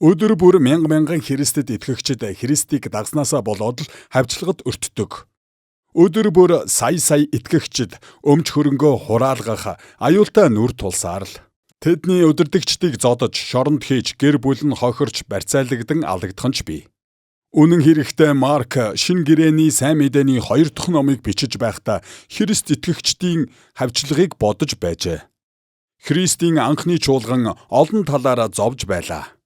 Өдөр бүр мянган Христэд итгэгчид Христийг дагснаасаа болоод л хавчлагад өртдөг. Өдөр бүр сая итгэгчид өмч хөрөнгөө хураалгах аюултай нүр тулсаар л тэдний өдөрдөгчдийг зодож, шоронд хийж, гэр бүл нь хохирч барьцаалагдан алдагдах нь ч бий. Үнэн хэрэгтээ Марк Шинэ гэрээний сайн мэдээний 2 дахь номыг бичиж байхдаа Христ итгэгчдийн хавчлагыг бодож байжээ. Христийн анхны чуулган олон талаараа зовж байлаа.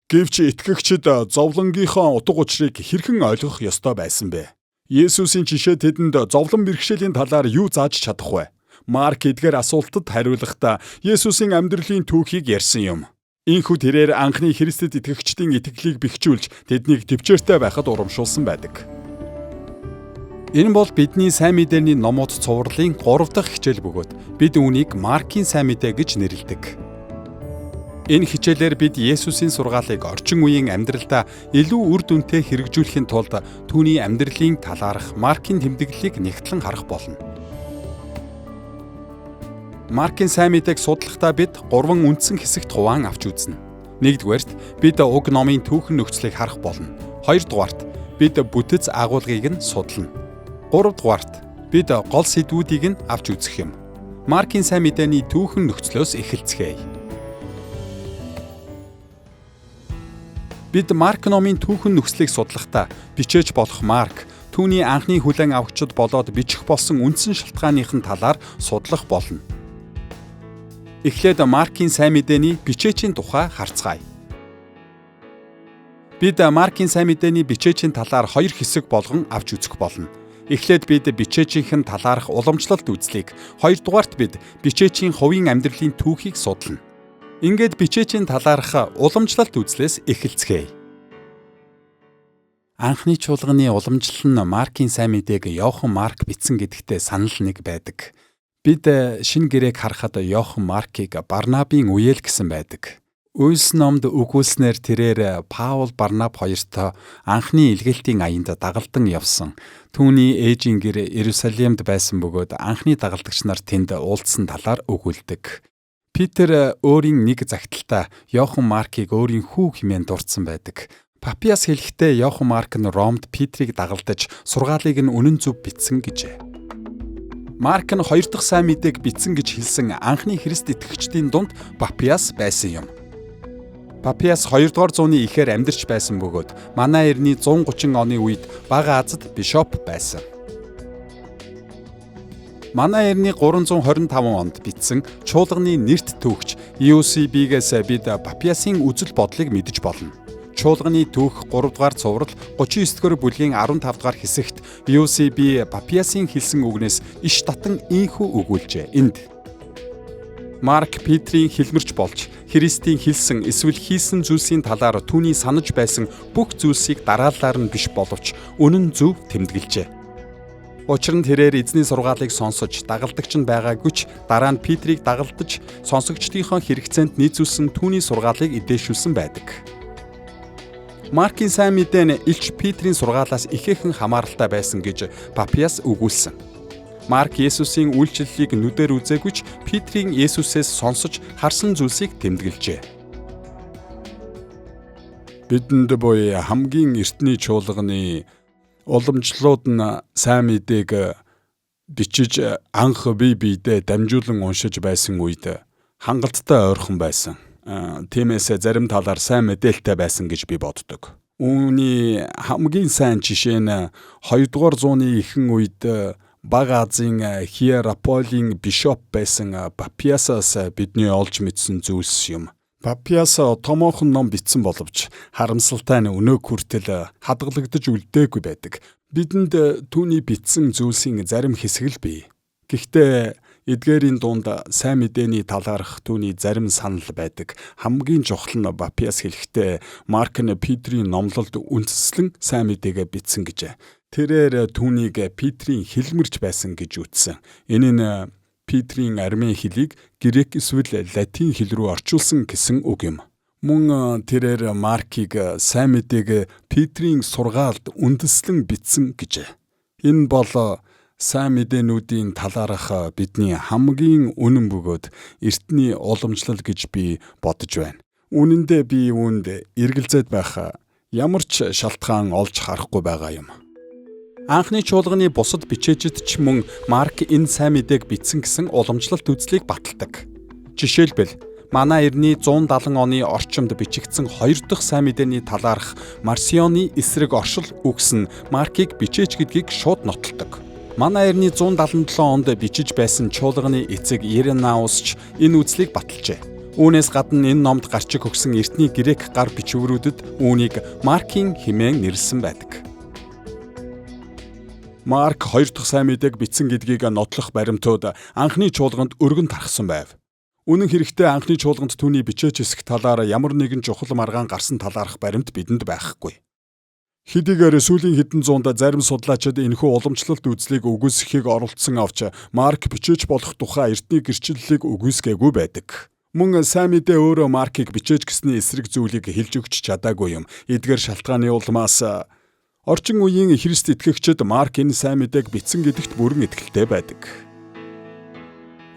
Гэвч итгэгчид зовлонгийнхоо утга учирыг хэрхэн ойлгох ёстой байсан бэ? Есүсийн жишээ тэдэнд зовлон бэрхшээлийн талаар юу зааж чадах вэ? Марк эдгээр асуултад хариулахдаа Есүсийн амьдралын түүхийг ярьсан юм. Ийхүү тэрээр анхны Христэд итгэгчдийн итгэлийг бэхжүүлж тэднийг төвчээртэй байхад урамшуулсан байдаг. Энэ бол бидний сайн мэдээний номууд цувралын 3 дахь хичээл бөгөөд бид үүнийг Маркийн сайн мэдээ гэж нэрлэдэг. Энэ хичээлээр бид Есүсийн сургаалыг орчин үеийн амьдралдаа илүү үр дүнтэй хэрэгжүүлэхийн тулд түүний амьдралын талаарх Маркийн тэмдэглэлийг нэгтлэн харах болно. Маркийн сайн мэдээг судлахдаа бид 3 үндсэн хэсэгт хуваан авч үзнэ. Нэгдүгээрт бид уг номын түүхэн нөхцөлийг харах болно. Хоёрдугаарт бид бүтэц агуулгыг нь судлана. Гуравдугаарт бид гол сэдвүүдийг нь авч үзэх юм. Маркийн сайн мэдээний түүхэн нөхцлөөс эхэлцгээе. Бид Марк номын түүхэн нөхцөлийг судлахдаа бичээж болох Марк түүний анхны хүлээн авагчид болоод бичих болсон үндсэн шалтгааных нь талаар судлах болно. Эхлээд Маркийн сайн мэдээний бичээчийн тухай харцгаая. Бид Маркийн сайн мэдээний бичээчийн талаар 2 хэсэг болгон авч үзэх болно. Эхлээд бид бичээчийнхэн талаарх уламжлалт үзлийг, хоёрдугаарт бид бичээчийн хувийн амьдралын түүхийг судлана. Ингээд бичээчийн талаарх уламжлалт үзлээс эхэлцгээе. Анхны чуулганы уламжлал нь Маркийн сайн мэдээг Иохан Марк бичсэн гэдэгтээ санал нэг байдаг. Бид шинэ гэрээг харахад Иохан Маркийг Барнабын үеэл гэсэн байдаг. Үйлс номд өгүүлснээр тэрээр Паул Барнаб хоёрт анхны илгээлтийн аянд дагалдан явсан. Түүний ээжийн гэр Иерусалимд байсан бөгөөд анхны дагалдагч нар тэнд уулзсан талаар өгүүлдэг. Питер өөрийн нэг загталтаа Иохан Маркийг өөрийн хүү хэмээн дурдсан байдаг. Папиас хэлэхдээ Иохан Марк нь Ромд Петрийг дагалдаж сургаалыг нь үнэн зөв бичсэн гэжээ. Марк нь 2 дахь сайн мэдээг бичсэн гэж хэлсэн анхны Христ итгэгчдийн дунд Папиас байсан юм. Папиас 2 дугаар зууны ихээр амьдарч байсан бөгөөд манай эртний 130 оны үед Бага Азад бишоп байсан. Манай эртний 325 онд бичсэн чуулганы нэрт түүхч EOCB-гээс бид Папиасын үзэл бодлыг мэдэж болно. Чуулганы түүх 3 дугаар цуврал 39 дугаар бүлгийн 15 дугаар хэсэгт EOCB Папиасын хэлсэн үгнээс иш татан ийхүү өгүүлжээ. Энд Марк Петрийн хэлмэрч болж Христийн хэлсэн эсвэл хийсэн зүйлсийн талаар түүний санаж байсан бүх зүйлсийг дараалалаар нь биш боловч үнэн зөв тэмдэглэжээ. Учир нь тэрээр эзний сургаалыг сонсож дагалдагч нь байгаагүй ч дараа нь Петрийг дагалдаж сонсогчдийнхоо хэрэгцээнд нийцүүлсэн түүний сургаалыг эдээшүүлсэн байдаг. Маркийн сайн мэдээ нь Илч Петрийн сургаалаас ихээхэн хамааралтай байсан гэж Папиас өгүүлсэн. Марк Есүсийн үйлчлэлийг нүдээр үзээгүй ч Петрийн Есүсээс сонсож харсан зүйлсийг тэмдэглэжээ. Бидэнд буй хамгийн эртний чуулганы уламжлалууд нь сайн мэдээг бичиж анх бие биедээ дамжуулан уншиж байсан үед хангалттай ойрхон байсан. Тиймээс зарим талаар сайн мэдээлэлтэй байсан гэж би боддог. Үүний хамгийн сайн жишээ нь 2 дугаар зууны ихэнх үед Бага Азийн Хиераполийн бишоп байсан Папиасаас бидний олж мэдсэн зүйлс юм. Папиас томоохон ном бичсэн боловч харамсалтай нь өнөөг хүртэл хадгалагдаж үлдээгүй байдаг. Бидэнд түүний бичсэн зүйлсийн зарим хэсэг л бий. Гэхдээ эдгээрийн дунд сайн мэдээний талаарх түүний зарим санал байдаг. Хамгийн чухал нь Папиас хэлэхдээ Марк нь Петрийн номлолд үндэслэн сайн мэдээгээ бичсэн гэжээ. Тэрээр түүнийг Петрийн хэлмэрч байсан гэж үзсэн. Энэ нь Петрийн армын хэлийг грек эсвэл латин хэл рүү орчуулсан гэсэн үг юм. Мөн тэрээр Маркийг сайн мэдээг Петрийн сургаалд үндэслэн бичсэн гэжээ. Энэ бол сайн мэдээнүүдийн талаарх бидний хамгийн үнэн бөгөөд эртний уламжлал гэж би бодож байна. Үнэн дээр би үүнд эргэлзээд байх ямар ч шалтгаан олж харахгүй байгаа юм. Анхны чуулганы бусад бичээчид ч мөн Марк энэ сайн мэдээг бичсэн гэсэн уламжлалт үзлийг баталдаг. Жишээлбэл манай эртний 170 оны орчимд бичигдсэн 2 дахь сайн мэдээний талаарх Марсионы эсрэг оршил үгс нь Маркийг бичээч гэдгийг шууд нотолдог. Манай эртний 177 онд бичиж байсан чуулганы эцэг Иренаус ч энэ үзлийг баталжээ. Үүнээс гадна энэ номд гарчиг өгсөн эртний грек гар бичвэрүүдэд үүнийг Маркийн хэмээн нэрлсэн байдаг. Марк 2 дахь сайн мэдээг бичсэн гэдгийг нотлох баримтууд анхны чуулганд өргөн тархсан байв. Үнэн хэрэгтээ анхны чуулганд түүний бичээч хэсэг талаар ямар нэгэн чухал маргаан гарсан талаарх баримт бидэнд байхгүй. Хэдийгээр сүүлийн хэдэн зуунд зарим судлаачид энэхүү уламжлалт үзлийг үгүйсэхийг оролдсон авч Марк бичээч болох тухай эртний гэрчлэлийг үгүйсгээгүй байдаг. Мөн сайн мэдээ өөрөө Маркийг бичээч гэсний эсрэг зүйлийг хэлж өгч чадаагүй юм. Эдгээр шалтгааны улмаас орчин үеийн Христ итгэгчид Марк энэ сайн мэдээг бичсэн гэдэгт бүрэн итгэлтэй байдаг.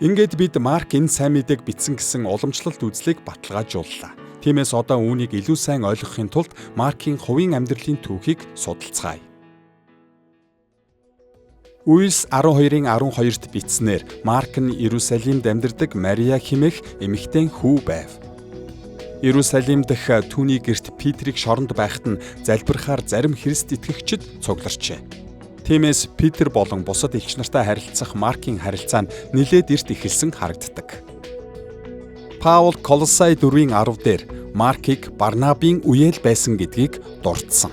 Ингээд бид Марк энэ сайн мэдээг бичсэн гэсэн уламжлалт үзлийг баталгаажууллаа. Тиймээс одоо үүнийг илүү сайн ойлгохын тулд Маркийн хувийн амьдралын түүхийг судалцгаая. Үйлс 12-ын 12-т бичснээр Марк нь Иерусалимд амьдардаг Мария хэмээх эмэгтэй хүү байв. Иерусалим дэх түүний гэрт Петрийг шоронд байхад нь залбирахаар зарим Христ итгэгчид цугларчээ. Тиймээс Петр болон бусад элч нартай харилцах Маркийн харилцаа нь нэлээд эрт эхэлсэн харагддаг. Паул Колосай 4:10 дээр Маркийг Барнабын үеэл байсан гэдгийг дурдсан.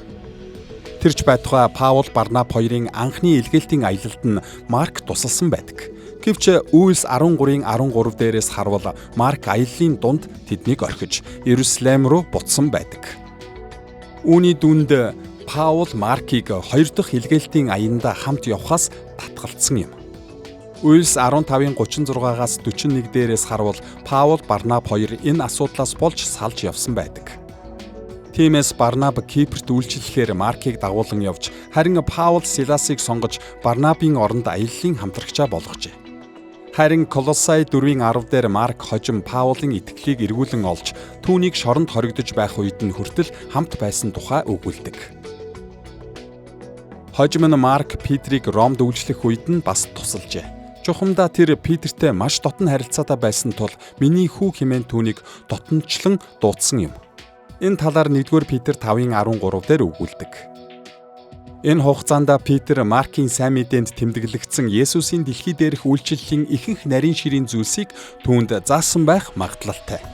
Тэрч байтугай Паул Барнаб хоёрын анхны илгээлтийн аялалд нь Марк тусалсан байдаг. Гэвч Үйлс 13-ын 13 дээрээс харвал Марк аяллаа дунд тэднийг орхиж Иерусалим руу буцсан байдаг. Үүний дүнд Паул Маркийг 2 дахь илгээлтийн аянда хамт явхаас татгалцсан юм. Үйлс 15-ын 36-аас 41 дээрээс харвал Паул Барнаб хоёр энэ асуудлаас болж салж явсан байдаг. Тиймээс Барнаб Кипрт үйлчлэхээр Маркийг дагуулan явж, харин Паул Силасыг сонгож Барнабын оронд аяллаа хамтрагчаа болгожээ. Харин Колосай 4:10 дээр Марк хожим Паулын итгэлийг эргүүлэн олж, түүнийг шоронд хоригдож байх үед нь хүртэл хамт байсан тухай өгүүлдэг. Хожим нь Марк Петрийг Ромд үйлчлэх үед нь бас тусалжээ. Чухамдаа тэр Петртэй маш дотн харилцаатай байсан тул миний хүү хэмээн түүнийг дотнчлан дуудсан юм. Энэ талаар 1-р Петр 5:13 дээр өгүүлдэг. Энэ хугацаанд Петр Маркийн сайн мэдээнд тэмдэглэгдсэн Есүсийн дэлхий дээрх үйлчлэлийн ихэнх нарийн ширийн зүйлсийг түүнд заасан байх магадлалтай.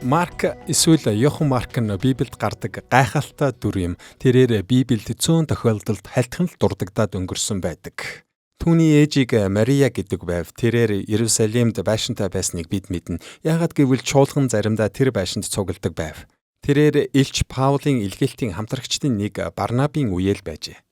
Марк эсвэл Йохан Марк нь Библиэд гардаг гайхалтай дүр юм. Тэрээр Библиэд зөөн тохиолдолд хальтхан л дурддагдаад өнгөрсөн байдаг. Түүний ээжийг Мария гэдэг байв. Тэрээр Иерусалимд байшинтай байсныг бид мэднэ. Яагаад гэвэл чуулган заримдаа тэр байшинд цугладаг байв. Тэрээр Илч Паулын илгээлтийн хамтрагчдын нэг Барнабын үеэл байжээ.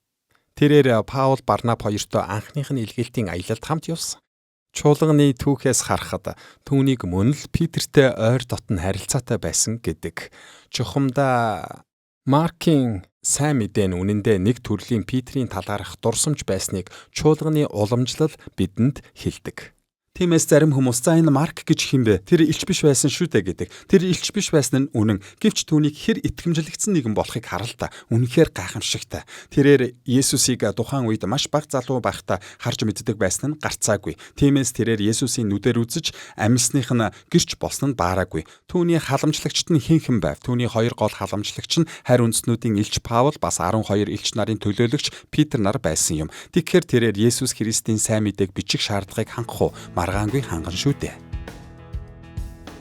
Тэрээр Паул Барнаб хоёртой анхных нь илгээлтийн аялалд хамт явсан. Чуулганы түүхээс харахад түүнийг мөн л Петртэй ойр дотн харилцаатай байсан гэдэг. Чухамдаа Маркийн сайн мэдээ нь үнэндээ нэг төрлийн Петрийн талаарх дурсамж байсныг чуулганы уламжлал бидэнд хэлдэг. Тиймээс зарим хүмүүс за энэ Марк гэж хинбэ? Тэр илч биш байсан шүү дээ гэдэг. Тэр илч биш байсан нь үнэн. Гэвч түүнийг хэр итгэмжлэгдсэн нэгэн болохыг харал та. Үнэхээр гайхамшигтай. Тэрээр Есүсийг тухайн үед маш бага залуу байхдаа харж мэддэг байсан нь гарцаагүй. Тиймээс тэрээр Есүсийн нүдээр үзэж амьсных нь гэрч болсон нь баараагүй. Түүний халамжлагчд нь хэн байв? Түүний хоёр гол халамжлагч нь харь үндэстнүүдийн илч Паул бас 12 илч нарын төлөөлөгч Петр нар байсан юм. Тэгэхээр тэрээр Есүс Христийн сайн мэдээг бичих шаардлагыг хангах уу? Маргаангүй ханган шүү дээ.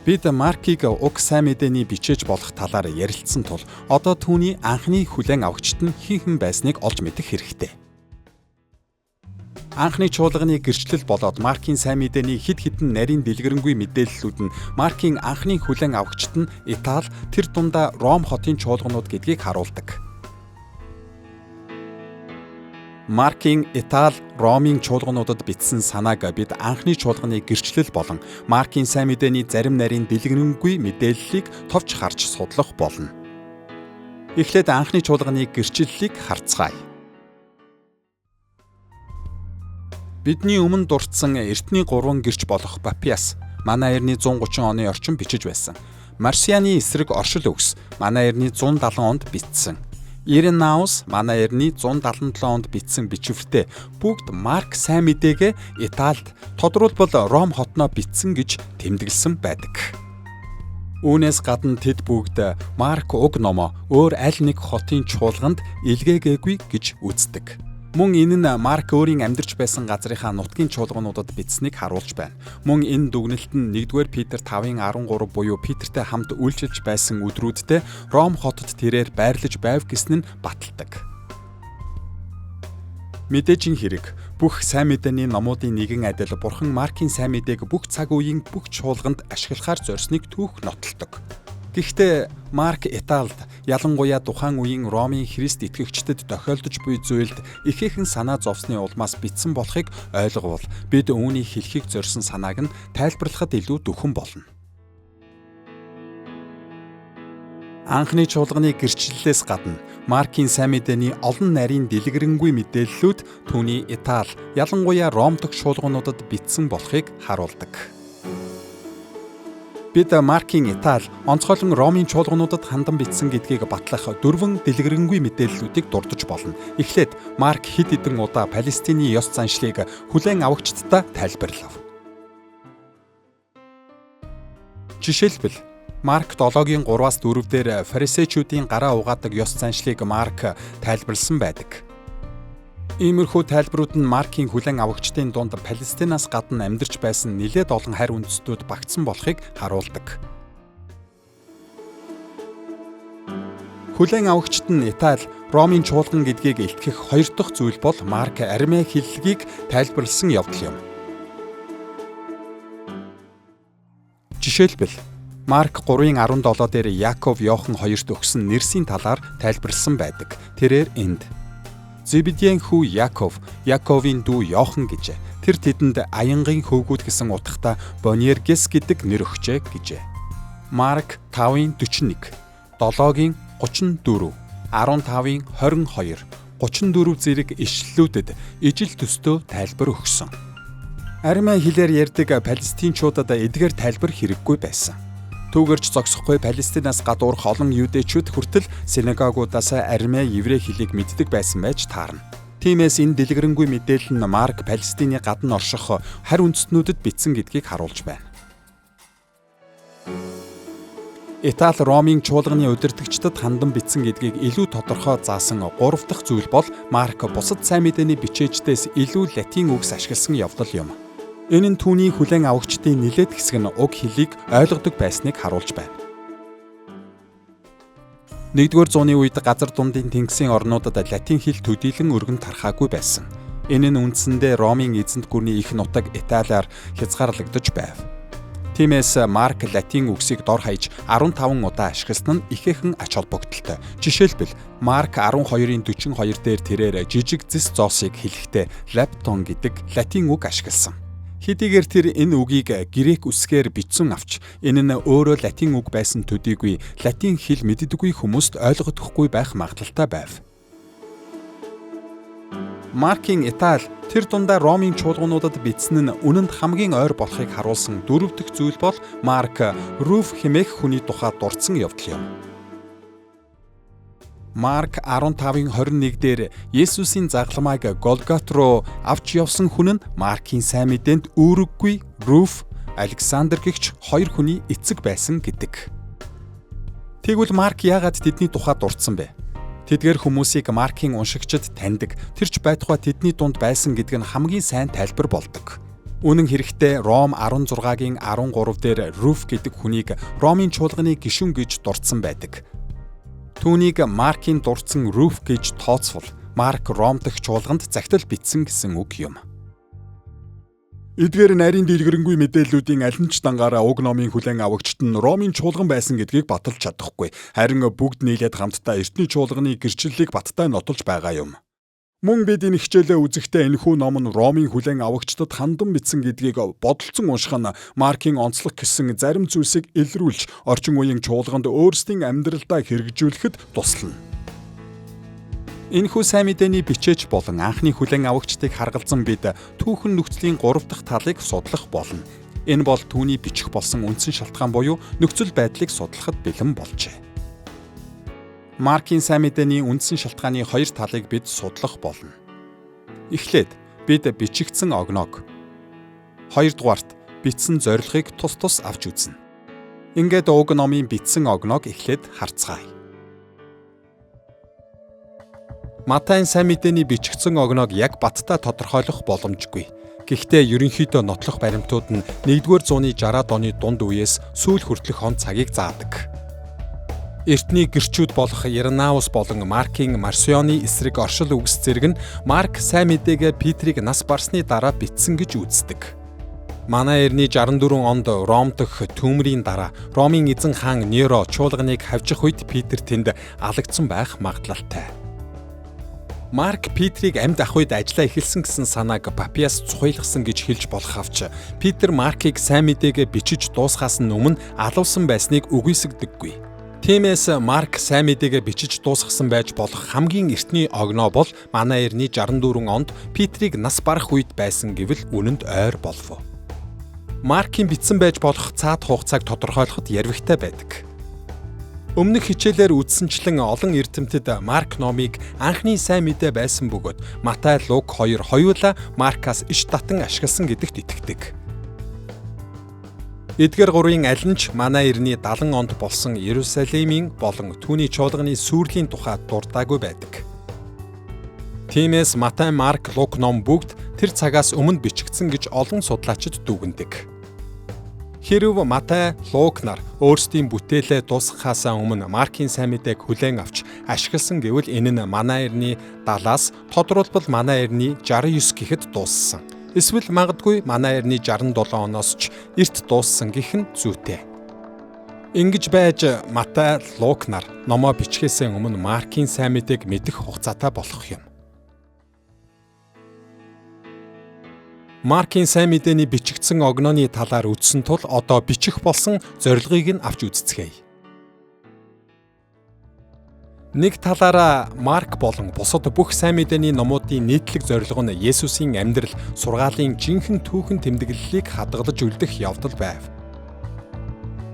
Бид Маркийг уг сайн мэдээний бичээж болох талаар ярилцсан тул одоо түүний анхны хүлээн авагчид нь хэн байсныг олж мэдэх хэрэгтэй. Анхны чуулганы гэрчлэл болоод Маркийн сайн мэдээний хэд хэдэн нарийн дэлгэрэнгүй мэдээллүүд нь Маркийн анхны хүлээн авагчид нь Итали, тэр дундаа Ром хотын чуулганууд гэдгийг харуулдаг. Маркийн Итали, Ромын чуулгануудад бичсэн санааг бид анхны чуулганы гэрчлэл болон Маркийн сайн мэдээний зарим нарийн дэлгэрэнгүй мэдээллийг товч харж судлах болно. Эхлээд анхны чуулганы гэрчлэлийг харцгаая. Бидний өмнө дурдсан эртний 3 гэрч болох Папиас манай эртний 130 оны орчим бичиж байсан. Марсианы эсрэг оршил өгс манай эртний 170 онд бичсэн. Иренаус манай эртний 177 онд бичсэн бичвэртэй бүгд Марк сайн мэдээгээ Италид тодруулбал Ром хотноо бичсэн гэж тэмдэглэсэн байдаг. Үүнээс гадна тэд бүгд Марк уг номоо өөр аль нэг хотын чуулганд илгээгээгүй гэж үздэг. Мөн энэ нь Марк өөрийн амьдарч байсан газрынхаа нутгийн чуулгануудад бичсэнийг харуулж байна. Мөн энэ дүгнэлт нь 1-р Петр 5:13 буюу Петртэй хамт үйлчилж байсан өдрүүддээ Ром хотод тэрээр байрлаж байв гэсэн нь баталдаг. Мэдээжин хэрэг бүх сайн мэдээний номуудын нэгэн адил Бурхан Маркийн сайн мэдээг бүх цаг үеийн бүх чуулганд ашиглахаар зорьсныг түүх нотолдог. Гэхдээ Марк Италид ялангуяа тухайн үеийн Ромын Христ итгэгчдэд тохиолдож буй зүйлд ихээхэн санаа зовсны улмаас бичсэн болохыг ойлговол бид үүний хэлхийг зорьсон санааг нь тайлбарлахад илүү дүхэн болно. Анхны чуулганы гэрчлэлээс гадна Маркийн сайн мэдээний олон нарийн дэлгэрэнгүй мэдээллүүд түүний Итали, ялангуяа Ром дахь чуулгануудад бичсэн болохыг харуулдаг. Бид Маркийн Итали онцгойлон Ромын чуулгануудад хандан бичсэн гэдгийг батлах 4 дэлгэрэнгүй мэдээллүүдийг дурдж болно. Эхлээд Марк хэд хэдэн удаа Палестины ёс заншлыг хүлээн авагчдаа тайлбарлав. Жишээлбэл Марк 7-гийн 3-аас 4 дээр фарисеучуудын гараа угаадаг ёс заншлыг Марк тайлбарлсан байдаг. Иймэрхүү тайлбарууд нь Маркийн хүлээн авагчдын дунд Палестинаас гадна амьдарч байсан нэлээд олон харь үндэстнүүд багтсан болохыг харуулдаг. Хүлээн авагчид нь Итали, Ромын чуулган гэдгийг илтгэх хоёр дахь зүйл бол Марк арамей хэллэгийг тайлбарлсан явдал юм. Жишээлбэл Марк 3:17 дээр Яаков, Йохан хоёрт өгсөн нэрсийн талаар тайлбарлсан байдаг. Тэрээр энд Зебедийн хүү Яаков, Яаковын дүү Йохан гэжээ. Тэр тэдэнд аянгийн хөвгүүд гэсэн утгатай Бонергес гэдэг нэр өгчээ гэжээ. Марк 5:41, 7-гийн 34, 15-ийн 22, 34 зэрэг ишлэлүүдэд ижил төстөө тайлбар өгсөн. Арамей хэлээр ярьдаг палестинчуудад эдгээр тайлбар хэрэггүй байсан. Түүгэрч зогсохгүй Палестинаас гадуурх олон юудэчүүд хүртэл синагогуудаас арамей еврей хэлийг мэддэг байсан байж таарна. Тиймээс энэ дэлгэрэнгүй мэдээлэл нь Марк Палестины гадна орших харь үндэстнүүдэд бичсэн гэдгийг харуулж байна. Итали Ромын чуулганы удирдагчдад хандан бичсэн гэдгийг илүү тодорхой заасан 3 дахь зүйл бол Марк бусад сайн мэдээний бичээчдээс илүү латин үгс ашигласан явдал юм. Энэ нь түүний хүлээн авагчдын нэлээд хэсэг нь уг хэлийг ойлгодог байсныг харуулж байна. 1-р зууны үед газар дундын тэнгисийн орнуудад латин хэл төдийлөн өргөн тархаагүй байсан. Энэ нь үндсэндээ Ромын эзэнт гүрний их нутаг Италиар хязгаарлагдаж байв. Тиймээс Марк латин үгсийг дор хаяж 15 удаа ашигласан нь ихээхэн ач холбогдолтой. Жишээлбэл Марк 12:42 дээр тэрээр жижиг зэс зоосыг хэлэхдээ лаптон гэдэг латин үг ашигласан. Хэдийгээр тэр энэ үгийг грек үсгээр бичсэн авч энэ нь өөрөө латин үг байсан төдийгүй латин хэл мэддэггүй хүмүүст ойлгохдохгүй байх магадлалтай байв. Маркийн Итали тэр дундаа Ромын чуулгануудад бичсэн нь үнэнд хамгийн ойр болохыг харуулсан 4 дахь зүйл бол Марк Руф хэмээх хүний тухай дурдсан явдал юм. Марк 15:21 дээр Есүсийн загламайг Голгот руу авч явсан хүн нь Маркийн сайн мэдээнд үүрэггүй Руф, Александр гэгч хоёр хүний эцэг байсан гэдэг. Тэгвэл Марк яагаад тэдний тухай дурдсан бэ? Тэдгээр хүмүүсийг Маркийн уншигчид таньдаг, тэрч байтугай тэдний дунд байсан гэдэг нь хамгийн сайн тайлбар болдог. Үнэн хэрэгтээ Ром 16-гийн 13 дээр Руф гэдэг хүнийг Ромын чуулганы гишүүн гэж дурдсан байдаг. Түүнийг Маркийн дурдсан Руф гэж тооцвол Марк Ром дахь чуулганд загтал бичсэн гэсэн үг юм. Эдгээр нарийн дэлгэрэнгүй мэдээллүүдийн аль нь ч дангаараа уг номын хүлээн авагчид нь Ромын чуулган байсан гэдгийг баталж чадахгүй. Харин бүгд нийлээд хамтдаа эртний чуулганы гэрчлэлийг баттай нотолж байгаа юм. Мөн бид энэ хичээлээ үзэхдээ энэхүү ном нь Ромын хүлээн авагчдад хандан бичсэн гэдгийг бодолцсон унших нь Маркийн онцлог гэсэн зарим зүйлсийг илрүүлж орчин үеийн чуулганд өөрсдийн амьдралдаа хэрэгжүүлэхэд туслана. Энэхүү сайн мэдээний бичээч болон анхны хүлээн авагчдыг харгалзан бид түүхэн нөхцөлийн 3 дахь талыг судлах болно. Энэ бол түүний бичих болсон үндсэн шалтгаан буюу нөхцөл байдлыг судлахад бэлэн болжээ. Маркийн сайн мэдээний үндсэн шалтгааны хоёр талыг бид судлах болно. Эхлээд бид бичигдсэн огноог, хоёрдугаарт бичсэн зорилгыг тус тус авч үзнэ. Ингээд уг номын бичсэн огноог эхлээд харцгаая. Матайн сайн мэдээний бичигдсэн огноог яг баттаа тодорхойлох боломжгүй. Гэхдээ ерөнхийдөө нотлох баримтууд нь 1-р зууны 60-аад оны дунд үеэс сүүл хүртэлх он цагийг заадаг. Эртний гэрчүүд болох Иренаус болон Маркийн Марсионы эсрэг оршил үгс зэрэг нь Марк сайн мэдээгээ Петрийг нас барсны дараа бичсэн гэж үздэг. Манай эртний 64 онд Ром дэх төмрийн дараа Ромын эзэн хаан Неро чуулганыг хавжих үед Петр тэнд алагдсан байх магадлалтай. Марк Петрийг амьд ах үед ажиллаа эхэлсэн гэсэн санааг Папиас цухилгасан гэж хэлж болох авч Петр Маркийг сайн мэдээгээ бичиж дуусгахаас өмнө алуулсан байсныг үгүйсгдэггүй. Тиймээс Марк сайн мэдээгээ бичиж дуусгасан байж болох хамгийн эртний огноо бол манай эртний 64 онд Петрийг нас барах үед байсан гэвэл үнэнд ойр болов. Маркийн бичсэн байж болох цаад хугацааг тодорхойлоход ярвигтай байдаг. Өмнөх хичээлээр үзсэнчлэн олон эрдэмтэд Марк номыг анхны сайн мэдээ байсан бөгөөд Матай, Лук 2 хоёулаа Маркаас иш татан ашигласан гэдэгт итгэдэг. Эдгээр гурвын аль нь ч манай эртний 70 онд болсон Иерусалимийн болон түүний чуулганы сүрлийн тухай дурдаагүй байдаг. Тиймээс Матай, Марк, Лук ном бүгд тэр цагаас өмнө бичигдсэн гэж олон судлаачид дүгнэдэг. Хэрв Матай, Лук нар өөрсдийн бүтээлээ дуусгахаас өмнө Маркийн сайн мэдээг хүлээн авч ашигласан гэвэл энэ нь манай эртний 70-аас тодорхойлбол манай эртний 69 гэхэд дууссан. Эсвэл магадгүй манай эртний 67 оноос ч эрт дууссан гэх нь зүйтэй. Ингэж байж Матай, Лук нар номоо бичгээсээ өмнө Маркийн сайн мэдээг мэдэх хугацаатай болох юм. Маркийн сайн мэдээний бичигдсэн огнооны талаар үзсэн тул одоо бичих болсон зорилгыг нь авч үзцгээе. Нэг талаараа Марк болон бусад бүх сайн мэдээний номуудын нийтлэг зорилго нь Есүсийн амьдрал, сургаалын жинхэнэ түүхэн тэмдэглэлийг хадгалж үлдэх явдал байв.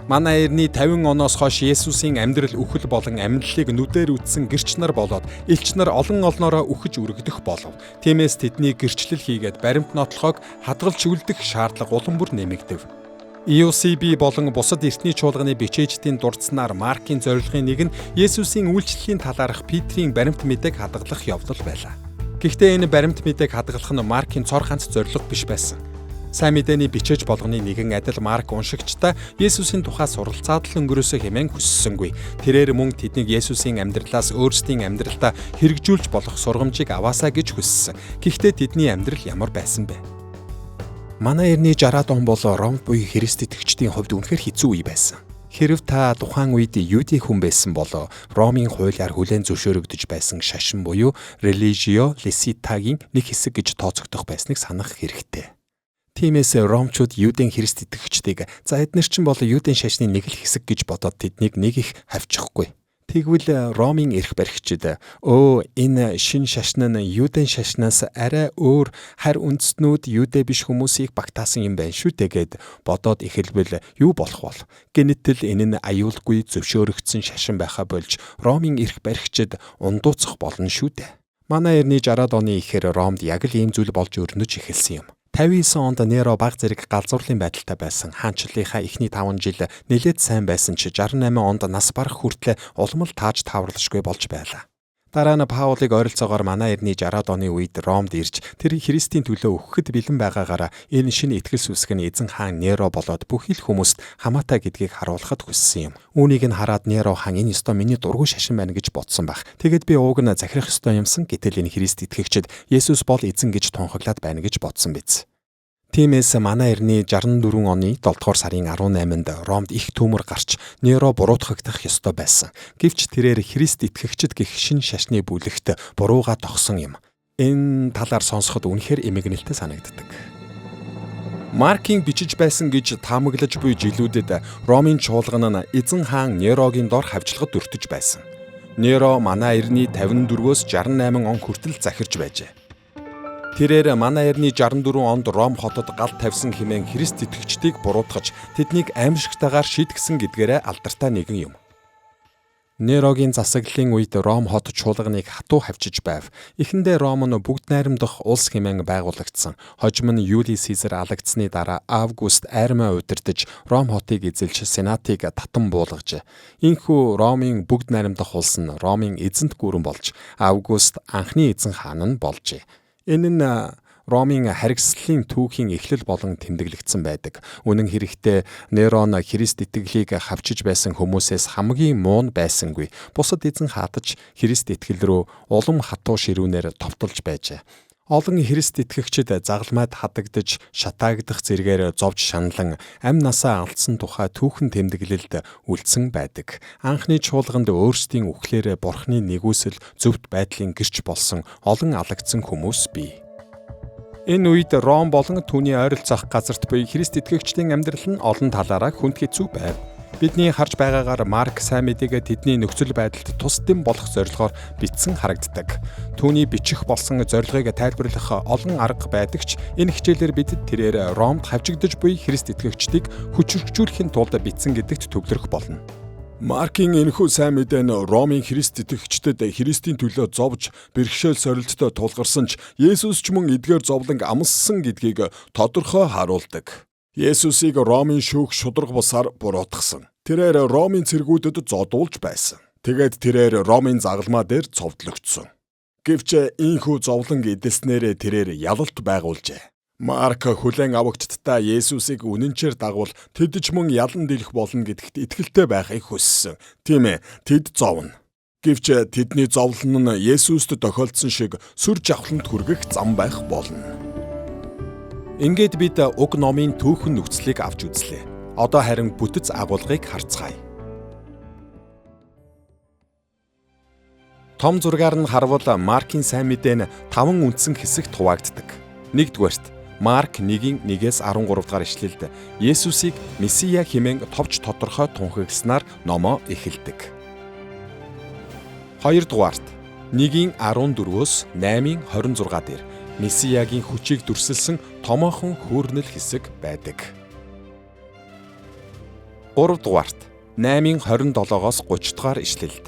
Манай эртний 50 оноос хойш Есүсийн амьдрал үхэл болон амьдлыг нүдээр үзсэн гэрч нар болоод элч нар олноороо үхэж үргэх болов. Тиймээс тэдний гэрчлэл хийгээд баримт нотлохоог хадгалж үлдэх шаардлага улам бүр нэмэгдэв. EOCB болон бусад эртний чуулганы бичээчдийн дурдсанаар Маркийн зорилгын нэг нь Есүсийн үйлчлэлийн талаарх Петрийн баримт мэдээг хадгалах явдал байлаа. Гэхдээ энэ баримт мэдээг хадгалах нь Маркийн цор ганц зорилго биш байсан. Сайн мэдээний бичээж болгоны нэгэн адил Марк уншигчдаа Есүсийн тухай суралцаад л өнгөрөөсөө хэмээн хүссэнгүй. Тэрээр мөн тэднийг Есүсийн амьдралаас өөрсдийн амьдралдаа хэрэгжүүлж болох сургамжийг аваасаа гэж хүссэн. Гэхдээ тэдний амьдрал ямар байсан бэ? Манай эртний 60-аад он бол Ромд буюу Христ итгэгчдийн хувьд үнэхээр хэцүү үе байсан. Хэрв та тухайн үед Юдийн хүн байсан бол Ромын хуулиар хүлээн зөвшөөрөгдөж байсан шашин буюу Religio Licitaгийн нэг хэсэг гэж тооцогдох байсныг санах хэрэгтэй. Тиймээс Ромчууд Юдийн Христ итгэгчдийг за эдгээр чинь бол Юдийн шашны нэг л хэсэг гэж бодоод тэднийг нэг их хавчихгүй. Тэгвэл Ромын эрх баригчид энэ шин шашин нь Юдийн шашнаас арай өөр харь үндэстнүүд Юдэ биш хүмүүсийг багтаасан юм байна шүү дээ гэд бодоод эхэлбэл юу болох бол гэнэтэл энэ нь аюулгүй зөвшөөрөгдсөн шашин байхаа болж Ромын эрх баригчид ундууцах болно шүү дээ. Манай эртний 60-аад оны ихэр Ромд яг л ийм зүйл болж өрнөж эхэлсэн юм. 59 онд Неро баг зэрэг галзуурлын байдалтай байсан. Хаанчлалынхаа эхний 5 жил нэлээд сайн байсан ч 68 онд нас барах хүртлээр улмал тааж тааварлашгүй болж байлаа. Дараа нь Паулыг ойролцоогоор манай эртний 60-аад оны үед Ромд ирж тэр Христийн төлөө өгөхөд бэлэн байгаагаараа энэ шинэ итгэл сүсг нь эзэн хаан Неро болоод бүхий л хүмүүст хамаатай гэдгийг харуулахад хүссэн юм. Үүнийг нь хараад Неро хаан энэ ёстой миний дургүй шашин байна гэж бодсон баг. Тэгэд би ууг нь захирах ёстой юмсан гэтэл энэ Христ итгэгчид Есүс бол эзэн гэж тунхаглаад байна гэж бодсон биз. Тиймээс манай эртний 64 оны 7 дугаар сарын 18-нд Ромд их төмөр гарч Неро буруутгагдах ёстой байсан. Гэвч тэрээр Христ итгэгчид гэх шин шашны бүлэгт бурууга тогсон юм. Энэ талаар сонсоход үнэхээр эмгэнэлтэй санагддаг. Маркийн бичиж байсан гэж таамаглаж буй жилүүдэд Ромын чуулган нь эзэн хаан Нерогийн дор хавчлагад өртөж байсан. Неро манай эртний 54-өөс 68 он хүртэл захирч байжээ. Тэрээр манай эртний 64 онд Ром хотод гал тавьсан хэмээн Христ итгэгчдийг буруутгаж тэднийг аимшигтайгаар шийтгсэн гэдгээрээ алдартай нэгэн юм. Нерогийн засаглалын үед Ром хот чуулганыг хатуу хавчиж байв. Эхэндээ Ром нь бүгд найрамдах улс хэмээн байгуулагдсан. Хожим нь Юли Сезар алагдсны дараа Август айрмаа удирдаж Ром хотыг эзэлж сенатыг татан буулгажээ. Ийхүү Ромын бүгд найрамдах улс нь Ромын эзэнт гүрэн болж Август анхны эзэн хаан нь болжээ. Энэ нь Ромын харгислалын түүхийн эхлэл болон тэмдэглэгдсэн байдаг. Үнэн хэрэгтээ Нерон Христ итгэлийг хавчиж байсан хүмүүсээс хамгийн муу нь байсангүй. Бусад эзэн хаатаж Христ итгэл рүү улам хатуу ширүүнээр товтолж байжээ. Олон Христ итгэгчид загалмайд хадагдж, шатаагдах зэргээр зовж шаналан амь насаа алдсан тухай түүхэн тэмдэглэлд үлдсэн байдаг. Анхны чуулганд өөрсдийн үхлээр Бурхны нэгүсэл зөвхт байдлын гэрч болсон олон алагдсан хүмүүс бий. Энэ үед Ром болон түүний ойролцоох газарт буй Христ итгэгчдийн амьдрал нь олон талаараа хүнд хэцүү байв. Бидний харж байгаагаар Марк сайн мэдээг тэдний нөхцөл байдалд тус дэм болох зорилгоор бичсэн харагддаг. Түүний бичих болсон зорилгыг тайлбарлах олон арга байдаг ч энэ хичээлээр бид тэрээр Ромд хавчигдж буй Христ итгэгчдийг хүчрхжүүлэхийн тулд бичсэн гэдэгт төвлөрөх болно. Маркийн энэхүү сайн мэдээ нь Ромын Христ итгэгчдэд Христийн төлөө зовж бэрхшээл сорилттой тулгарсан ч Есүс ч мөн эдгээр зовлон амссан гэдгийг тодорхой харуулдаг. Есүсийг Ромын шүүх шударга бусаар буруутгасан. Тэрээр Ромын цэргүүдэд зодуулж байсан. Тэгээд тэрээр Ромын загалмаа дээр цовдлогдсон. Гэвч ийхүү зовлон эдэлснээр тэрээр ялалт байгуулжээ. Марк хүлээн авагчдаа Есүсийг үнэнчээр дагвал тэд ч мөн ялан дийлэх болно гэдэгт итгэлтэй байхыг хүссэн. Тийм ээ, тэд зовно. Гэвч тэдний зовлон нь Есүст тохиолдсон шиг сүр жавхланд хүргэх зам байх болно. Ингээд бид уг номын түүхэн нөхцөлийг авч үзлээ. Одоо харин бүтэц агуулгыг харцгаая. Том зургаар нь харвал Маркийн сайн мэдээ нь 5 үндсэн хэсэгт хуваагддаг. 1-р Марк 1-1-13 дахь ишлэлд Есүсийг Месиа хэмээн товч тодорхой тунхагласнаар номоо эхэлдэг. 2-р 1-14-өөс 8-26 дээр Месиагийн хүчийг дүрсэлсэн томоохон хөөрнөл хэсэг байдаг. 3-р 8-27-оос 30 дахь ишлэлд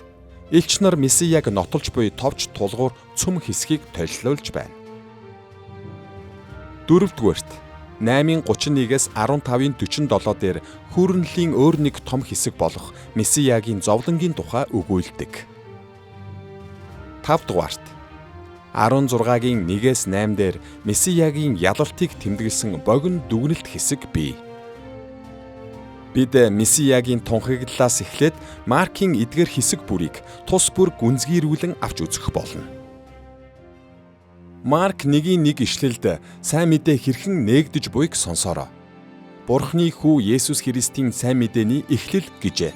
элч нар Месиаг нотолж буй товч тулгуур цөм хэсгийг толилуулж байна. 4-р 8:31-ээс 15:47 дээр хүүрнэлийн өөр нэг том хэсэг болох Месиягийн зовлонгийн тухай өгүүлдэг. 5-р 16-гийн 1-ээс 8 дээр Месиягийн ялалтыг тэмдэглэсэн богино дүгнэлт хэсэг бий. Бид Месиягийн тунхаглалаас эхлээд Маркийн эдгээр хэсэг бүрийг тус бүр гүнзгийрүүлэн авч үзэх болно. Марк 1-1 ишлэлд сайн мэдээ хэрхэн нээгдэж буйг сонсоорой. Бурхны хүү Есүс Христийн сайн мэдээний эхлэл гэжээ.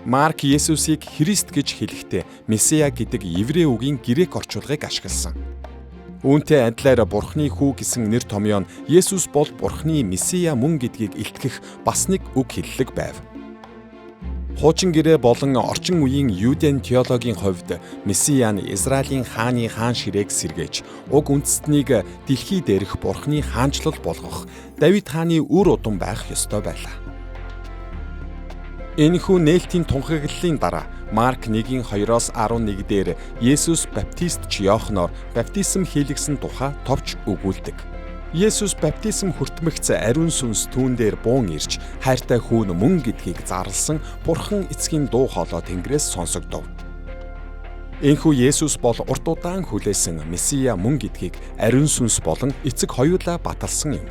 Марк Есүсийг Христ гэж хэлэхдээ Месиа гэдэг еврей үгийн грек орчуулгыг ашигласан. Үүнтэй адилаар Бурхны хүү гэсэн нэр томьёо нь Есүс бол Бурхны Месиа мөн гэдгийг илтгэх бас нэг үг хэллэг байв. Хуучин гэрээ болон орчин үеийн Юудын теологийн хувьд Месиа нь Израилийн хааны хаан ширээг сэргээж уг үндэстнийг дэлхий дээрх Бурхны хаанчлал болгох Давид хааны үр удам байх ёстой байлаа. Энэхүү нээлтийн тунхаглалын дараа Марк 1:2-оос 11 дээр Есүс баптистч Иоханоор баптизм хийлгэсэн тухай товч өгүүлдэг. Есүс баптизм хүртмэгц ариун сүнс түүн дээр буун ирж хайртай хүү нь мөн гэдгийг зарласан Бурхан эцгийн дуу хоолой Тэнгэрээс сонсогдов. Энэхүү Есүс бол урт удаан хүлээсэн Месиа мөн гэдгийг ариун сүнс болон эцэг хоёулаа баталсан юм.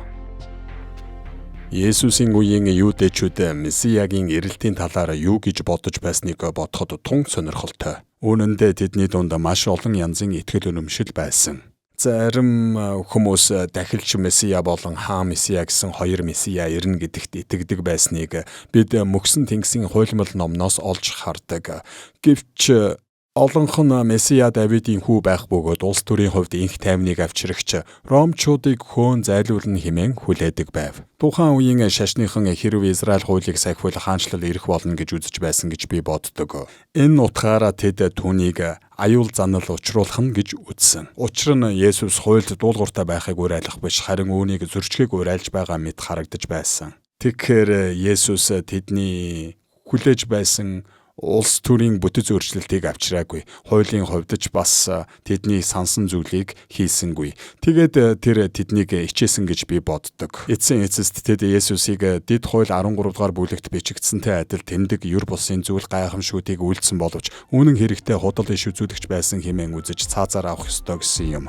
Есүсийн үеийн юудэчүүд Месиягийн ирэлтийн талаар юу гэж бодож байсныг бодоход тун сонирхолтой. Үүн дээр тэдний дунд маш олон янзын итгэл үнэмшил байсан. Зарим хүмүүс дахилч Месиа болон хаан Месиа гэсэн хоёр Месиа ирнэ гэдэгт итгэдэг байсныг бид мөксөн тэнгисийн хуйлмал номноос олж хардаг. Гэвч Олонх нь Месиа Давидын хүү байх бөгөөд улс төрийн хувьд инх тайвныг авчрагч Ромчуудыг хөөн зайлуулна хэмээн хүлээдэг байв. Тухайн үеийн шашныхан хэрв Израиль хуулийг сахивал хаанчлал ирэх болно гэж үзэж байсан гэж би боддог. Энэ утгаараа тэд түүнийг аюул занал учруулах нь гэж үзсэн. Учир нь Есүс хуульд дуулууртай байхыг уриалах биш, харин үүнийг зөрчгийг уриалж байгаа мэт харагдаж байсан. Тэгэхээр Есүс тэдний хүлээж байсан улс төрийн бүтэц өөрчлөлтийг авчираагүй. Хуулийн хувьд ч бас тэдний сансан зүйлийг хийсэнгүй. Тэгээд тэр тэднийг ичээсэн гэж би боддог. Эцсийн эцэст тэд Есүсийг дэд хууль 13 дугаар бүлэгт бичигдсэнтэй адил тэмдэг юр бусын зүйл гайхамшгүүдийг үйлдсэн боловч үнэн хэрэгтээ худал иш үзүүлэгч байсан хэмээн үзэж цаазаар авах ёстой гэсэн юм.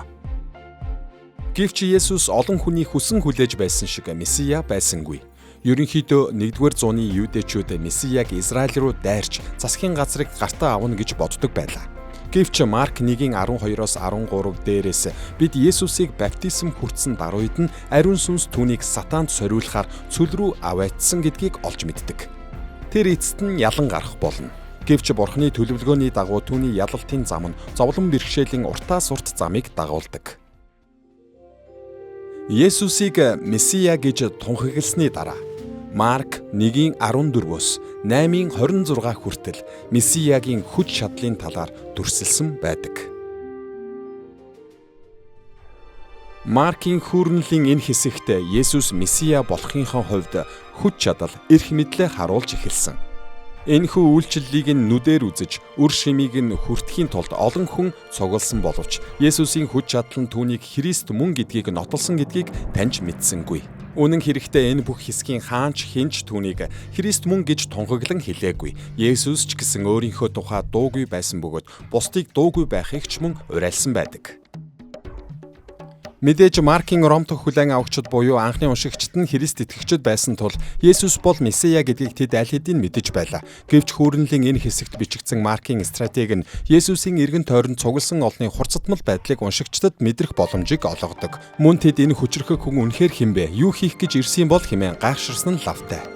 Гэвч Есүс олон хүний хүсэн хүлээж байсан шиг Месиа байсангүй. Ерөнхийдөө 1-р зууны юудэчүүд Месияг Израиль руу дайрч засгийн газрыг гартаа авна гэж боддог байлаа. Гэвч Марк 1:12-оос 13 дээрээс бид Есүсийг баптизм хүртсэн даруйд нь ариун сүнс түүнийг сатаанд сориулахаар цүл рүү аваатсан гэдгийг олж мэддэг. Тэр эцэст нь ялан гарах болно. Гэвч Бурхны төлөвлөгөөний дагуу түүний ялалтын зам нь зовлон бэрхшээлийн уртаас урт замыг дагуулдаг. Есүсийг Месиа гэж тунхагласны дараа Марк 1:14-өөс 8:26 хүртэл Месиягийн хүч чадлын талаар дүрсэлсэн байдаг. Маркийн хүүрнэлийн энэ хэсэгт Есүс Месиа болохынхоо хувьд хүч чадал, эрх мэдлээ харуулж эхэлсэн. Энэхүү үйлчлэлийг нүдээр үзэж, үр шимийг нь хүртэхийн тулд олон хүн цугласан боловч Есүсийн хүч чадал нь түүнийг Христ мөн гэдгийг нотолсон гэдгийг таньж мэдсэнгүй. Үнэн хэрэгтээ энэ бүх хэсгийн хаанч хинч түүнийг Христ мөн гэж тунхаглан хэлээгүй. Есүс ч гэсэн өөрийнхөө тухай дуугүй байсан бөгөөд бусдыг дуугүй байхыг ч мөн уриалсан байдаг. Мэдээж Маркийн Ромтой хүлээн авагчид буюу анхны уншигчид нь Христ итгэгчид байсан тул Есүс бол Месиа гэдгийг тэд аль хэдийн мэдэж байлаа. Гэвч хүүрнэлийн энэ хэсэгт бичигдсэн Маркийн стратеги нь Есүсийн эргэн тойронд цугласан олны хурцатмал байдлыг уншигчдад мэдрэх боломжийг олгодог. Мөн тэд энэ хүчрхэг хүн үнэхээр хинбэ? Юу хийх гэж ирсэн бол хэмээн гайхширсан нь лавтай.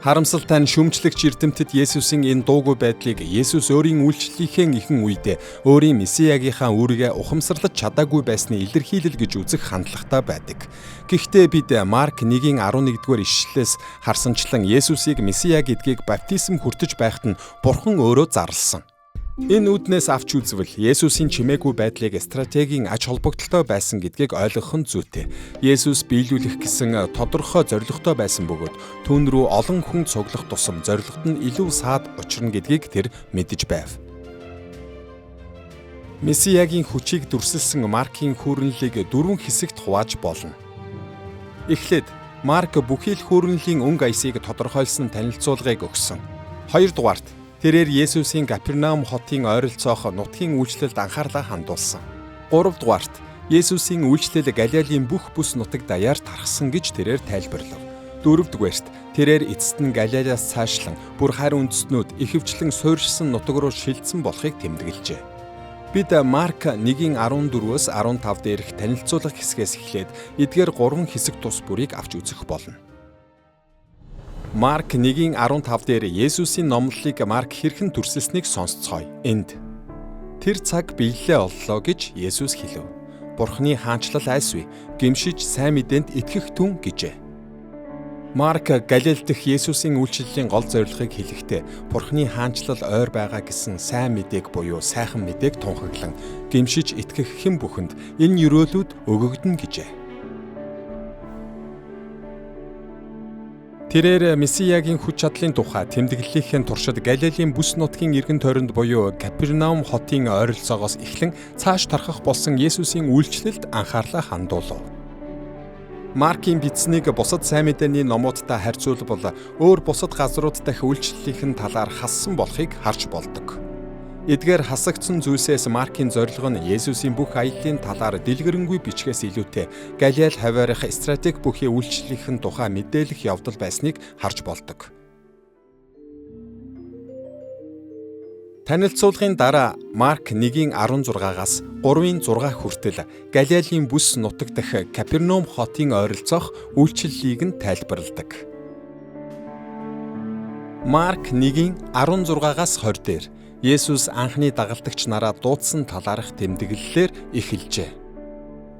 Харамсалтай нь шүмжлэгч эрдэмтэд Есүсийн энэ дуугүй байдлыг Есүс өөрийн үйлчлэлийнхээ ихэнх үедээ өөрийн Месиагийнхаа үүргээ ухамсарлаж чадаагүй байсны илэрхийлэл гэж үзэх хандлагатай байдаг. Гэхдээ бид Марк 1:11-р ишлэлээс харсанчлан Есүсийг Месиа гэдгийг баптизм хүртэж байхад нь Бурхан өөрөө зарласан. Энэ үднээс авч үзвэл Есүсийн чимээгүй байдлыг стратегийн ач холбогдолтой байсан гэдгийг ойлгох нь зүйтэй. Есүс биелүүлэх гэсэн тодорхой зорилготой байсан бөгөөд түүн рүү олон хүн цуглах тусам зорилгот нь илүү саад учирна гэдгийг тэр мэдэж байв. Месиягийн хүчийг дүрсэлсэн Маркийн хүүрнэлийг 4 хэсэгт хувааж болно. Эхлээд Марк бүхий л хүүрнэлийн өнгө аясыг тодорхойлсон танилцуулгыг өгсөн. 2 дугаарт тэрээр Есүсийн Капернаум хотын ойролцоох нутгийн үйлчлэлд анхаарлаа хандуулсан. 3 дугаарт Есүсийн үйлчлэл Галилийн бүх бүс нутаг даяар тархсан гэж тэрээр тайлбарлав. 4 дугаарт тэрээр эцэст нь Галилеас цаашлан бүр харь үндэстнүүд ихэвчлэн суурьшсан нутаг руу шилжсэн болохыг тэмдэглэжээ. Бид Марк 1:14-өөс 15 дээрх танилцуулга хэсгээс эхлээд эдгээр 3 хэсэг тус бүрийг авч үзэх болно. Марк 1:15 дээр Есүсийн номлолыг Марк хэрхэн төрсөлснийг сонсцгоё. Энд тэр цаг биелэлээ оллоо гэж Есүс хэлв. Бурхны хаанчлал айсвэ, гэмшиж сайн мэдээнд итгэх түн гэжээ. Марк Галил дэх Есүсийн үйлчлэлийн гол зорилгыг хэлэхдээ Бурхны хаанчлал ойр байгаа гэсэн сайн мэдээг буюу сайхан мэдээг тунхаглан гэмшиж итгэх хэн бүхэнд энэ ёроолууд өгөгдөн гэжээ. Тэрээр Месиягийн хүч чадлын тухай тэмдэглэлийнхэн туршид Галилийн бүс нутгийн эргэн тойронд буюу Капернаум хотын ойролцоогоос эхлэн цааш тархах болсон Есүсийн үйлчлэлд анхаарлаа хандуулв. Маркийн бичсэнийг бусад сайн мэдээний номуудтай харьцуулбал өөр бусад газрууд дахь үйлчлэлийнхэн талаар хассан болохыг харж болдог. Эдгээр хасагдсан зүйлсээс Маркийн зорилго нь Есүсийн бүх аяллаа талаар дэлгэрэнгүй бичгээс илүүтэй Галил хаваарах стратеги бүхий үйлчлэлийнхэн тухай мэдээлэх явдал байсныг харж болдог. Танилцуулгын дараа Марк 1:16-аас 3:6 хүртэл Галилийн бүс нутаг дахь Капернаум хотын ойролцоох үйлчлэлийг нь тайлбарладаг. Марк 1:16-аас 20 дээр Есүс анхны дагалдагч нараа дуудсан талаарх тэмдэглэлээр эхэлжээ.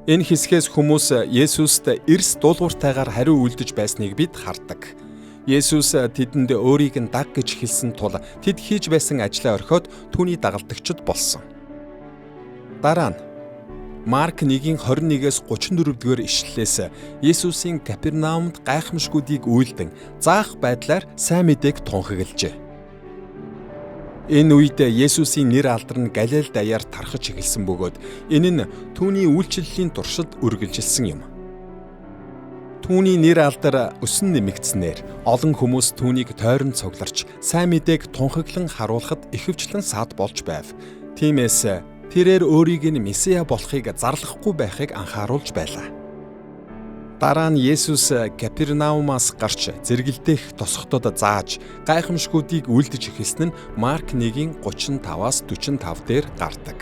Энэ хэсгээс хүмүүс Есүст эрс дуулууртайгаар хариу үйлдэж байсныг бид хардаг. Есүс тэдэнд өөрийг нь даг гэж хэлсэн тул тэд хийж байсан ажлаа орхиод түүний дагалдагчид болсон. Дараа нь Марк 1:21-ээс 34-р ишлэлээс Есүсийн Капернаумд гайхамшгүүдийг үйлдэн заах байдлаар сайн мэдээг тунхаглажээ. Энэ үед Есүсийн нэр алдар нь Галилей даяар тархаж эхэлсэн бөгөөд энэ нь түүний үйлчлэлийн туршид үргэлжилсэн юм. Түүний нэр алдар өсөн нэмэгдснээр олон хүмүүс түүнийг тойрон цугларч сайн мэдээг тунхаглан харуулхад ихэвчлэн саад болж байв. Тиймээс тэрээр өөрийг нь Месиа болохыг зарлахгүй байхыг анхааруулж байлаа. Дараа нь Есүс Капернаумаас гарч зэрэгэлдэх тосготод зааж гайхамшгүүдийг үйлдэж эхэлсэн нь Марк 1:35-аас 45 дээр гардаг.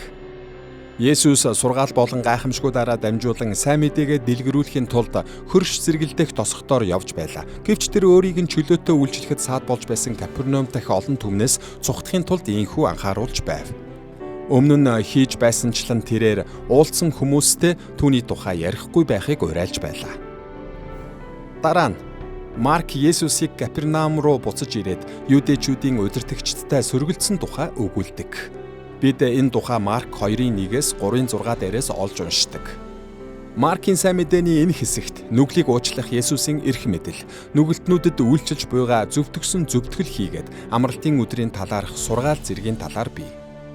Есүс сургаал болон гайхамшгуудаараа дамжуулан сайн мэдээгээ дэлгэрүүлэхийн тулд хөрш зэрэгэлдэх тосготоор явж байлаа. Гэвч тэр өөрийг нь чөлөөтэй үйлчлэхэд саад болж байсан Капернаум дахь олон түмнээс цухтахын тулд ийхүү анхааруулж байв. Өмнө нь хийж байсанчлан тэрээр уулзсан хүмүүстэй түүний тухай ярихгүй байхыг уриалж байлаа. Дараа нь Марк Есүсийг Капернаум руу буцаж ирээд юудэчүүдийн удирдагчдтай сөргөлдсөн тухай өгүүлдэг. Бид энэ тухай Марк 2:1-ээс 3:6 дээрээс олж уншдаг. Маркийн сайн мэдээний энэ хэсэгт нүглийг уучлах Есүсийн эрх мэдэл, нүгэлтнүүдэд үйлчилж буйгаа зөвтгсөн зөвтгөл хийгээд амралтын өдрийн талаарх сургаал зэргийн талаар бий.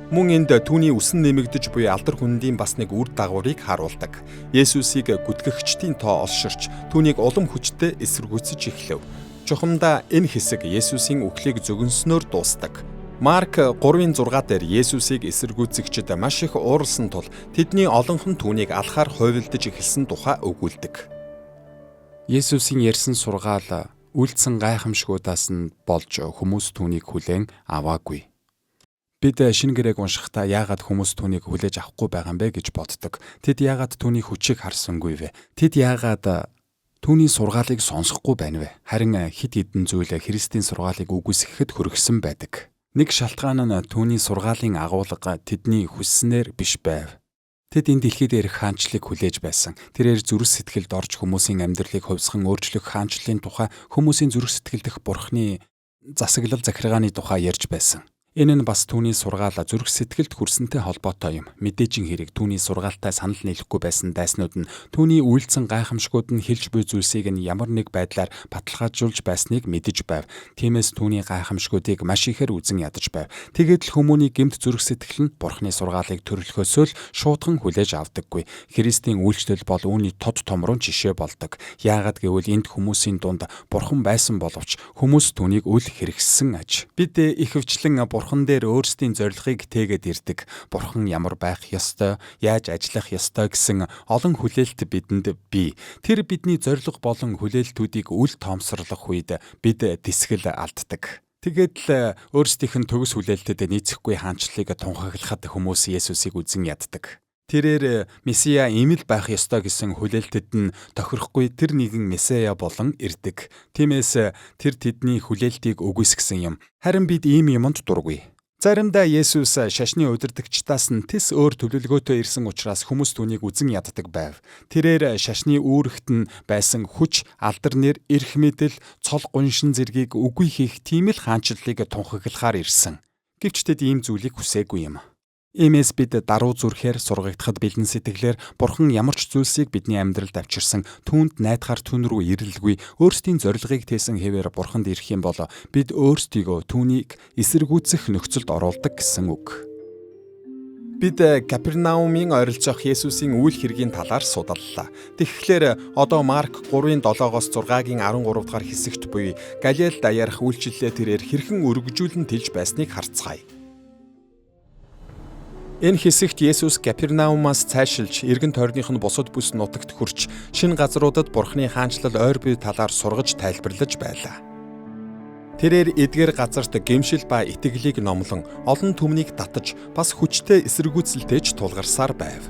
Мөн энд түүний үсэн нэмэгдэж буй алдар хүндийн бас нэг үр дагаврыг харуулдаг. Есүсийг гүтгэгчдийн тоо олширч түүнийг улам хүчтэй эсэргүүцэж эхлэв. Чухамдаа энэ хэсэг Есүсийн үхлийг зөгнснөөр дуусдаг. Марк 3:6 дээр Есүсийг эсэргүүцэгчид маш их ууралсан тул тэдний олонх нь түүнийг алхаар хувилдаж эхэлсэн тухай өгүүлдэг. Есүсийн ярьсан сургаал үйлдсэн гайхамшгуудаас нь болж хүмүүс түүнийг хүлээн аваагүй. Бид шинэ гэрээг уншихдаа яагаад хүмүүс түүнийг хүлээж авахгүй байгаа юм бэ гэж боддог. Тэд яагаад түүний хүчийг харсангүй вэ? Тэд яагаад түүний сургаалыг сонсохгүй байна вэ? Харин хэд хэдэн зүйл Христийн сургаалыг үгүйсгэхэд хүргэсэн байдаг. Нэг шалтгаан нь түүний сургаалын агуулга тэдний хүсснээр биш байв. Тэд энэ дэлхийд ирэх хаанчлыг хүлээж байсан. Тэрээр зүрх сэтгэлд орж хүмүүсийн амьдралыг хувьсган өөрчлөх хаанчлалын тухай, хүмүүсийн зүрх сэтгэл дэх Бурхны засаглал захиргааны тухай ярьж байсан. Энэ нь бас түүний сургаал зүрх сэтгэлд хүрсэнтэй холбоотой юм. Мэдээжин хэрэг түүний сургаалтай санал нийлэхгүй байсан дайснууд нь түүний үйлдсэн гайхамшгууд нь хэлж буй зүйлсийг нь ямар нэг байдлаар баталгаажуулж байсныг мэдэж байв. Тиймээс түүний гайхамшгуудыг маш ихээр үзэн ядаж байв. Тэгээд л хүмүүний гэмт зүрх сэтгэл нь Бурхны сургаалыг төрөлхөөсөө л шуудхан хүлээж авдаггүй. Христийн үйлчлэл бол үүний тод томрон жишээ болдог. Яагаад гэвэл энд хүмүүсийн дунд Бурхан байсан боловч хүмүүс түүнийг үл хэрэгссэн аж. Бид ихэвчлэн Бурхан дээр өөрсдийн зорилгыг тээгээд ирдэг. Бурхан ямар байх ёстой, яаж ажиллах ёстой гэсэн олон хүлээлт бидэнд бий. Тэр бидний зорилго болон хүлээлтүүдийг үл тоомсорлох үед бид тэсгэл алддаг. Тэгээд л өөрсдийнх нь төгс хүлээлтэд нийцэхгүй хаанчлалыг тунхаглахад хүмүүс Есүсийг үзэн яддаг. Тэрээр Месиа ийм л байх ёстой гэсэн хүлээлтэд нь тохирохгүй тэр нэгэн Месиа болон ирдэг. Тиймээс тэр тэдний хүлээлтийг үгүйсгэсэн юм. Харин бид ийм юмд дургүй. Заримдаа Есүс шашны удирдагчдаас нь тис өөр төлөвлөгөөтэй ирсэн учраас хүмүүс түүнийг үзэн яддаг байв. Тэрээр шашны үүрэгт нь байсан хүч, алдар нэр, эрх мэдэл, цол гуншин зэргийг үгүй хийх тийм л хаанчлалыг тунхаглахаар ирсэн. Гэвч тэд ийм зүйлийг хүсээгүй юм. Иймээс бид даруй зүрхээр сургагдахад бэлэн сэтгэлээр Бурхан ямар ч зүйлсийг бидний амьдралд авчирсан түүнд найдахаар түн рүү ирэлгүй өөрсдийн зорилгыг тээсэн хэвээр Бурханд ирэх юм бол бид өөрсдийгөө түүнийг эсэргүүцэх нөхцөлд оруулдаг гэсэн үг. Бид Капернаумын ойролцоох Есүсийн үйл хэргийн талаар судаллаа. Тэгэхээр одоо Марк 3:7-оос 6-гийн 13 дахь хэсэгт буй Галилей даяарх үйлчлэлээ тэрээр хэрхэн өргөжүүлэн тэлж байсныг харцгаая. Энэ хэсэгт Есүс Капернаумаас цайшилж эргэн тойрных нь бусад бүс нутагт хүрч шинэ газруудад Бурхны хаанчлал ойр бие талаар сургаж тайлбарлаж байлаа. Тэрээр эдгээр газарт гэмшил ба итгэлийг номлон олон түмнийг татаж бас хүчтэй эсэргүүцэлтэйч тулгарсаар байв.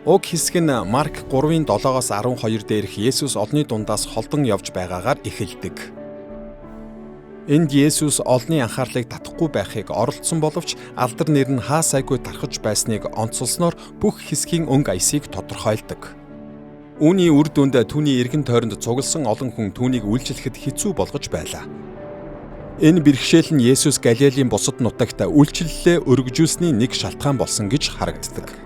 Уг хэсэг нь Марк 3:7-оос 12 дээрх Есүс олны дундаас холдон явж байгаагаар эхэлдэг. Энд Есүс олонний анхаарлыг татахгүй байхыг оролдсон боловч алдар нэр нь хаа сайгүй тархаж байсныг онцолсноор бүх хэсгийн өнгө аясыг тодорхойлдог. Үүний үр дүнд түүний эргэн тойронд цугласан олон хүн түүнийг үйлчлэхэд хэцүү болгож байлаа. Энэ бэрхшээл нь Есүс Галилийн бусад нутагт үйлчлэлээ өргөжүүлсний нэг шалтгаан болсон гэж харагддаг.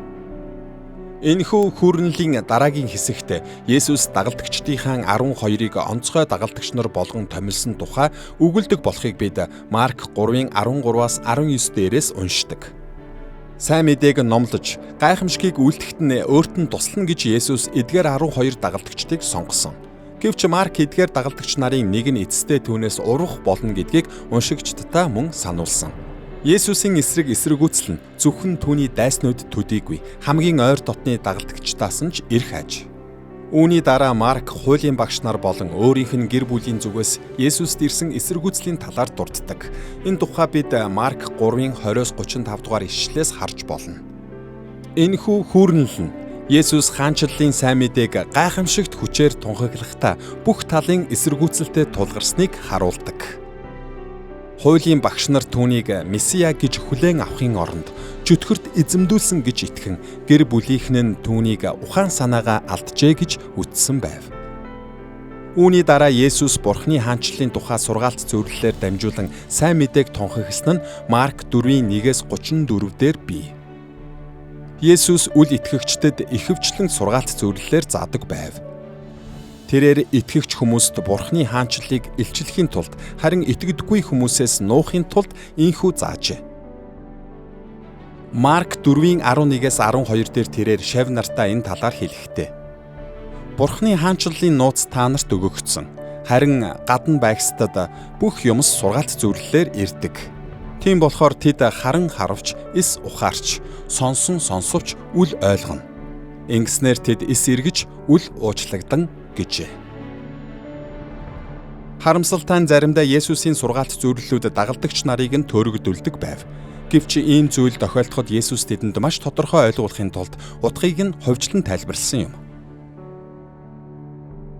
Энэхүү хүүрнэлийн дараагийн хэсэгт Есүс дагалдагчдынхаа 12-ыг онцгой дагалдагч нар болгон томилсон тухай өгүүлдэг болохыг бид Марк 3-ын 13-аас 19 дээрээс уншдаг. Сайн мэдээг номлож, гайхамшигыг үйлдэхэд нь өөрт нь туслана гэж Есүс эдгээр 12 дагалдагчдыг сонгосон. Гэвч Марк эдгээр дагалдагч нарын нэг нь эцэстээ түүнээс урвах болно гэдгийг уншигчдаа мөн сануулсан. Есүсийн эсрэгүүцэл нь зөвхөн түүний дайснууд төдийгүй хамгийн ойр дотны дагалдагчдаас нь ч эрх аж. Үүний дараа Марк хуулийн багш нар болон өөрийнх нь гэр бүлийн зүгээс Есүст ирсэн эсрэгүүцлийн талаар дурддаг. Энэ тухай бид Марк 3-ын 20-35 дугаар ишлэлээс харж болно. Энэхүү хүүрнэл нь Есүс хаанчлалын сайн мэдээг гайхамшигт хүчээр тунхаглахдаа бүх талын эсрэгүүцэлтэй тулгарсныг харуулдаг. Хуулийн багш нар түүнийг Месиа гэж хүлээн авахын оронд чөтгөрт эзэмдүүлсэн гэж итгэн гэр бүлийнхэн нь түүнийг ухаан санаагаа алджээ гэж үздсэн байв. Үүний дараа Есүс Бурхны хаанчлалын тухай сургаалт зөвлөлөөр дамжуулан сайн мэдээг тунхагласан нь Марк 4-1-ээс 34 дээр бий. Есүс үл итгэгчдэд ихэвчлэн сургаалт зөвлөлөөр заадаг байв. Тэрээр итгэгч хүмүүст Бурхны хаанчлалыг илчлэхийн тулд харин итгэдэггүй хүмүүсээс нуухын тулд ийхүү заажээ. Марк 4-ийн 11-ээс 12 дээр тэрээр шав нартаа энэ талаар хэлэхдээ Бурхны хаанчлалын нууц та нарт өгөгдсөн. Харин гадна байгстад бүх юмс сургаалт зөвлөлөөр ирдэг. Тийм болохоор тэд харан харавч, эс ухаарч, сонсон сонсовч үл ойлгоно. Ингэснээр тэд эс эргэж үл уучлагдан гэжээ. Харамсалтай нь заримдаа Есүсийн сургаалт зөвлөлүүд дагалдагч нарыг нь төөрөгдүүлдэг байв. Гэвч ийм зүйл тохиолдоход Есүс тэдэнд маш тодорхой ойлгуулахын тулд утгыг нь хувьчлан тайлбарласан юм.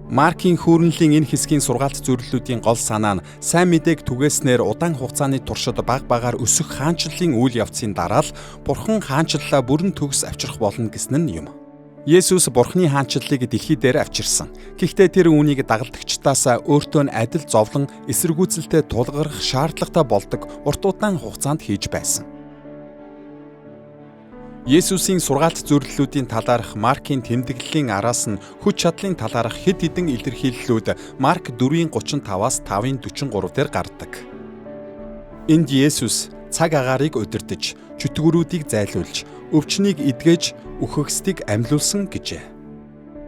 Маркийн хүүрнэлийн энэ хэсгийн сургаалт зөвлөлүүдийн гол санаа нь сайн мэдээг түгээснээр удаан хугацааны туршид баг багаар өсөх хаанчлалын үйл явцын дараа л Бурхан хаанчлалаа бүрэн төгс авчрах болно гэсэн нь юм. Есүс Бурхны хаанчлалыг дэлхий дээр авчирсан. Гэхдээ тэр үүнийг дагалдагчдаас өөртөө нь адил зовлон эсэргүүцэлтэй тулгарах шаардлагатай болдог урт удаан хугацаанд хийж байсан. Есүсийн сургаалт зөвлөлүүдийн талаарх Маркийн тэмдэглэлийн араас нь хүч чадлын талаарх хэд хэдэн илэрхийллүүд Марк 4:35-аас 5:43 дээр гардаг. Энд Есүс цаг агаарыг удирдах, чөтгөрүүдийг зайлуулж, өвчнийг эдгэж, үхэгсдийг амьлуулсан гэжээ.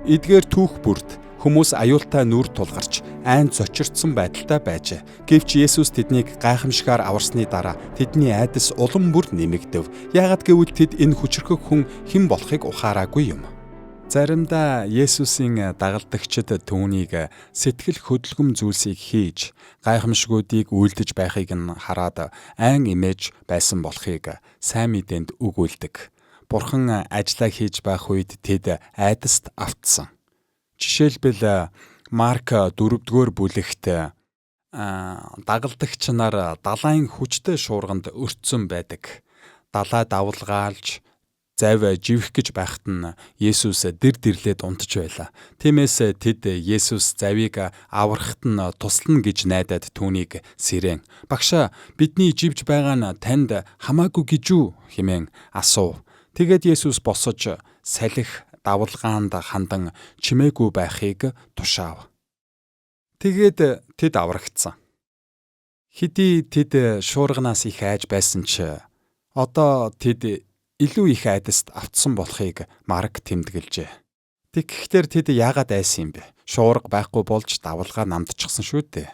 Эдгээр түүх бүрд хүмүүс аюултай нүур тулгарч, айн зочирдсон байдалтай байжээ. Гэвч Есүс тэднийг гайхамшигаар аварсны дараа тэдний айдас улам бүр нэмэгдэв. Яагад гэвэл тэд энэ хүчрхэг хүн хэн болохыг ухаараагүй юм. Заримдаа Есүсийн дагалдагчид түүнийг сэтгэл хөдлөмж зүйлсийг хийж, гайхамшгуудыг үйлдэж байхыг нь хараад айн имэж байсан болохыг сайн мэдээнд өгүүлдэг. Бурхан ажиллаа хийж байх үед тэд айдаст автсан. Жишээлбэл Марк 4-р бүлэгт дагалдагч нар далайн хүчтэй шуурганд өртсөн байдаг. Далай давалгаалж зав живэх гэж байхад нь Есүс дэр дэрлээд унтж байлаа. Тиймээс тэд Есүс завийг аврахт нь туслана гэж найдаад түүнийг сэрэн "Багшаа, бидний живж байгаа нь танд хамаагүй гэж үү?" хэмээн асуув. Тэгээд Есүс босож салхи давалгаанд хандан чимээгүй байхыг тушаав. Тэгээд тэд аврагдсан. Хэдий тэд шуурганаас их айж байсан ч одоо тэд илүү их айдаст автсан болохыг Марк тэмдэглэжээ. Тэгэхлээр тэд яагаад айсан юм бэ? Шуурга байхгүй болж давалгаа намдчихсан шүү дээ.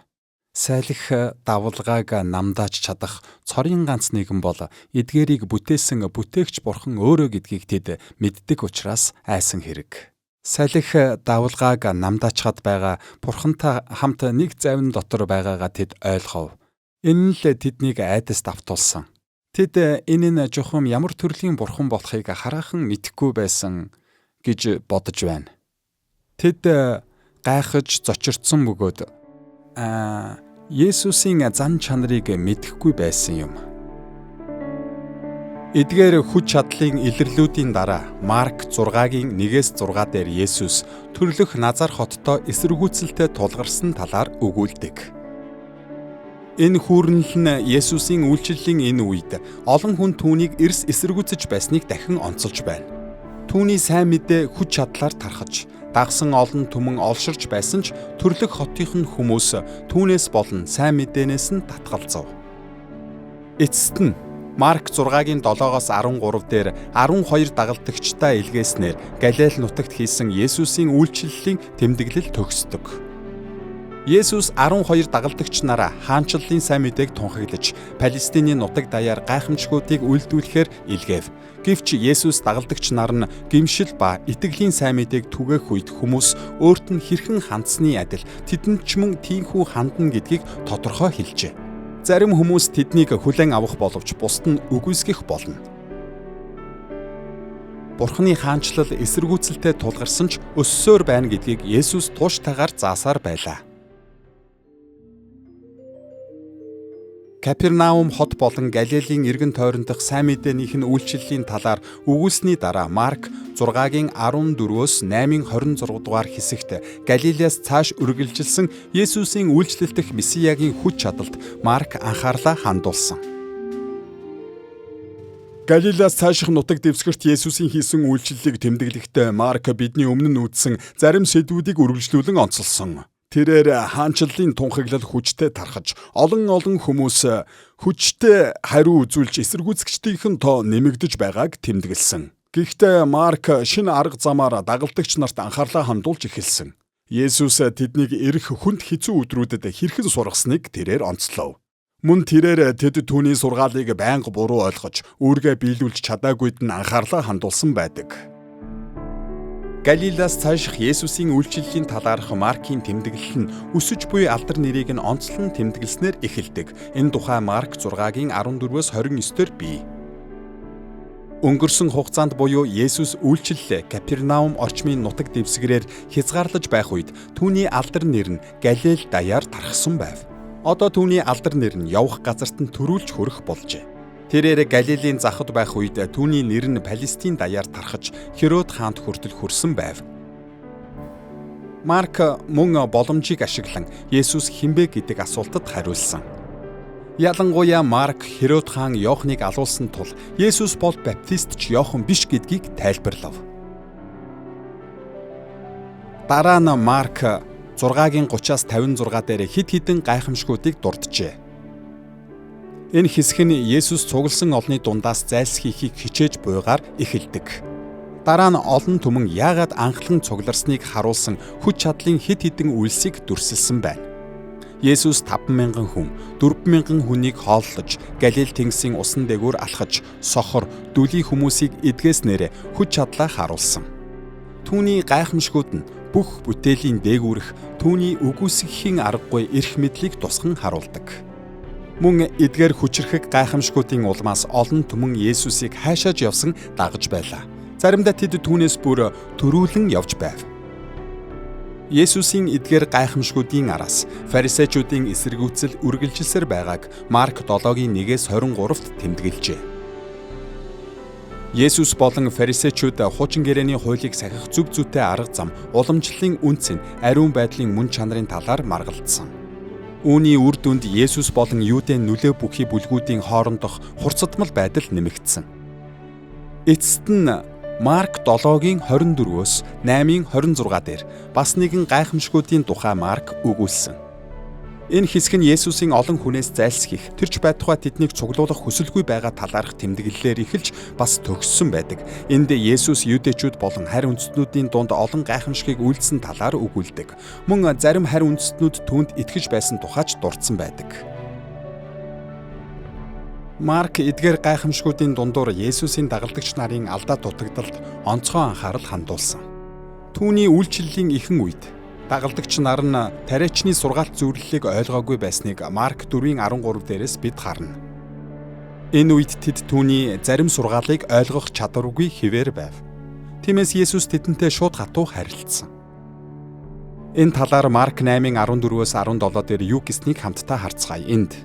Салхи давалгааг намдааж чадах цорын ганц нэгэн бол эдгээрийг бүтээсэн бүтээгч Бурхан өөрөө гэдгийг тэд мэддэг учраас айсан хэрэг. Салхи давалгааг намдаачхад байгаа Бурхантай хамт нэг завин дотор байгаагаа тэд ойлгов. Энэ л тэднийг айдаст автуулсан. Тэд энэ нь жухам ямар төрлийн Бурхан болохыг хараахан мэдэхгүй байсан гэж бодож байна. Тэд гайхаж зочирдсон бөгөөд Есүсийн зан чанарыг мэдэхгүй байсан юм. Эдгээр хүч чадлын илэрлүүдийн дараа Марк 6-гийн 1-6 дээр Есүс төрлөх Назар хоттой эсэргүүцэлтэй тулгарсан талаар өгүүлдэг. Энэ хүүрнэл нь Есүсийн үйлчлэлийн энэ үед олон хүн түүнийг эрс эсэргүүцэж байсныг дахин онцолж байна. Түүний сайн мэдээ хүч чадлаар тархаж, дагсан олон түмэн олширч байсан ч төрлөх хотынх нь хүмүүс түүнээс болон сайн мэдээнээс нь татгалзав. Эцэст нь Марк 6-гийн 7-оос 13 дээр 12 дагалдагчтай илгээснээр Галил нутагт хийсэн Есүсийн үйлчлэлийн тэмдэглэл төгсдөг. Есүс 12 дагалдагч нараа хаанчлалын сайн мэдээг тунхаглаж, Палестины нутаг даяар гайхамшгуудыг үйлдүүлэхээр илгээв. Гэвч Есүс дагалдагч нар нь гимшил ба итгэлийн сайн мэдээг түгээх үед хүмүүс өөрт нь хэрхэн хандсны адил тэдэнд ч мөн тийхүү хандна гэдгийг тодорхой хэлжээ. Зарим хүмүүс тэднийг хүлээн авах боловч бусд нь үгүйсгэх болно. Бурхны хаанчлал эсэргүүцэлтэй тулгарсан ч өссөөр байна гэдгийг Есүс тууштайгаар заасаар байлаа. Капернаум хот болон Галилийн эргэн тойрондох сайн мэдээнийх нь үйлчлэлийн талаар өгүүлсний дараа Марк 6-гийн 14-өөс 8-26 дугаар хэсэгт Галилеас цааш үргэлжилсэн Есүсийн үйлчлэлдэх Месиягийн хүч чадалд Марк анхаарлаа хандуулсан. Галилеас цааших нутаг дэвсгэрт Есүсийн хийсэн үйлчлэлийг тэмдэглэхдээ Марк бидний өмнө нь үздсэн зарим сэдвүүдийг үргэлжлүүлэн онцолсон. Тэрээр хаанчлалын тунхаглал хүчтэй тархаж, олон хүмүүс хүчтэй хариу үзүүлж эсэргүүцэгчдийнхэн тоо нэмэгдэж байгааг тэмдэглэсэн. Гэхдээ Марк шинэ арга замаар дагалдагч нарт анхаарлаа хандуулж эхэлсэн. Есүс тэднийг ирэх хүнд хэцүү өдрүүдэд хэрхэн сургасныг тэрээр онцлов. Мөн тэрээр тэд түүний сургаалыг байнга буруу ойлгож, үүргээ биелүүлж чадаагүйд нь анхаарлаа хандуулсан байдаг. Галилеас цааших Есүсийн үйлчлэлийн талаарх Маркийн тэмдэглэл нь өсөж буй алдар нэрийг нь онцлон тэмдэглэснээр эхэлдэг. Энэ тухай Марк 6-гийн 14-өөс 29-дэр бий. Өнгөрсөн хугацаанд буюу Есүс үйлчлэлээ Капернаум орчмын нутаг дэвсгэрээр хязгаарлаж байх үед түүний алдар нэр нь Галил даяар тархсан байв. Одоо түүний алдар нэр нь явах газарт нь төрүүлж хөрөх болжээ. Тэрээр Галилийн захад байх үед түүний нэр нь Палестин даяар тархаж Херод хаанд хүртэл хүрсэн байв. Марк мөн боломжийг ашиглан Есүс хинбэ гэдэг асуултад хариулсан. Ялангуяа Марк Херод хаан Иохныг алуулсан тул Есүс бол баптистч Иохан биш гэдгийг тайлбарлав. Дараа нь Марк 6-гийн 30-аас 56 дээр хэд хэдэн гайхамшгуудыг дурджээ. Энэ хэсэг нь Есүс цугласан олны дундаас зайлсхийхийг хичээж буйгаар эхэлдэг. Дараа нь олон түмэн яагаад анхлан цугларсныг харуулсан хүч чадлын хэд хэдэн үйлсийг дүрсэлсэн байна. Есүс 5,000 хүн, 4,000 хүнийг хооллож, Галил тэнгисийн усан дээгүүр алхаж, сохор, дүлий хүмүүсийг эдгээснээр хүч чадлаа харуулсан. Түүний гайхамшгууд нь бүх бүтээлийн дээгүүрх түүний үгүйсгэхийн аргагүй эрх мэдлийг тусган харуулдаг. Мөн эдгээр хүчрхэг гайхамшгуудын улмаас олон түмэн Есүсийг хайшааж явсан дагаж байлаа. Заримдаа тэд түүнээс бүр төрүүлэн явж байв. Есүсийн эдгээр гайхамшгуудын араас фарисеучуудын эсэргүүцэл үргэлжилсээр байгааг Марк 7-гийн 1-ээс 23-т тэмдэглэжээ. Есүс болон фарисеучуд хуучин гэрээний хуулийг сахих зүв зүйтэй арга зам, уламжлалын үнц нь ариун байдлын мөн чанарын талаар маргалдсан. Үүний үр дүнд Есүс болон Юудын нүлээ бүхий бүлгүүдийн хоорондох хурцдмал байдал нэмэгдсэн. Эцэст нь Марк 7-гийн 24-өөс 8-ийн 26 дээр бас нэгэн гайхамшгуудын тухай Марк өгүүлсэн. Энэ хэсэг нь Есүсийн олон хүнээс зайлсхийх, тэрч байтугай тэднийг цуглуулах хүсэлгүй байгаа талаарх тэмдэглэлээр эхэлж бас төгссөн байдаг. Энд Есүс юудэчүүд болон харь үндэстнүүдийн дунд олон гайхамшигыг үйлдсэн талаар өгүүлдэг. Мөн зарим харь үндэстнүүд түүнд итгэж байсан тухайч дурдсан байдаг. Марк эдгээр гайхамшгуудын дундуур Есүсийн дагалдагч нарын алдаа дутагдалд онцгой анхаарал хандуулсан. Түүний үйлчлэлийн ихэнх үед дагалдагч нар нь тариачны сургаалт зөвлөлийг ойлгоогүй байсныг Марк 4:13 дээрээс бид харна. Энэ үед тэд түүний зарим сургаалыг ойлгох чадваргүй хэвээр байв. Тиймээс Есүс тэдэнтэй шууд хатуу харилцсан. Энэ талаар Марк 8:14-өөс 17 дээр юу гэснийг хамтдаа харцгаая. Энд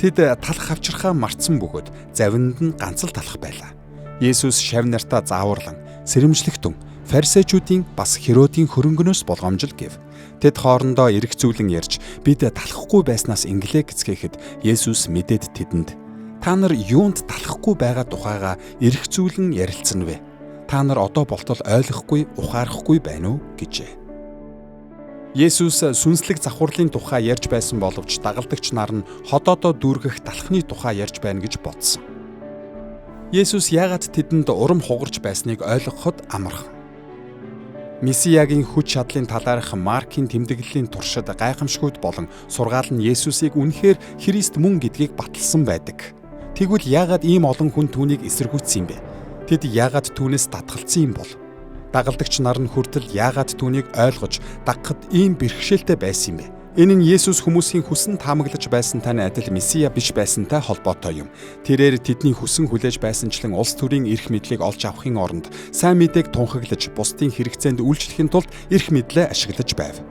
тэд талах авчирхаа мартсан бөгөөд завинд нь ганц л талах байлаа. Есүс шав нартаа зааварлан сэрэмжлэгтэн фарисеучуудын бас Херодийн хөрөнгөнөөс болгоомжл гэв. Тэд хоорондоо эрэх зүйлэн ярьж бид талахгүй байснаас инглээ гэцгээхэд Есүс мэдээд тэдэнд та нар юунд талахгүй байгаа тухайга эрэх зүйлэн ярилцсан вэ? Та нар одоо болтол ойлгохгүй, ухаарахгүй байна уу гэжээ. Есүс сүнслэг завхарлын тухай ярьж байсан боловч дагалдагч нар нь ходоодоо дүүргэх талхны тухай ярьж байна гэж бодсон. Есүс яагаад тэдэнд урам хугарч байсныг ойлгоход амархан. Месиягийн хүч чадлын талаарх Маркийн тэмдэглэлийн туршид гайхамшгүйд болон сургаал нь Есүсийг үнэхээр Христ мөн гэдгийг баталсан байдаг. Тэгвэл яагаад ийм олон хүн түүнийг эсэргүүцсэн юм бэ? Тэд яагаад түүнээс татгалцсан юм бол? Дагалдагч нар нь хүртэл яагаад түүнийг ойлгож дагахад ийм бэрхшээлтэй байсан юм бэ? Энэ нь Есүс хүмүүсийн хүссэн таамаглаж байсантай адил Месия биш байсантай холбоотой юм. Тэрээр тэдний хүсэн хүлээж байсанчлан улс төрийн эрх мэдлийг олж авахын оронд сайн мэдээг тунхаглаж бусдын хэрэгцээнд үйлчлэхийн тулд эрх мэдлээ ашиглаж байв.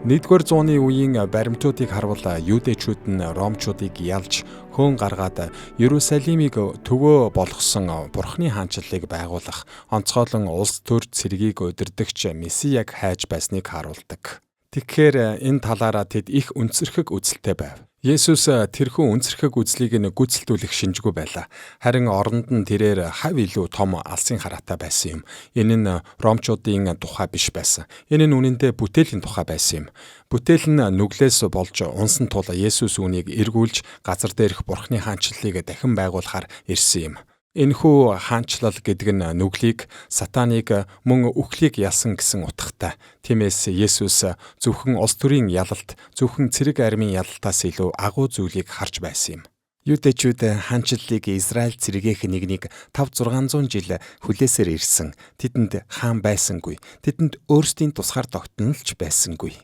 1-р зууны үеийн баримтуудыг харвал юудэчүүд нь ромчуудыг ялж хөөн гаргаад Иерусалимыг төвөө болгосон Бурхны хаанчлалыг байгуулах онцгойлон улс төр цэргийг удирдагч Месияг хайж байсныг харуулдаг. Тэгэхээр энэ талаараа тэд их үнцэрхэг үзэлтэй байв. Есүс тэрхүү үнцэрхэг үзлийг нь гүйцэлдүүлэх шинжгүй байлаа. Харин оронд нь тэрээр хав илүү том алсын хараатай байсан юм. Энэ нь ромчуудын тухай биш байсан. Энэ нь үнэндээ бүтээлийн тухай байсан юм. Бүтээл нь нүглээс болж унсан тул Есүс үүнийг эргүүлж газар дээрх Бурхны хаанчлалыг дахин байгуулахаар ирсэн юм. Энэхүү хаанчлал гэдэг нь нүглийг, сатаныг мөн үхлийг ялсан гэсэн утгатай. Тиймээс Есүс зөвхөн улс төрийн ялалт, зөвхөн цэрэг армийн ялалтаас илүү агуу зүйлийг харж байсан юм. Юудэчүүд хаанчлалыг Израиль цэргийнх нэгнийг 500-600 жил хүлээсээр ирсэн. Тэдэнд хаан байсангүй. Тэдэнд өөрсдийн тусгаар тогтнолч байсангүй.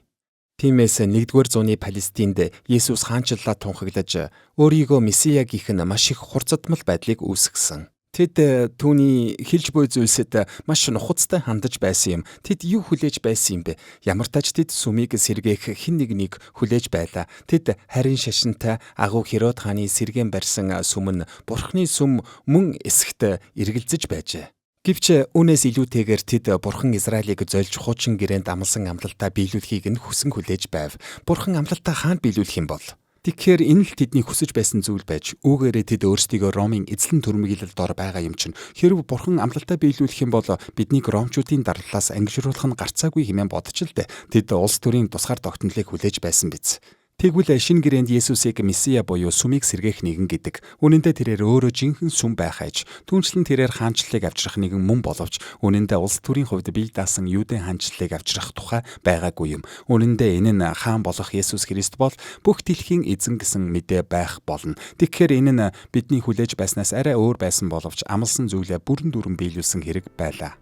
Тиймээс 1-р зууны Палестинд Есүс хаанчлалаа тунхаглаж өөрийгөө Месия гэх нь маш их хурцдмал байдлыг үүсгэсэн. Тэд түүний хэлж буй зүйлсэд маш нухацтай хандаж байсан юм. Тэд юу хүлээж байсан юм бэ? Ямар тач тэд сүмийг сэргээх хэн нэгнийг хүлээж байлаа. Тэд харин шашинтай агуу Херод хааны сэргээн барьсан сүм нь Бурхны сүм мөн эсэгт эргэлзэж байжээ. Гэвч үүнээс илүүтэйгээр тэд Бурхан Израилийг зольж хуучин гэрээнд амласан амлалтаа биелүүлэхийг нь хүсэн хүлээж байв. Бурхан амлалтаа хаанд биелүүлэх юм бол? Тэгэхээр энэ л тэдний хүсэж байсан зүйл байж, үүгээрээ тэд өөрсдийгөө Ромын эзлэн түрмгийлэлд ор байгаа юм чинь. Хэрв Бурхан амлалтаа биелүүлэх юм бол биднийг ромчуудын дарлалаас ангижруулах нь гарцаагүй хэмээн бодож л дээ. Тэд улс төрийн тусгаар тогтнолыг хүлээж байсан биз. Тэгвэл шинэ гэрээнд Есүсийг Месия буюу сүмийг сэргээх нэгэн гэдэг. Үнэн дээр тэрээр өөрөө жинхэнэ сүм байх аж. Түүнчлэн тэрээр хаанчлалыг авчрах нэгэн мөн боловч үнэн дээр улс төрийн хувьд бие даасан Юудын хаанчлалыг авчрах тухай байгаагүй юм. Үнэн дээр энэ нь хаан болох Есүс Христ бол бүх дэлхийн эзэн гэсэн мэдээ байх болно. Тэгэхээр энэ нь бидний хүлээж байснаас арай өөр байсан боловч амласан зүйлээ бүрэн дүүрэн биелүүлсэн хэрэг байлаа.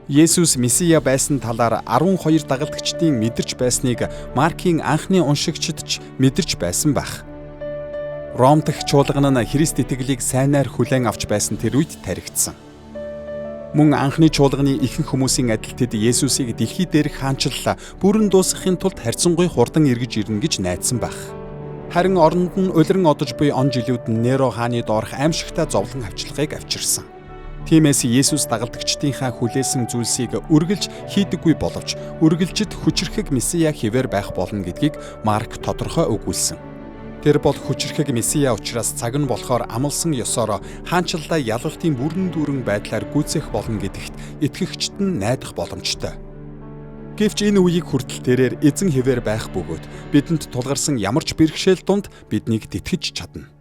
Есүс Месия байсан талаар 12 дагалдагчдын мэдэрч байсныг Маркийн анхны уншигчид ч мэдэрч байсан байх. Ром дахь чуулган нь Христ итгэлийг сайнаар хүлээн авч байсан тэр үед таригдсан. Мөн анхны чуулганы ихэнх хүмүүсийн адил тэд Есүсийг дэлхий дээрх хаанчлалаа бүрэн дуусгахын тулд харьцангуй хурдан эргэж ирнэ гэж найдсан байх. Харин оронд нь улиран одож буй он жилүүд нь Неро хааны доорх аимшигтай зовлон авчлагыг авчирсан. Тиймээс Есүс дагалдагчдынхаа хүлээсэн зүйлсийг үргэлж хийдэггүй боловч үргэлжид хүчрхэг Месия хэвээр байх болно гэдгийг Марк тодорхой өгүүлсэн. Тэр бол хүчрхэг Месия учраас цаг нь болохоор амлсан ёсоор хаанчлалаа ялалтын бүрэн дүүрэн байдлаар гүйцээх болно гэдэгт итгэгчд нь найдах боломжтой. Гэвч энэ үеийг хүртэл тэрээр эзэн хэвээр байх бөгөөд бидэнд тулгарсан ямар ч бэрхшээл донд биднийг тэтгэж чадна.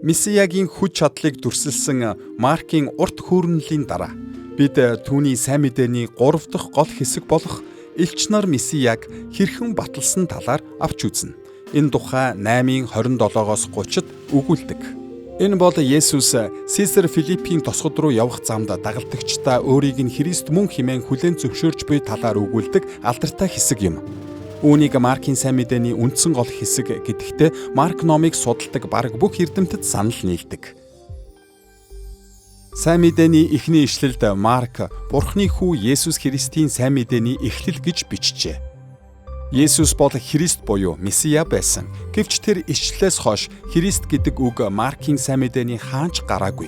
Месиягийн хүч чадлыг дүрсэлсэн Маркийн урт хүүрнэлийн дараа бид түүний сайн мэдээний 3 дахь гол хэсэг болох элч нар Месияг хэрхэн баталсан талаар авч үзнэ. Энэ тухай 8:27-оос 30-д өгүүлдэг. Энэ бол Есүс Сесар Филиппийн тосгод руу явах замд дагалдагчдаа өөрийг нь Христ мөн хэмээн хүлээн зөвшөөрч буй талаар өгүүлдэг алдартай хэсэг юм. Үүнийг Маркийн сайн мэдээний үндсэн гол хэсэг гэдэгтээ Марк номыг судалдаг бараг бүх эрдэмтэд санал нийлдэг. Сайн мэдээний эхний ишлэлд Марк Бурхны хүү Есүс Христийн сайн мэдээний эхлэл гэж бичжээ. Есүс бол Христ буюу Месиа байсан. Гэвч тэр ишлэлээс хойш Христ гэдэг үг Маркийн сайн мэдээний хаанч гараагүй.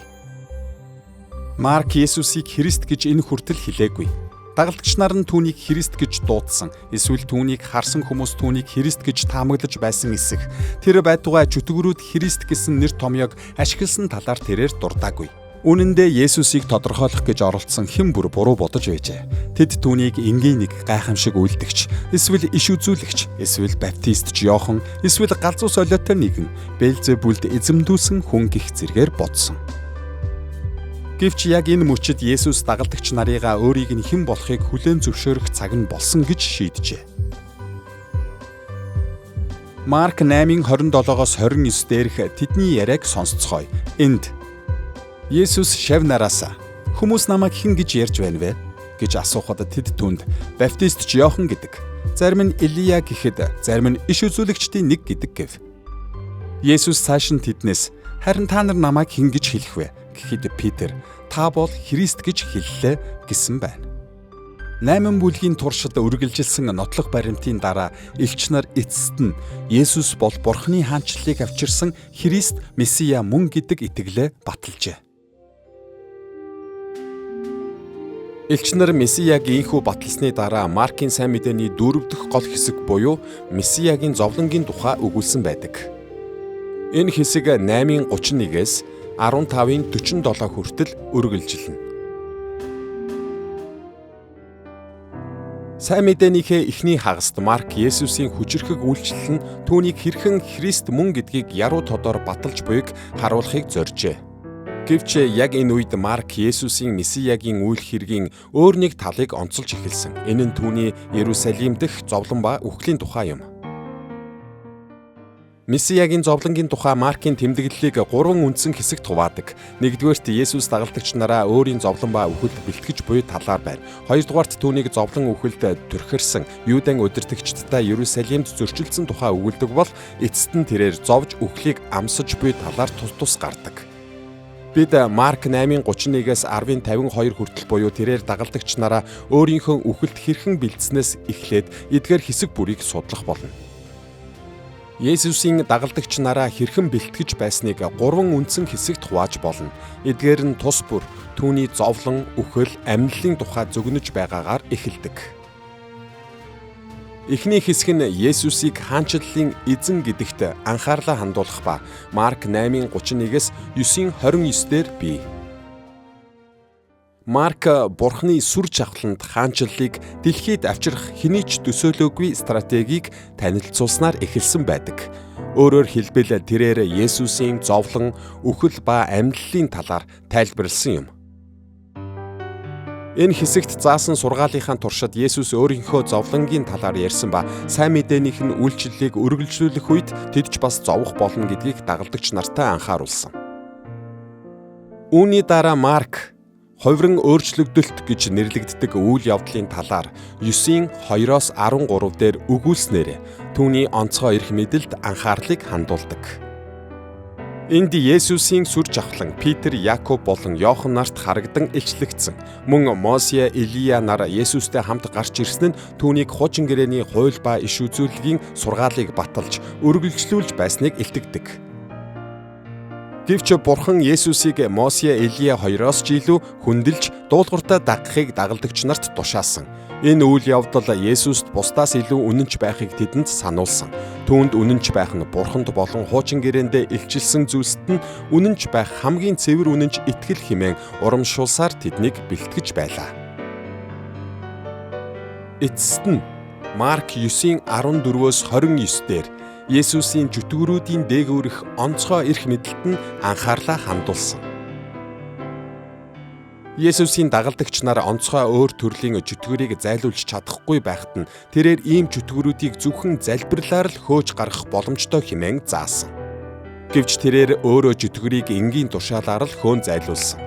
Марк Есүсийг Христ гэж энэ хүртэл хэлээгүй. Дагалдагч нар нь түүнийг Христ гэж дуудсан. Эсвэл түүнийг харсан хүмүүс түүнийг Христ гэж таамаглаж байсан эсэх. Тэр байтугай чөтгөрүүд Христ гэсэн нэр томьёог ашигласан талаар тэрээр дурдаагүй. Үнэн дээр Есүсийг тодорхойлох гэж оролцсон хэн бүр буруу бодож байжээ. Тэд түүнийг энгийн нэг гайхамшиг үйлдэгч, эсвэл иш үзүүлэгч, эсвэл баптист Иохан, эсвэл галзуу солиотой нэгэн Белзебүлд эзэмдүүлсэн хүн гих зэргээр бодсон. Гэвч яг энэ мөчид Есүс дагалдагч нарыгаа өөрийг нь хэн болохыг хүлээн зөвшөөрөх цаг нь болсон гэж шийджээ. Марк 8:27-оос 29 дээрх тэдний яриаг сонсцгоё. Энд Есүс шав нараасаа "Хүмүүс намайг хэн гэж ярьж байна вэ?" гэж асуухад тэд түнд баптист Иохан гэдэг, зарим нь Илия гэхэд, зарим нь иш үзүүлэгчдийн нэг гэдэг гэв. Есүс цааш нь тэднээс "Харин та нар намайг хэн гэж хэлэх вэ?" гэхэд Питер "Та бол Христ гэж хэллээ" гэсэн байна. 8 бүлгийн туршид үргэлжилсэн нотлох баримтын дараа элч нар эцэст нь Есүс бол Бурхны хаанчлалыг авчирсан Христ Месиа мөн гэдэг итгэлээ баталжээ. Элч нар Месияг ийхүү баталсны дараа Маркийн сайн мэдээний 4 дахь гол хэсэг буюу Месиягийн зовлонгийн тухай өгүүлсэн байдаг. Энэ хэсэг 8:31-ээс 15:47 хүртэл үргэлжилнэ. Сайн мэдээнийхээ эхний хагаст Марк Есүсийн хүчрхэг үйлчлэл нь түүнийг хэрхэн Христ мөн гэдгийг яруу тодор баталж буйг харуулахыг зоржээ. Гэвч яг энэ үед Марк Есүсийн Месиягийн үйл хэргийн өөр нэг талыг онцолж эхэлсэн. Энэ нь түүний Иерусалим дэх зовлон ба үхлийн тухай юм. Месиягийн зовлонгийн тухай Маркийн тэмдэглэлийг 3 үндсэн хэсэгт хуваадаг. Нэгдүгээрт Есүс дагалдагч нараа өөрийн зовлон ба үхэлд бэлтгэж буй талаар байна. Хоёрдугаарт түүнийг зовлон үхэлд түрхэрсэн Юудын удирдагчдтай Иерусалимд зөрчилдсөн тухай өгүүлдэг бол эцэст нь тэрээр зовж үхлийг амсаж буй талаар тус гардаг. Бид Марк 8:31-ээс 10:52 хүртэл буюу тэрээр дагалдагч нараа өөрийнхөө үхэлд хэрхэн бэлдснээс эхлээд эдгээр хэсэг бүрийг судлах болно. Есүсийн дагалдагч нараа хэрхэн бэлтгэж байсныг 3 үндсэн хэсэгт хувааж болно. Эдгээр нь тус бүр түүний зовлон, үхэл, амьдлын тухай зөгнөж байгаагаар эхэлдэг. Эхний хэсэг нь Есүсийг хаанчлалын эзэн гэдэгт анхаарлаа хандуулах ба Марк 8:31-ээс 9:29 дээр бий. Марк Бурхны сүр жавхланд хаанчлалыг дэлхийд авчрах хэний ч төсөөлөөгүй стратегийг танилцуулснаар эхэлсэн байдаг. Өөрөөр хэлбэл тэрээр Есүсийн зовлон, үхэл ба амьдлын талаар тайлбарлсан юм. Энэ хэсэгт заасан сургаалынхаа туршид Есүс өөрийнхөө зовлонгийн талаар ярьсан ба сайн мэдээнийх нь үйлчлэлийг үргэлжлүүлэх үед тэд ч бас зовох болно гэдгийг дагалдагч нартай анхааруулсан. Үүний дараа Марк хувиран өөрчлөгдөлт гэж нэрлэгддэг үйл явдлын талаар 9:2-оос 13 дээр өгүүлснээр түүний онцгой эрх мэдэлд анхаарлыг хандуулдаг. Энд Есүсийн сүр жавхлан Питер, Якоб болон Иохан нарт харагдан илчлэгдсэн. Мөн Мосе, Илия нар Есүстэй хамт гарч ирсэн нь түүнийг хуучин гэрээний хууль ба иш үзүүлэлгийн сургаалыг баталж, үргэлжлүүлж байсныг илтгэдэг. Гэвч Бурхан Есүсийг Мосе, Илия хоёроос ч илүү хүндэлж, дуулууртаа дагахыг дагалдагч нарт тушаасан. Энэ үйл явдал Есүст бусдаас илүү үнэнч байхыг тэдэнд сануулсан. Түүнд үнэнч байх нь Бурханд болон хуучин гэрээндээ илчилсэн зүйлсэд нь үнэнч байх хамгийн цэвэр үнэнч итгэл хэмээн урамшуулсаар тэднийг бэлтгэж байлаа. Эцэст нь Марк 9:14-өөс 29 дээр Есүсийн чөтгөрүүдийн дээгүүрэх онцгой эрх мэдэлд нь анхаарлаа хандуулсан. Есүсийн дагалдагч нар онцгой өөр төрлийн чөтгөрийг зайлуулж чадахгүй байхад нь тэрээр ийм чөтгөрүүдийг зөвхөн залбирлаар л хөөж гаргах боломжтой хэмээн заасан. Гэвч тэрээр өөрөө чөтгөрийг энгийн тушаалаар л хөөн зайлуулсан.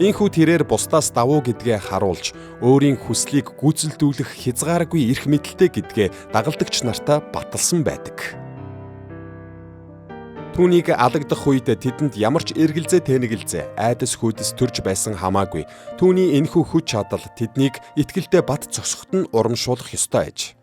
Ийхүү тэрээр бусдаас давуу гэдгээ харуулж, өөрийн хүслийг гүйцэлдүүлэх хязгааргүй эрх мэдэлтэй гэдгээ дагалдагч нартаа баталсан байдаг. Түүнийг алагдах үед тэдэнд ямар ч эргэлзээ тэнэгэлзээ, айдас хүйдэс төрж байсан хамаагүй. Түүний энэхүү хүч чадал тэднийг итгэлдээ бат зогсоход нь урамшуулах ёстой аж.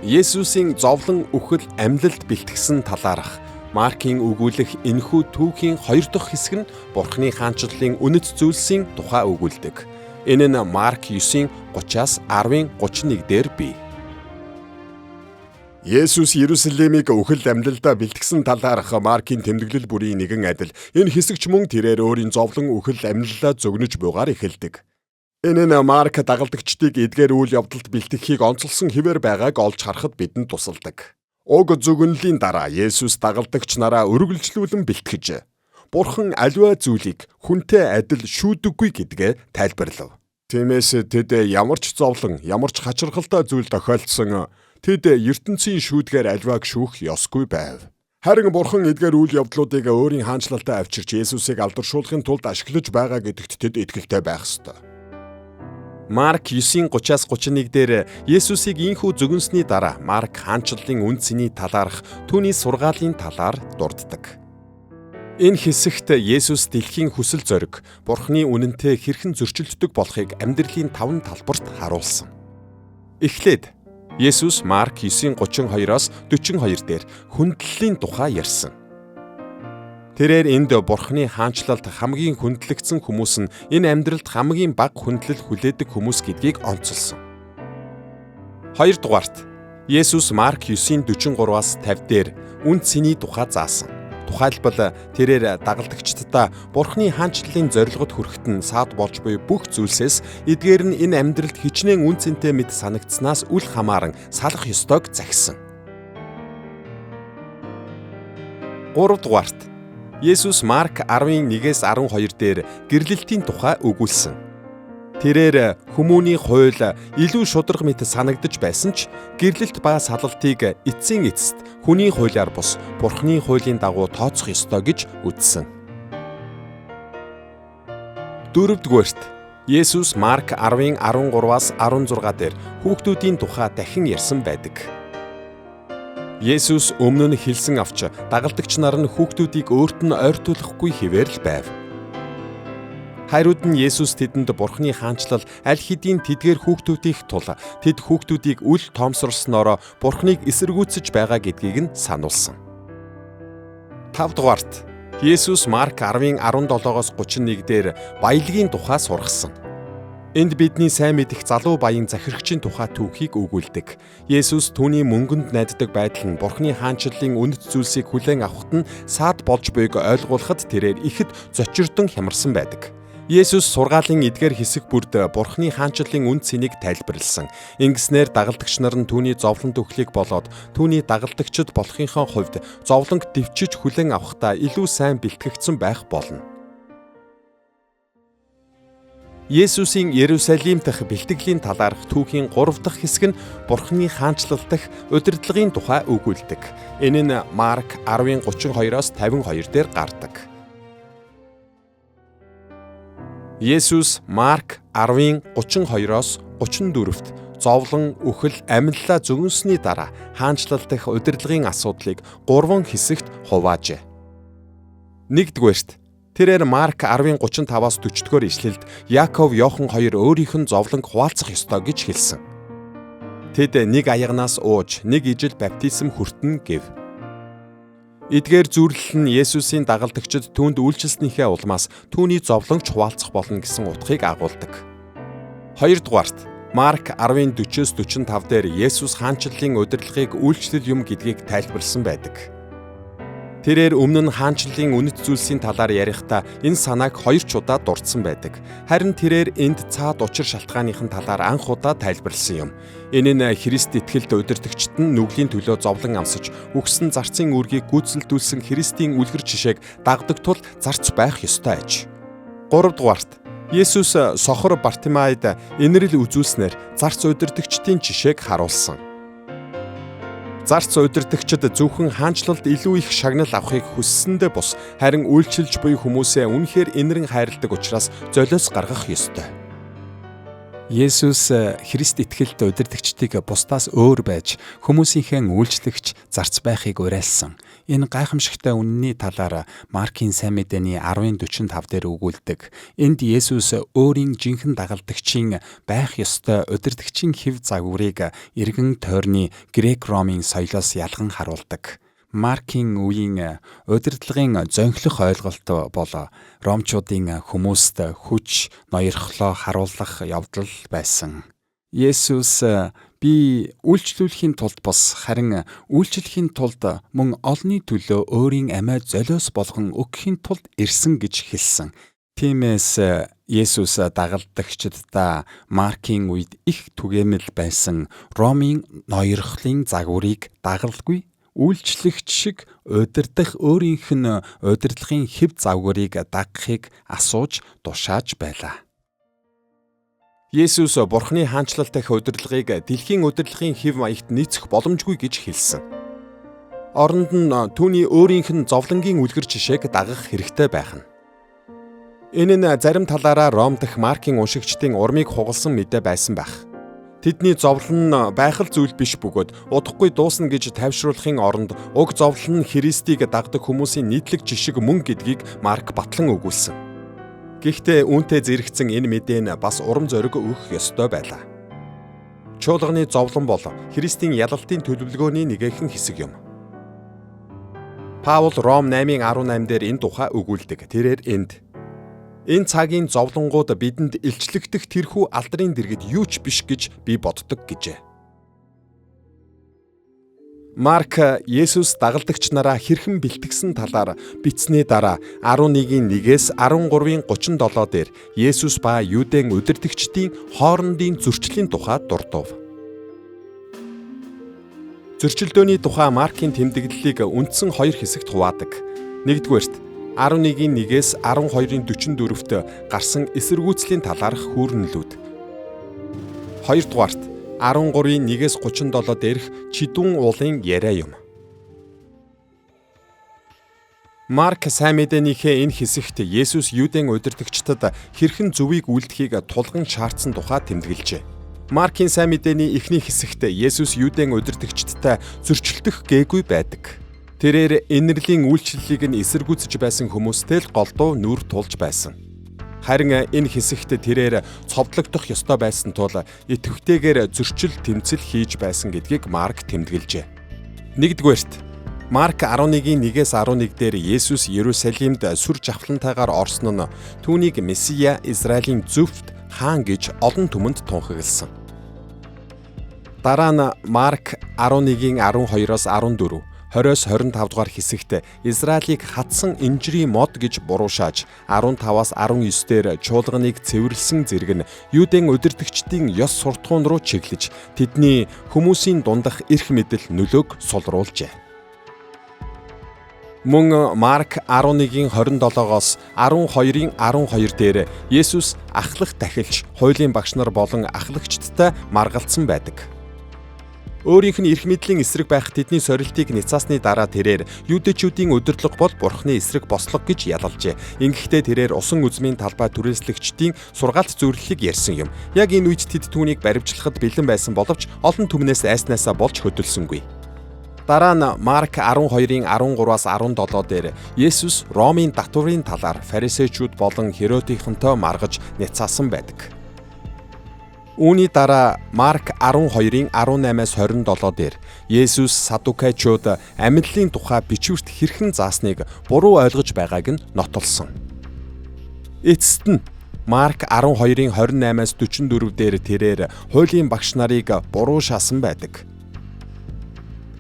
Есүсийн зовлон үхэл амьлалд бэлтгэсэн талаарх Маркийн өгүүлэх энэхүү түүхийн 2 дахь хэсэг нь Бурхны хаанчлалын үнэт зүйлсийн тухай өгүүлдэг. Энэ нь Марк 9:30-аас 10:31 дээр бий. Есүс Иерусалимыг үхэл амьдлалдаа бэлтгэсэн талаарх Маркийн тэмдэглэл бүрийн нэгэн адил энэ хэсэгч мөн тэрээр өөрийн зовлон үхэл амьдлалаа зөгнөж буйгаар эхэлдэг. Энэ нь Марк дагалдагчдыг эдгээр үйл явдалд бэлтгэхийг онцолсон хэвээр байгааг олж харахад бидэнд тусалдаг. Уг зөгнөлийн дараа Есүс дагалдагч нараа өргөлжлүүлэн бэлтгэж, Бурхан аливаа зүйлийг хүнтэй адил шүүдэггүй гэдгээ тайлбарлав. Тиймээс тэд ямар ч зовлон, ямар ч хачирхалтай зүйл тохиолдсон тэд ертөнцийн шүүдгээр аливааг шүүх ёсгүй байв. Харин Бурхан эдгээр үйл явдлуудыг өөрийн хаанчлалтай авчирч Есүсийг алдаршуулахын тулд ашиглаж байгаа гэдэгт тэд итгэлтэй байх ёстой. Марк 9:30-аас 31 дээр Есүсийг ийхүү зөгнсөний дараа Марк хаанчлалын үн цэний талаарх түүний сургаалын талаар дурддаг. Энэ хэсэгт Есүс дэлхийн хүсэл зориг, Бурхны үнэнтэй хэрхэн зөрчилддөг болохыг амьдралын 5 талбарт харуулсан. Эхлээд Есүс Марк 9:32-оос 42 дээр хүндлэлийн тухай ярьсан. Тэрээр энд Бурхны хаанчлалд хамгийн хүндлэгдсэн хүмүүс нь энэ амьдралд хамгийн бага хүндлэл хүлээдэг хүмүүс гэдгийг онцолсон. Хоёрдугаарт Есүс Марк 9:43-аас 50 дээр үн цэний тухай заасан. Тухайлбал тэрээр дагалдагчдаа Бурхны хаанчлалын зорилгод хүрэхэд нь саад болж буй бүх зүйлсээс эдгээр нь энэ амьдралд хичнээн үн цэнтэй мэт санагдсанаас үл хамааран салах ёстойг захисан. Гуравдугаарт Есүс Марк 11-ээс 12 дээр гэрлэлтийн тухай өгүүлсэн. Тэрээр хүмүүний хууль илүү шударга мэт санагдаж байсан ч гэрлэлт ба салалтыг эцсийн эцэст хүний хуулиар бус Бурхны хуулийн дагуу тооцох ёстой гэж үзсэн. Дөрөвдүгээрт Есүс Марк 10:13-аас 16 дээр хүүхдүүдийн тухай дахин ярьсан байдаг. Есүс өмнө нь хэлсэн авч дагалдагч нар нь хүүхдүүдийг өөрт нь ойртуулахгүй хэвээр л байв. Хайрууд нь Есүс тэдэнд Бурхны хаанчлал аль хэдийн тэдгээр хүүхдүүдийнх тул тэд хүүхдүүдийг үл тоомсорсноор Бурхныг эсэргүүцэж байгаа гэдгийг нь сануулсан. 5 дугаарт Есүс Марк 10:17-оос 31 дээр баялагын тухай сургасан. Энд бидний сайн мэдих залуу баян захирагчийн тухай түүхийг өгүүлдэг. Есүс түүний мөнгөнд найддаг байдал нь Бурхны хаанчлалын үнэт зүйлсийг хүлээн авахт нь саад болж буйг ойлгуулахад тэрээр ихэд зочирдон хямарсан байдаг. Есүс сургаалын эдгээр хэсэг бүрд Бурхны хаанчлалын үн цэнийг тайлбарлсан. Ингэснээр дагалдагч нар нь түүний зовлонт өхлийг болоод түүний дагалдагчид болохынхоо хувьд зовлонг дэвчиж хүлээн авахдаа илүү сайн бэлтгэгдсэн байх болно. Есүсийн Иерусалим дахь бэлтгэлийн талаарх түүхийн 3 дахь хэсэг нь Бурхны хаанчлал дахь удирдлагын тухай өгүүлдэг. Энэ нь Марк 10:32-оос 52 дээр гардаг. Есүс Марк 10:32-оос 34-т зовлон, үхэл, амьдлаа зөгнөсний дараа хаанчлал дахь удирдлагын асуудлыг 3 хэсэгт хуваажээ. 1-р тэрээр Марк 10:35-аас 40-р ишлэлд Яаков, Иохан хоёр өөрийнх нь зовлонг хуваалцах ёстой гэж хэлсэн. Тэд нэг аягнаас ууж, нэг ижил баптизм хүртэн гэв. Эдгээр зүрлэл нь Есүсийн дагалдагчид түүнд үйлчилснийхээ улмаас түүний зовлонгч хуваалцах болно гэсэн утгыг агуулдаг. 2-р Марк 10:40-с 45 дээр Есүс хаанчлалын удирдлагыг үйлчлэл юм гэдгийг тайлбарлсан байдаг. Тэрээр өмнө нь хаанчлалын үнэт зүйлсийн талаар ярихдаа энэ санааг 2 удаа дурдсан байдаг. Харин тэрээр энд цаад учир шалтгааныхын талаар анх удаа тайлбарлсан юм. Энэ нь Христ итгэлд удирдагчид нь нүглийн төлөө зовлон амсаж, үхсэн зарцын үүргийг гүйцэлдүүлсэн Христийн үлгэр жишээг дагдаг тул зарц байх ёстой аж. 3-р Есүс сохор Бартимайд инэрэл үзүүлснээр зарц удирдагчдын жишээг харуулсан. Зарц удирдагчид зөвхөн хаанчлалд илүү их шагнал авахыг хүссэндээ бус, харин үйлчилж буй хүмүүсээ үнэхээр инэрэн хайрладаг учраас золиос гаргах ёстой. Есүс Христ итгэлд удирдагчдыг бусдаас өөр байж хүмүүсийнхээ үйлчлэгч зарц байхыг уриалсан. Энэ гайхамшигтай үнний талаар Маркийн сайн мэдээний 10:45 дээр өгүүлдэг. Энд Есүс өөрийн жинхэнэ дагалдагчийн байх ёстой удирдагчийн хэв загварыг эргэн тойрны Грек-Ромын соёлоос ялган харуулдаг. Маркийн үеийн удирдлагын зөнхлөх ойлголт бол ромчуудын хүмүүст хүч, ноёрхлоо харуулах явдал байсан. Есүс би үйлчлүүлэхийн тулд бус харин үйлчлэхийн тулд мөн олонний төлөө өөрийн амиа золиос болгон өгөхийн тулд ирсэн гэж хэлсэн. Тиймээс Есүс дагалдагчдаа Маркийн үед их түгээмэл байсан Ромын ноёрхлын загварыг дагалгүй үйлчлэгч шиг удирдах өөрийнх нь удирдлагын хэв загварыг дагахыг асууж тушааж байлаа. Есүс Бурхны хаанчлал дахь удирдлагыг дэлхийн удирдлагын хэв маягт нийцэх боломжгүй гэж хэлсэн. Оронд нь түүний өөрийнх нь зовлонгийн үлгэр жишээг дагах хэрэгтэй байх нь. Энэ нь зарим талаараа Ром дахь Маркийн уншигчдын урмыг хугалсан мэдээ байсан байх. Тэдний зовлон нь байхал зүйл биш бөгөөд удахгүй дуусна гэж тайвшруулахын оронд уг зовлон нь Христийг дагдаг хүмүүсийн нийтлэг жишг мөн гэдгийг Марк батлан өгүүлсэн. Гэхдээ үүнтэй зэрэгцэн энэ мэдээ нь бас урам зориг өгөх ёстой байлаа. Чуулганы зовлон бол Христийн ялалтын төлөвлөгөөний нэгэн хэсэг юм. Паул Ром 8:18 дээр энэ тухай өгүүлдэг. Тэрээр энэ цагийн зовлонгууд бидэнд илчлэгдэх тэрхүү алдрын дэргэд юу ч биш гэж би боддог гэжээ. Марк Есүс дагалдагч нараа хэрхэн бэлтгэсэн талаар бичсний дараа 11:1-ээс 13:37 дээр Есүс ба Юудын удирдагчдын хоорондын зөрчлийн тухай дурдав. Зөрчилдөөний тухай Маркийн тэмдэглэлийг үндсэн хоёр хэсэгт хуваадаг. Нэгдүгээрт 11:1-ээс 12:44-т гарсан эсэргүүцлийн талаарх хүүрнэлүүд. Хоёрдугаарт 13:1-ээс 37 дээрх чидүүн уулын яриа юм. Марк сайн мэдээнийхээ энэ хэсэгт Есүс Юудын удирдагчдад хэрхэн зөвийг үлдэхийг тулган шаардсан тухай тэмдэглэжээ. Маркийн сайн мэдээний эхний хэсэгт Есүс Юудын удирдагчдтай зөрчилдөх гээгүй байдаг. Тэрээр инэрлийн үйлчлэлийг нь эсэргүүцэж байсан хүмүүстэй л голдуу нүур тулж байсан. Харин энэ хэсэгт тэрээр цовдлогдох ёстой байсан тул идэвхтэйгээр зөрчил тэмцэл хийж байсан гэдгийг Марк тэмдэглэжээ. Нэгдүгээрт Марк 11:1-ээс 11 дээр Есүс Иерусалимд сүр жавхлантайгаар орсон нь түүнийг Месиа Израилийн зөвхт хаан гэж олон түмэнд тунхагласан. Дараа нь Марк 11:12-оос 14 20-с 25 дугаар хэсэгт Израилийг хатсан инжирийн мод гэж буруушааж 15-аас 19 дээр чуулганыг цэвэрлсэн зэрэг нь Юудын удирдагчдын ёс суртахуун руу чиглэж тэдний хүмүүсийн дундах эрх мэдэл нөлөөг сулруулжээ. Мөн Марк 11:27-оос 12:12 дээр Есүс ахлах тахилч, хуулийн багш нар болон ахлагчдтай маргалцсан байдаг. Өөрийнх нь эрх мэдлийн эсрэг байх тэдний сорилтыг няцаасны дараа тэрээр юудэчүүдийн удирдлага бол Бурхны эсрэг бослого гэж ялалжээ. Ингэхдээ тэрээр усан үзмийн талбай түрээслэгчдийн сургаалт зөвлөлийг ярьсан юм. Яг энэ үед тэд түүнийг баривчлахад бэлэн байсан боловч олон түмнээс айснаасаа болж хөдөлсөнгүй. Дараа нь Марк 12:13-аас 17 дээр Есүс Ромын татврын талаар фарисеучуд болон Херодийнхонтой маргаж няцаасан байдаг. Үүний дараа Марк 12:18-аас 27 дээр Есүс садукайчууд амьдлын тухай бичвэрт хэрхэн заасныг буруу ойлгож байгааг нь нотолсон. Эцэст нь Марк 12:28-аас 44 дээр тэрээр хуулийн багш нарыг буруу шаасан байдаг.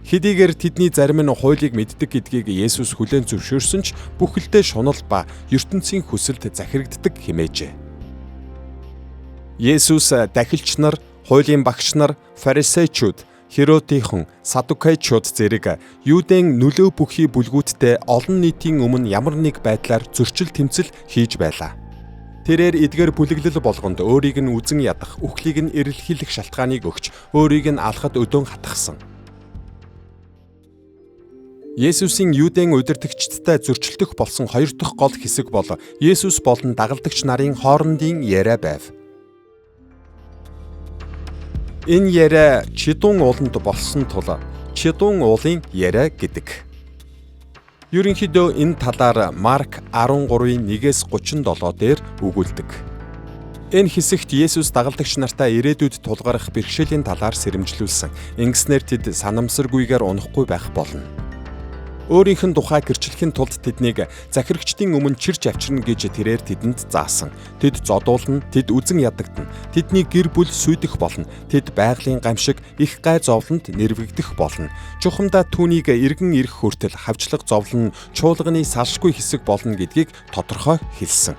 Хэдийгээр тэдний зарим нь хуулийг мэддэг гэдгийг Есүс хүлээн зөвшөөрсөн ч бүхэлдээ шунал ба ертөнцийн хүсэлд захирагддаг хэмээжээ. Есүс дахилч нар, хуулийн багш нар, фарисеучуд, Херодихон, садукайчууд зэрэг Юудын нөлөө бүхий бүлгүүдтэй олон нийтийн өмнө ямар нэг байдлаар зөрчил тэмцэл хийж байлаа. Тэрээр эдгээр бүлэглэл болгонд өөрийг нь үзен ядах, үхлийг нь эрэлхийлэх шалтгааныг өгч, өөрийг нь алхад өдөөн хатгсан. Есүсийн Юудын удирдагчдтай зөрчилдөх болсон хоёр дахь гол хэсэг бол Есүс болон дагалдагч нарын хоорондын яриа байв. Энэ яриа чидүүн ууланд болсон тул чидүүн уулын яриа гэдэг. Ерөнхийдөө энэ талаар Марк 13-ийн 1-37 дээр өгүүлдэг. Энэ хэсэгт Есүс дагалдагч нартаа ирээдүйд тулгарх бэрхшээлийн талаар сэрэмжлүүлсэн. Ингэснээр тэд санамсаргүйгээр унахгүй байх болно. Өөрийнх нь тухай гэрчлэхийн тулд тэднийг захирагчдын өмнө чирч авчирна гэж тэрээр тэдэнд заасан. Тэд зодуулна, тэд үзен ядагдана. Тэдний гэр бүл сүйдэх болно. Тэд байгалийн гамшиг их гай зовлонд нэрвэгдэх болно. Чухамдаа түүнийг эргэн ирэх хүртэл хавчлаг зовлон нь чуулганы салшгүй хэсэг болно гэдгийг тодорхой хэлсэн.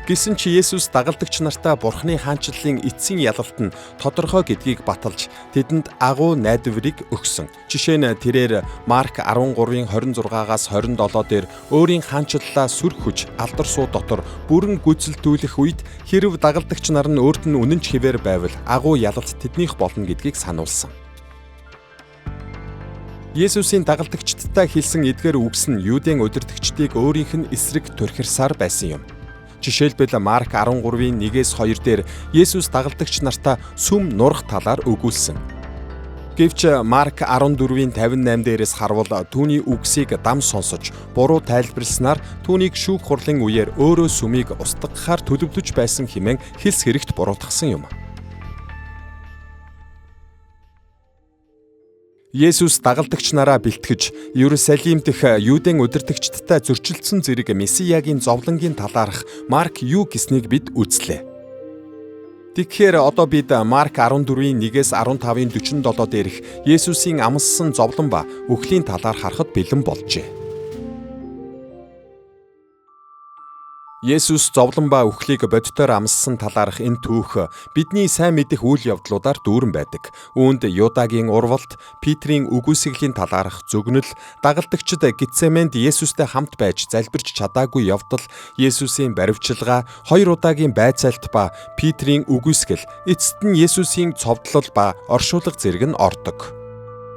Гэсэн чи Есүс дагалдагч нартаа Бурхны хаанчлалын эцсийн ялалт нь тодорхой гэдгийг баталж тэдэнд агуу найдварыг өгсөн. Жишээ нь тэрээр Марк 13-ийн 26-аас 27 дээр өөрийн хаанчлалаа сүрхэж алдар суу дотор бүрэн гүйцэлдүүлэх үед хэрв дагалдагч нар нь өөрт нь үнэнч хэвээр байвал агуу ялалт тэднийх болно гэдгийг сануулсан. Есүсийн дагалдагчдтай хэлсэн эдгээр үгс нь Юудын удирдагчдыг өөрийнх нь эсрэг турхирсаар байсан юм. Жишээлбэл Марк 13-ийн 1-2 дээр Есүс дагалдагч нартаа сүм нурах талаар өгүүлсэн. Гэвч Марк 14-ийн 58 дээрээс харвал түүний үгсийг дам сонсож, буруу тайлбарласнаар түүнийг шүүх хурлын үеэр өөрөө сүмийг устгахаар төлөвлөж байсан хэмээн хэлс хэрэгт буруутгасан юм. Есүс дагалдагч нараа бэлтгэж, Иерусалим дэх Юудын удирдагчдтай зөрчилдсөн зэрэг Месиягийн зовлонгийн талаарх Марк юу гэснийг бид үзлээ. Тэгэхээр одоо бид Марк 14-ийн 1-15-ийн 47 дээрх Есүсийн амссан зовлон ба үхлийн талаар харахад бэлэн болжээ. Есүс зовлон ба үхлийг бодитоор амссан талаарх энэ түүх бидний сайн мэдих үйл явдлуудаар дүүрэн байдаг. Үүнд Юдагийн урвалт, Петрийн үгүйсгэлийн талаарх зөгнөл, дагалдагчид Гетсеманд Есүстэй хамт байж залбирч чадаагүй явдал, Есүсийн баривчилгаа, 2 удаагийн байцаалт ба Петрийн үгүйсгэл, эцэст нь Есүсийн цовдлол ба оршуулга зэрэг нь ордог.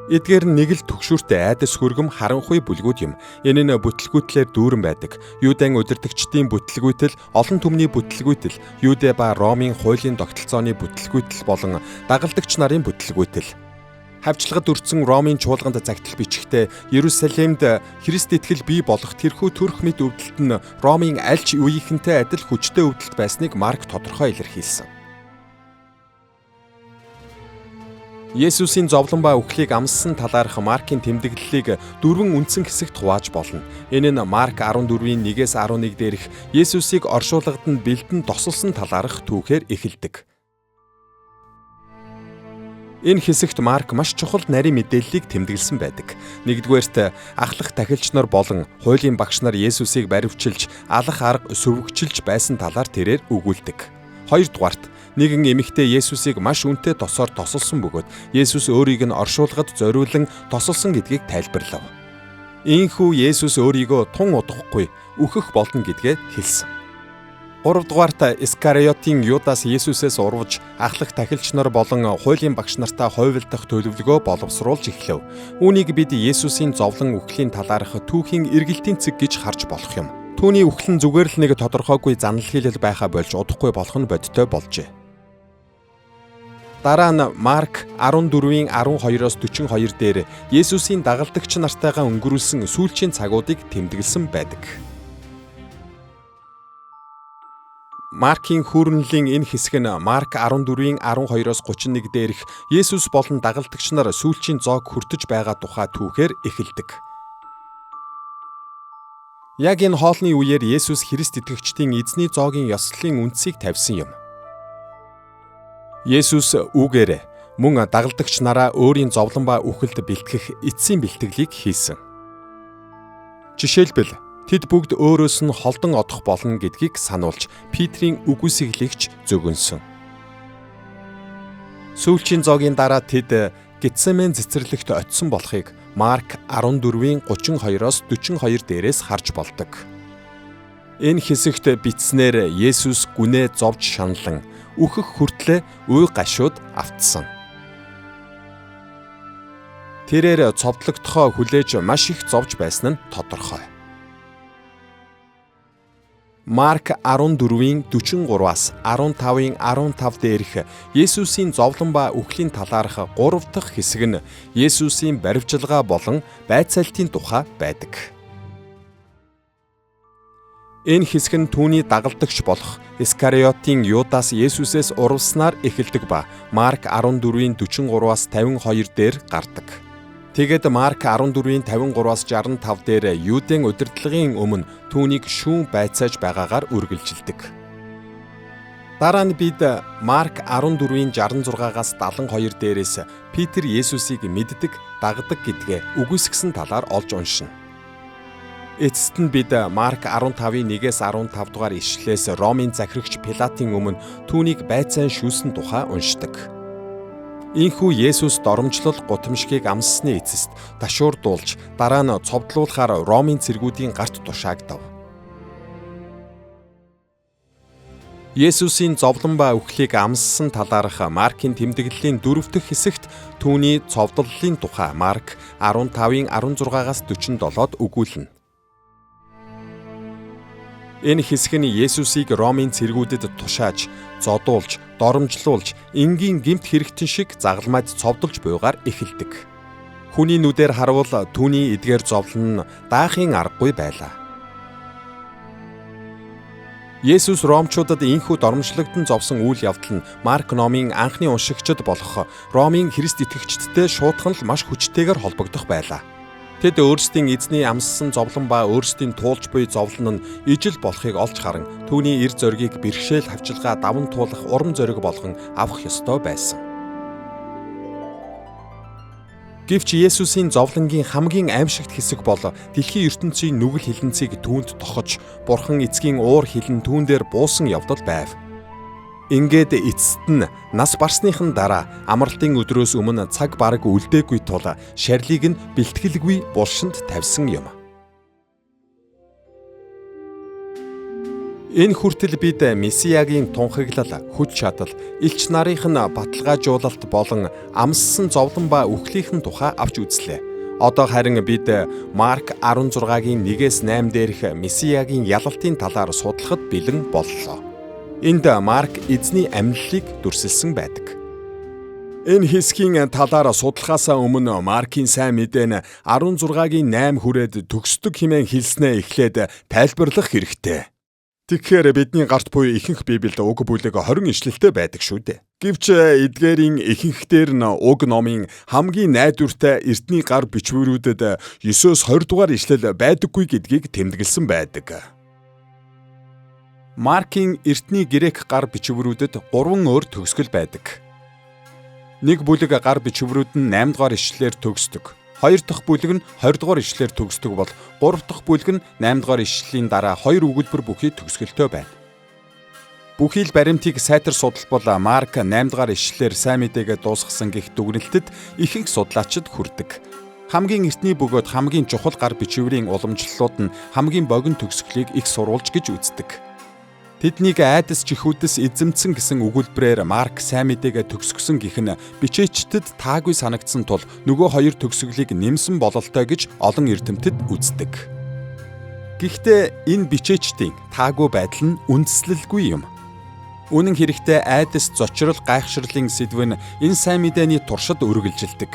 Эдгээр нэг л түгшүүртэй айдас хүргэм харанхуй бүлгүүд юм. Энэ нь бүтлгүүтлээр дүүрэн байдаг. Юудын удирдагчдын бүтлгүүтэл, олон түмний бүтлгүүтэл, Юудэ ба Ромын хуулийн тогтолцооны бүтлгүүтэл болон дагалдагч нарын бүтлгүүтэл. Хавчлагад өртсөн Ромын чуулганд загтал бичихтэй Иерусалимд Христ итгэл бий болох тэрхүү төрх мэд өвдөлт нь Ромын аль ч үеийнхэнтэй адил хүчтэй өвдөлт байсныг Марк тодорхой илэрхийлсэн. Есүсийн зовлон ба үхлийг амссан талаарх Маркийн тэмдэглэлийг 4 үндсэн хэсэгт хувааж болно. Энэ нь Марк 14-ийн 1-11 дээрх Есүсийг оршуулгад нь бэлдэн тосолсон талаарх түүхээр эхэлдэг. Энэ хэсэгт Марк маш чухал нарийн мэдээллийг тэмдэглэсэн байдаг. Нэгдүгээрт ахлах тахилч нар болон хуулийн багш нар Есүсийг баривчилж, алах арга сүвгчилж байсан талаар тэрээр өгүүлдэг. Хоёрдугаарт нэгэн эмэгтэй Есүсийг маш үнэтэй тосоор тосолсон бөгөөд Есүс өөрийг нь оршуулгад зориулан тосолсон гэдгийг тайлбарлав. Ийхүү Есүс өөрийгөө тун удахгүй үхэх болно гэдгээ хэлсэн. Гуравдугаарт Искариотын Юдас Есүсээс урвж ахлах тахилч нар болон хуулийн багш нартай хойволдох төлөвлөгөө боловсруулж эхлэв. Үүнийг бид Есүсийн зовлон үхлийн талаарх түүхийн эргэлтийн цэг гэж харж болох юм. Түүний үхэл нь зүгээр л нэг тодорхойгүй занал хийлэл байхаа болж удахгүй болох нь бодиттой болжээ. Дараа нь Марк 14-ийн 12-оос 42 дээр Есүсийн дагалдагч нартайгаа өнгөрүүлсэн сүүлчийн цагуудыг тэмдэглэсэн байдаг. Маркийн хүүрнэлийн энэ хэсэг нь Марк 14-ийн 12-оос 31 дээрх Есүс болон дагалдагч нар сүүлчийн зоог хүртэж байгаа тухай түүхээр эхэлдэг. Яг энэ хоолны үеэр Есүс Христ итгэгчдийн эзний зоогийн ёслолын үндсийг тавьсан юм. Есүс үгээр мөн дагалдагч нараа өөрийн зовлон ба үхэлд бэлтгэх эцсийн бэлтгэлийг хийсэн. Жишээлбэл тэд бүгд өөрөөс нь холдон одох болно гэдгийг сануулж Петрийн үгүйсгэлэгч зөгөнсөн. Сүүлчийн зоогийн дараа тэд Гетсемен цэцэрлэгт очисон болохыг Марк 14-ийн 32-оос 42 дээрээс харж болдог. Энэ хэсэгт бичснээр Есүс гүнээ зовж шаналан үхэх хүртлээр уй гашууд автсан. Тэрээр цовдлогдохоо хүлээж маш их зовж байсан нь тодорхой. Марк 14-ийн 43-аас 15-ийн 15 дээрх Есүсийн зовлон ба үхлийн талаарх 3 дахь хэсэг нь Есүсийн баривчилгаа болон байцаалтын тухай байдаг. Энэ хэсэг нь түүний дагалдагч болох Искариотын Юдас Есүсээс урвснаар эхэлдэг ба Марк 14-ийн 43-аас 52 дээр гардаг. Тэгэд Марк 14-ийн 53-аас 65 дээр Юудын удирдлагын өмнө түүнийг шүүн байцааж байгаагаар үргэлжилдэг. Дараа нь бид Марк 14-ийн 66-аас 72 дээрээс Петр Есүсийг мэддэг, дагдаг гэдгээ үгүйсгэсэн талаар олж уншина. Эцэст нь бид Марк 15-ийн 1-ээс 15 дугаар ишлэлээс Ромын захирагч Пилатын өмнө түүнийг байцаан шүүсэн тухай уншдаг. Ийхүү Есүс доромжлол гутамшгийг амссаны эцэст ташуурдуулж дараа нь цовдлуулахаар Ромын цэргүүдийн гарт тушаагдав. Есүсийн зовлон ба үхлийг амссан талаарх Маркийн тэмдэглэлийн 4 дахь хэсэгт түүний цовдлолын тухай Марк 15-ийн 16-аас 47-д өгүүлнэ. Энэ хэсэг нь Есүсийг Ромын цэргүүдэд тушааж, зодуулж, доромжлуулж, энгийн гэмт хэрэгтэн шиг загалмайд цовдолж буйгаар эхэлдэг. Хүний нүдээр харуул түүний эдгээр зовлон нь даахын аргагүй байлаа. Есүс Ромчуудад ийхүү доромжлогдсон зовсон үйл явдал нь Марк номын анхны уншигчид болох Ромын Христ итгэгчдтэй шуудхан л маш хүчтэйгээр холбогдох байлаа. Тэд өөрсдийн эзний амссан зовлон ба өөрсдийн туулж буй зовлон нь ижил болохыг олж харан түүний эр зоригийг бэрхшээл хавчилгаа даван туулах урам зориг болгон авах ёстой байсан. Гэвч Есүсийн зовлонгийн хамгийн аимшигт хэсэг бол дэлхийн ертөнцийн нүгэл хилэнцгийг түүнд тохож, Бурхан эцгийн уур хилэн түүн дээр буусан явдал байв. Ингээд эцэст нь нас барсныхан дараа амралтын өдрөөс өмнө цаг бараг үлдээгүй тул шарлийг нь бэлтгэлгүй булшинд тавьсан юм. Энэ хүртэл бид Месиягийн тунхаглал, хүч чадал, элч нарын баталгаажуулалт болон амссан зовлон ба үхлийнхэн тухай авч үзлээ. Одоо харин бид Марк 16-гийн 1-ээс 8 дээрх Месиягийн ялалтын талаар судлахад бэлэн боллоо. Энд Марк эзний амьдлалыг дүрсэлсэн байдаг. Энэ хэсгийн талаар судлахаас өмнө Маркийн сайн мэдээ нь 16-гийн 8 хүрээд төгсдөг хэмээн хэлснээ эхлээд тайлбарлах хэрэгтэй. Тэгэхээр бидний гарт буй ихэнх Библиэд уг бүлэг 20 ишлэлтэй байдаг шүү дээ. Гэвч эдгээрийн ихэнхдэр нь уг номын хамгийн найдвартай эртний гар бичвэрүүдэд 9-өөс 20 дугаар ишлэл байдаггүй гэдгийг тэмдэглэсэн байдаг. Маркийн эртний грек гар бичвэрүүдэд 3 өөр төгсгөл байдаг. Нэг бүлэг гар бичвэрүүд нь 8 дугаар ишлэлээр төгсдөг. 2 дахь бүлэг нь 20 дугаар ишлэлээр төгсдөг бол 3 дахь бүлэг нь 8 дугаар ишлэлийн дараа 2 өгүүлбэр бүхий төгсгөлтэй байна. Бүхий л баримтыг сайтар судалбал Марк 8 дугаар ишлэлээр сайн мэдээгээ дуусгасан гэх дүгнэлтэд ихэнх судлаачид хүрдэг. Хамгийн эртний бөгөөд хамгийн чухал гар бичвэрийн уламжлалууд нь хамгийн богино төгсгөлийг их сурвалж гэж үздэг. Тэднийг айдас чихүүдээс эзэмдсэн гэсэн өгүүлбэрээр Марк сайн мэдээгээ төгсгсөн гэх нь бичээчдэд таагүй санагдсан тул нөгөө 2 төгсгөлийг нэмсэн бололтой гэж олон эрдэмтэд үздэг. Гэхдээ энэ бичээчдийн таагүй байдал нь үндэслэлгүй юм. Үнэн хэрэгтээ айдас зочрол гайхширлын сэдв нь энэ сайн мэдээний туршид үргэлжилдэг.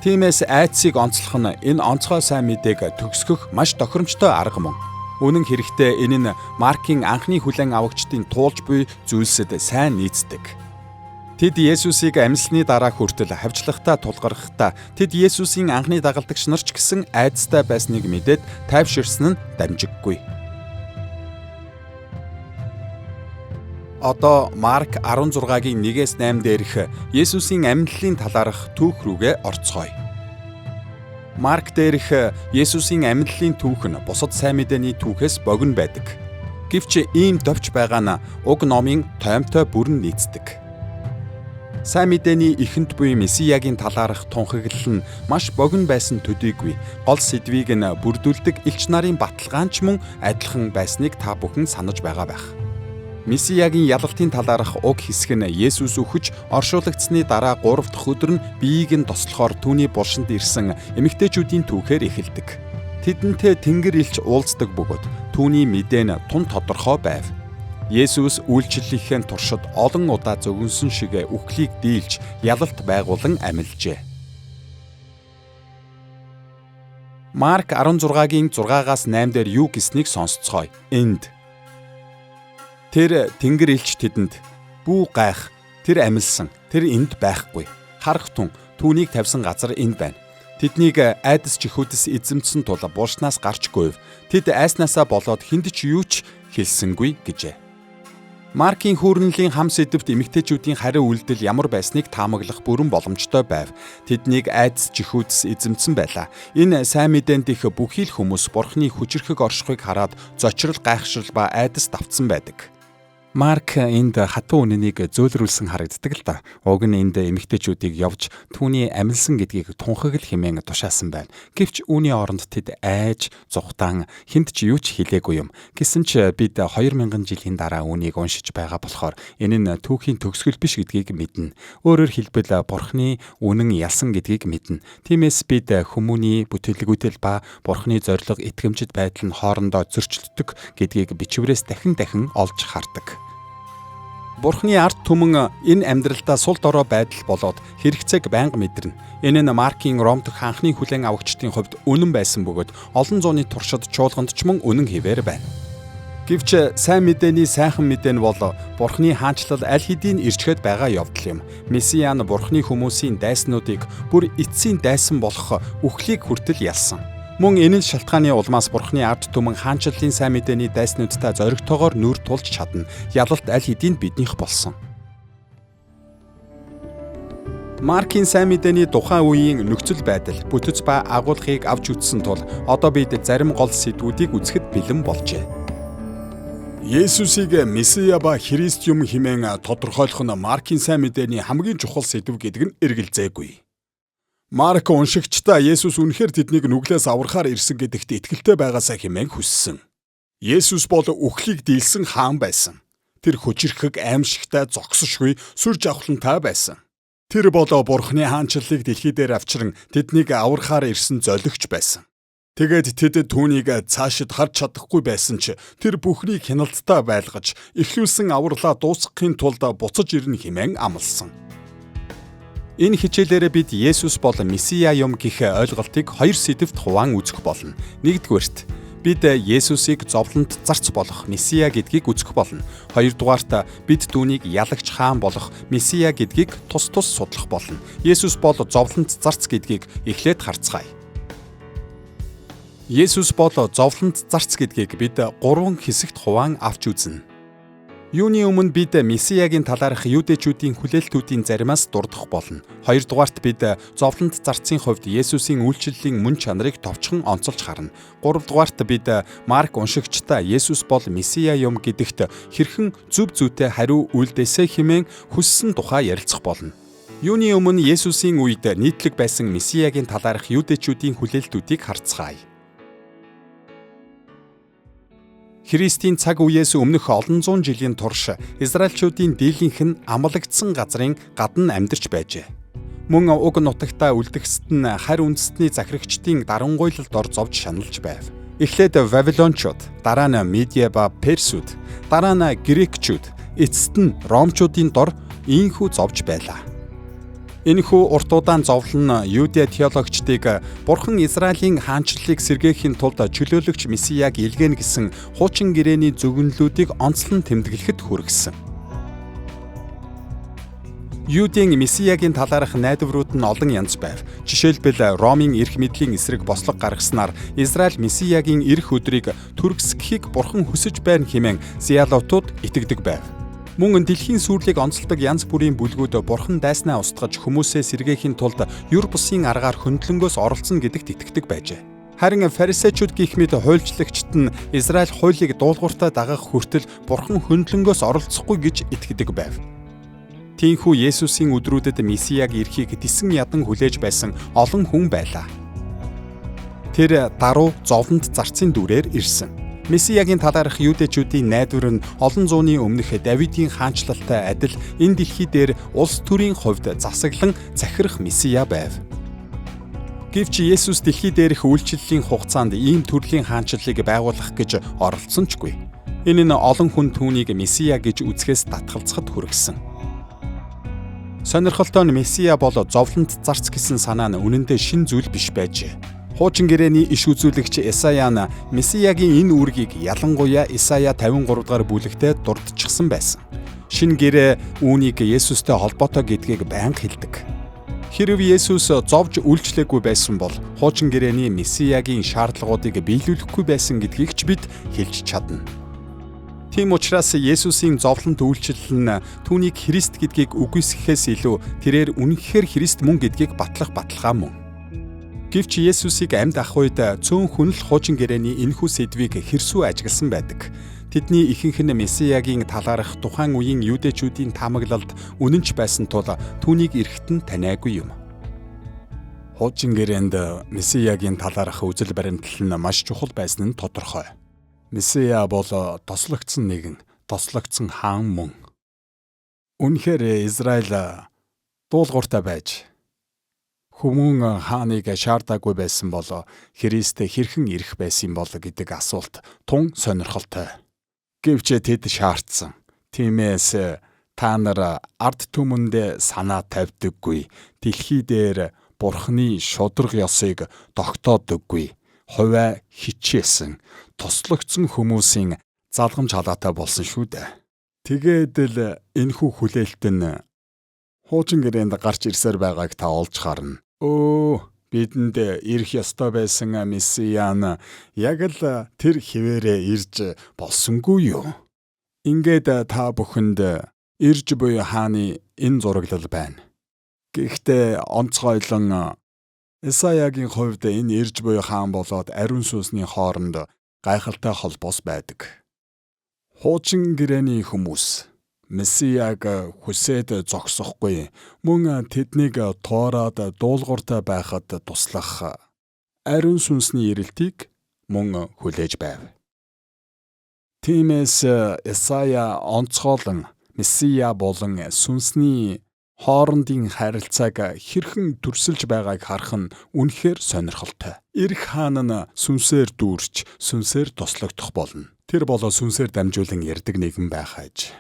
Тиймээс айдсыг онцлох нь энэ онцгой сайн мэдээг төгсгөх маш тохиромжтой арга мөн. Үнэн хэрэгтээ энэ нь Маркийн анхны хүлээн авагчдын туулж буй зүйлсэд сайн нийцдэг. Тэд Есүсийг амьсны дараа хүртэл хавчлагтаа тулгархтаа тэд Есүсийн анхны дагалдагч нар ч гэсэн айдастай байсныг мэдээд тайвширсан нь дамжиггүй. Одоо Марк 16-гийн 1-ээс 8 дээрх Есүсийн амьдлалын талаарх түүх рүүгээ орцгоё. Марк дээрх Есүсийн амьдлалын түүх нь бусад сайн мэдээний түүхээс богино байдаг. Гэвч ийм товч байгаа нь уг номын тоймтой бүрэн нийцдэг. Сайн мэдээний эхэнд буй Месиягийн талаарх тунхаглал нь маш богино байсан төдийгүй гол сэдвийг нь бүрдүүлдэг элч нарын баталгаанч мөн адилхан байсныг та бүхэн санаж байгаа байх. Месиягийн ялалтын талаарх уг хэсэг нь Есүс үхэж оршуулгдсны дараа 3 дахь өдөр нь биеийг нь тослохоор түүний булшинд ирсэн эмэгтэйчүүдийн түүхээр эхэлдэг. тэдэнтэй тэнгэр элч уулздаг бөгөөд түүний мэдээ нь тун тодорхой байв. Есүс үйлчлэлийнхээ туршид олон удаа зөгнсөн шиг үхлийг дийлж ялалт байгуулан амилжээ. Марк 16-гийн 6-аас 8 дээр юу гэснийг сонсцгоё. Энд тэр тэнгэр элч тэдэнд "Бүү гайх, тэр амилсан, тэр энд байхгүй. Харах тун түүнийг тавьсан газар энд байна. Тэднийг айдас чихүүдс эзэмдсэн тул булшнаас гарч гуйв. Тэд айснаасаа болоод хүнд ч юу ч хэлсэнгүй" гэжээ. Маркийн хүүрнэлийн хам сэдвт эмэгтэйчүүдийн хариу үйлдэл ямар байсныг таамаглах бүрэн боломжтой байв. Тэднийг айдас чихүүдс эзэмдсэн байлаа. Энэ сайн мэдээнд их бүхий л хүмүүс Бурхны хүчрхэг оршихуйг хараад зочрол, гайхшрал ба айдас давтсан байдаг. Марк энд хатуу үнэнийг зөөлрүүлсэн харагддаг л да. Уг нь энд эмэгтэйчүүдийг явж түүний амилсан гэдгийг тунхаглал хэмээн тушаасан байна. Гэвч үүний оронд тэд айж, зүхтаан хүнд ч юу ч хэлээгүй юм. Гэсэн ч бид 2000 жилийн дараа үүнийг уншиж байгаа болохоор энэ нь түүхийн төгсгөл биш гэдгийг мэднэ. Өөрөөр хэлбэл Бурхны үнэн ялсан гэдгийг мэднэ. Тиймээс бид хүмүүний бүтээлгүйтэл ба Бурхны зориг итгэмжит байдал нь хоорондоо зөрчилддөг гэдгийг бичвэрээс дахин олж хардаг. Бурхны ард түмэн энэ амьдралдаа сул дорой байдал болоод хэрэгцээг байнга мэдэрнэ. Энэ нь Маркийн Ром дахь анхны хүлээн авагчдын хувьд үнэн байсан бөгөөд олон зууны туршид чуулганд ч мөн үнэн хэвээр байна. Гэвч сайн мэдээний сайхан мэдээ нь бол Бурхны хаанчлал аль хэдийн ирчгээд байгаа явдал юм. Месиа нь Бурхны хүмүүсийн дайснуудыг бүр эцсийн дайсан болох үхлийг хүртэл ялсан. Мөн энэ шалтгааны улмаас Бурхны ард түмэн хаанчлалын сайн мэдээний дайснуудтай зоригтойгоор нүр тулж чадна. Ялалт аль хэдийн биднийх болсон. Маркийн сайн мэдээний тухайн үеийн нөхцөл байдал, бүтэц ба агуулгыг авч үзсэн тул одоо бид зарим гол сэдвүүдийг үзэхэд бэлэн болжээ. Есүсийг Месиа ба Христ юм хэмээн тодорхойлох нь Маркийн сайн мэдээний хамгийн чухал сэдв гэдэг нь эргэлзээгүй. Марк уншигчдаа Есүс үнэхээр тэднийг нүглээс аврахаар ирсэн гэдэгт итгэлтэй байгаасаа хэмээн хүссэн. Есүс бол үхлийг дийлсэн хаан байсан. Тэр хүчрхэг, аимшигтай, зогсошгүй, сүр жавхлантай байсан. Тэр бол Бурхны хаанчлалыг дэлхий дээр авчран тэднийг аврахаар ирсэн золигч байсан. Тэгээд тэд түүнийг цаашид харж чадахгүй байсан ч тэр бүхнийг хяналттай байлгаж эхлүүлсэн авралаа дуусгахын тулд буцаж ирнэ хэмээн амласан. Энэ хичээлээрээ бид Есүс бол Месиа юм гэх ойлголтыг хоёр сэдвт хуваан үзэх болно. Нэгдүгээрт бид Есүсийг зовлонд зарц болох Месиа гэдгийг үзэх болно. Хоёрдугаарт бид түүнийг ялагч хаан болох Месиа гэдгийг тус судлах болно. Есүс бол зовлонд зарц гэдгийг эхлээд харцгаая. Есүс бол зовлонд зарц гэдгийг бид 3 хэсэгт хуваан авч үзнэ. Юуны өмнө бид Месиагийн талаарх юудэчүүдийн хүлээлтүүдийн заримаас дурдах болно. Хоёрдугаарт бид зовлонд зарцын хувьд Есүсийн үйлчлэлийн мөн чанарыг товчхон онцолж харна. Гуравдугаарт бид Марк уншигчдаа Есүс бол Месиа юм гэдэгт хэрхэн зөв зүйтэй хариу үйлдээсэй хэмээн хүссэн тухай ярилцах болно. Юуны өмнө Есүсийн үед нийтлэг байсан Месиагийн талаарх юудэчүүдийн хүлээлтүүдийг харцгаая. Христийн цаг үеэс өмнөх олон зуун жилийн турш Израильчуудын дийлэнх нь амлагдсан газрын гадна амьдарч байжээ. Мөн уг нутагтаа үлдгэсэд нь харь үндэстний захирагчдын дарангуйлалд ор зовж шаналж байв. Эхлээд Вавилончууд, дараа нь Медиа ба Персүүд, дараа нь Грекчүүд, эцэст нь Ромчуудын дор ийхүү зовж байлаа. Энэхүү урт удаан зовлон нь Юудэ теологчдыг Бурхан Израилийн хаанчлалыг сэргээхийн тулд чөлөөлөгч Месиаг илгээнэ гэсэн хуучин гэрээний зөвгөнлүүдийг онцлон тэмдэглэхэд хүргэсэн. Юудын Месиагийн талаарх найдварууд нь олон янз байв. Жишээлбэл Ромын эрх мэдлийн эсрэг бослого гаргаснаар Израиль Месиагийн ирэх өдрийг түргэсгэхийг Бурхан хүсэж байна хэмээн Зиалотууд итгэдэг байв. Мөн дэлхийн сүрлийг онцолдог янз бүрийн бүлгүүд Бурхан дайснаа устгаж хүмүүсээ сэргээхийн тулд юр бусын аргаар хөндлөнгөөс оролцсон гэдэгт итгэдэг байжээ. Харин фарисеучуд гэх мэт хуульчлагчид нь Израиль хуулийг дуулууртаа дагах хүртэл Бурхан хөндлөнгөөс оролцохгүй гэж итгэдэг байв. Тиймээс Есүсийн өдрүүдэд Месиаг ирэхийг тэсэн ядан хүлээж байсан олон хүн байлаа. Тэр даруй зовлонд зарцын дүрээр ирсэн. Месиагийн талаарх юудэчүүдийн найдвар нь олон зууны өмнөх Давидын хаанчлалтай адил энэ дэлхий дээр улс төрийн хувьд засаглан захирах Месиа байв. Гэвч Есүс дэлхий дээрх үйлчлэлийн хугацаанд ийм төрлийн хаанчлалыг байгуулах гэж оролцсончгүй. Энэ нь олон хүн түүнийг Месиа гэж үзэхээс татгалзахад хүргэсэн. Сонирхолтой нь Месиа бол зовлонт зарц гэсэн санаа нь үнэндээ шин зүйл биш байжээ. Хуучин гэрээний иш үзүүлэгч Исая нь Месиягийн энэ үүргийг ялангуяа Исая 53 дугаар бүлэгтээ дурдчихсан байсан. Шин гэрээ үүнийг Есүстэй холбоотой гэдгийг байнга хэлдэг. Хэрв Есүс зовж үйлчлээгүй байсан бол хуучин гэрээний Месиягийн шаардлагуудыг биелүүлэхгүй байсан гэдгийг ч бид хэлж чадна. Тийм учраас Есүсийн зовлонт үйлчлэл нь түүнийг Христ гэдгийг үгүйсгэхээс илүү тэрээр үнэхээр Христ мөн гэдгийг баталгаа мөн. Гэвч Есүсийг амьд ах үед цөөн хүн л хуучин гэрээний энэхүү сэдвийг хэрсүү ажигласан байдаг. Тэдний ихэнх нь Месиягийн талаарх тухайн үеийн юудэчүүдийн таамаглалд үнэнч байсан тул түүнийг эргэтэн таниагүй юм. Хуучин гэрээнд Месиягийн талаарх үзэл баримтлал нь маш чухал байсан нь тодорхой. Месия бол тослогдсон нэгэн, тослогдсон хаан мөн. Үнэхээр Израиль дуулууртай байж хүмүүн хааныг шаардаагүй байсан бол Христ хэрхэн ирэх байсан бол гэдэг асуулт тун сонирхолтой. Гэвч тэд шаардсан. Тиймээс та нар ард түмэнд санаа тавьдаггүй. Дэлхий дээр Бурхны шудраг ёсыг тогтоодоггүй. Хувиа хичээсэн, тослогдсон хүмүүсийн залгамж халаатай болсон шүү дээ. Тэгээд л энэхүү хүлээлт нь хуучин гэрээнд гарч ирсээр байгааг та олж харна. Бидэнд ирэх ёстой байсан Месиа нь яг л тэр хിവэрээ ирж болсонгүй юу? Ингээд та бүхэнд ирж буй хааны энэ зураглал байна. Гэхдээ онцгойлон Исаягийн хувьд энэ ирж буй хаан болоод ариун сүнсний хооронд гайхалтай холбоос байдаг. Хуучин гэрээний хүмүүс Месияг хүсээд зогсохгүй, мөн тэднийг тоороод дуулууртай байхад туслах ариун сүнсний ирэлтийг мөн хүлээж байв. Тиймээс Исая онцгойлон Месия болон сүнсний хоорондын харилцааг хэрхэн төрсөлж байгааг харах нь үнэхээр сонирхолтой. Ирэх хаан нь сүнсээр дүүрч, сүнсээр тослогдох болно. Тэр бол сүнсээр дамжуулан ярддаг нэгэн байх аж.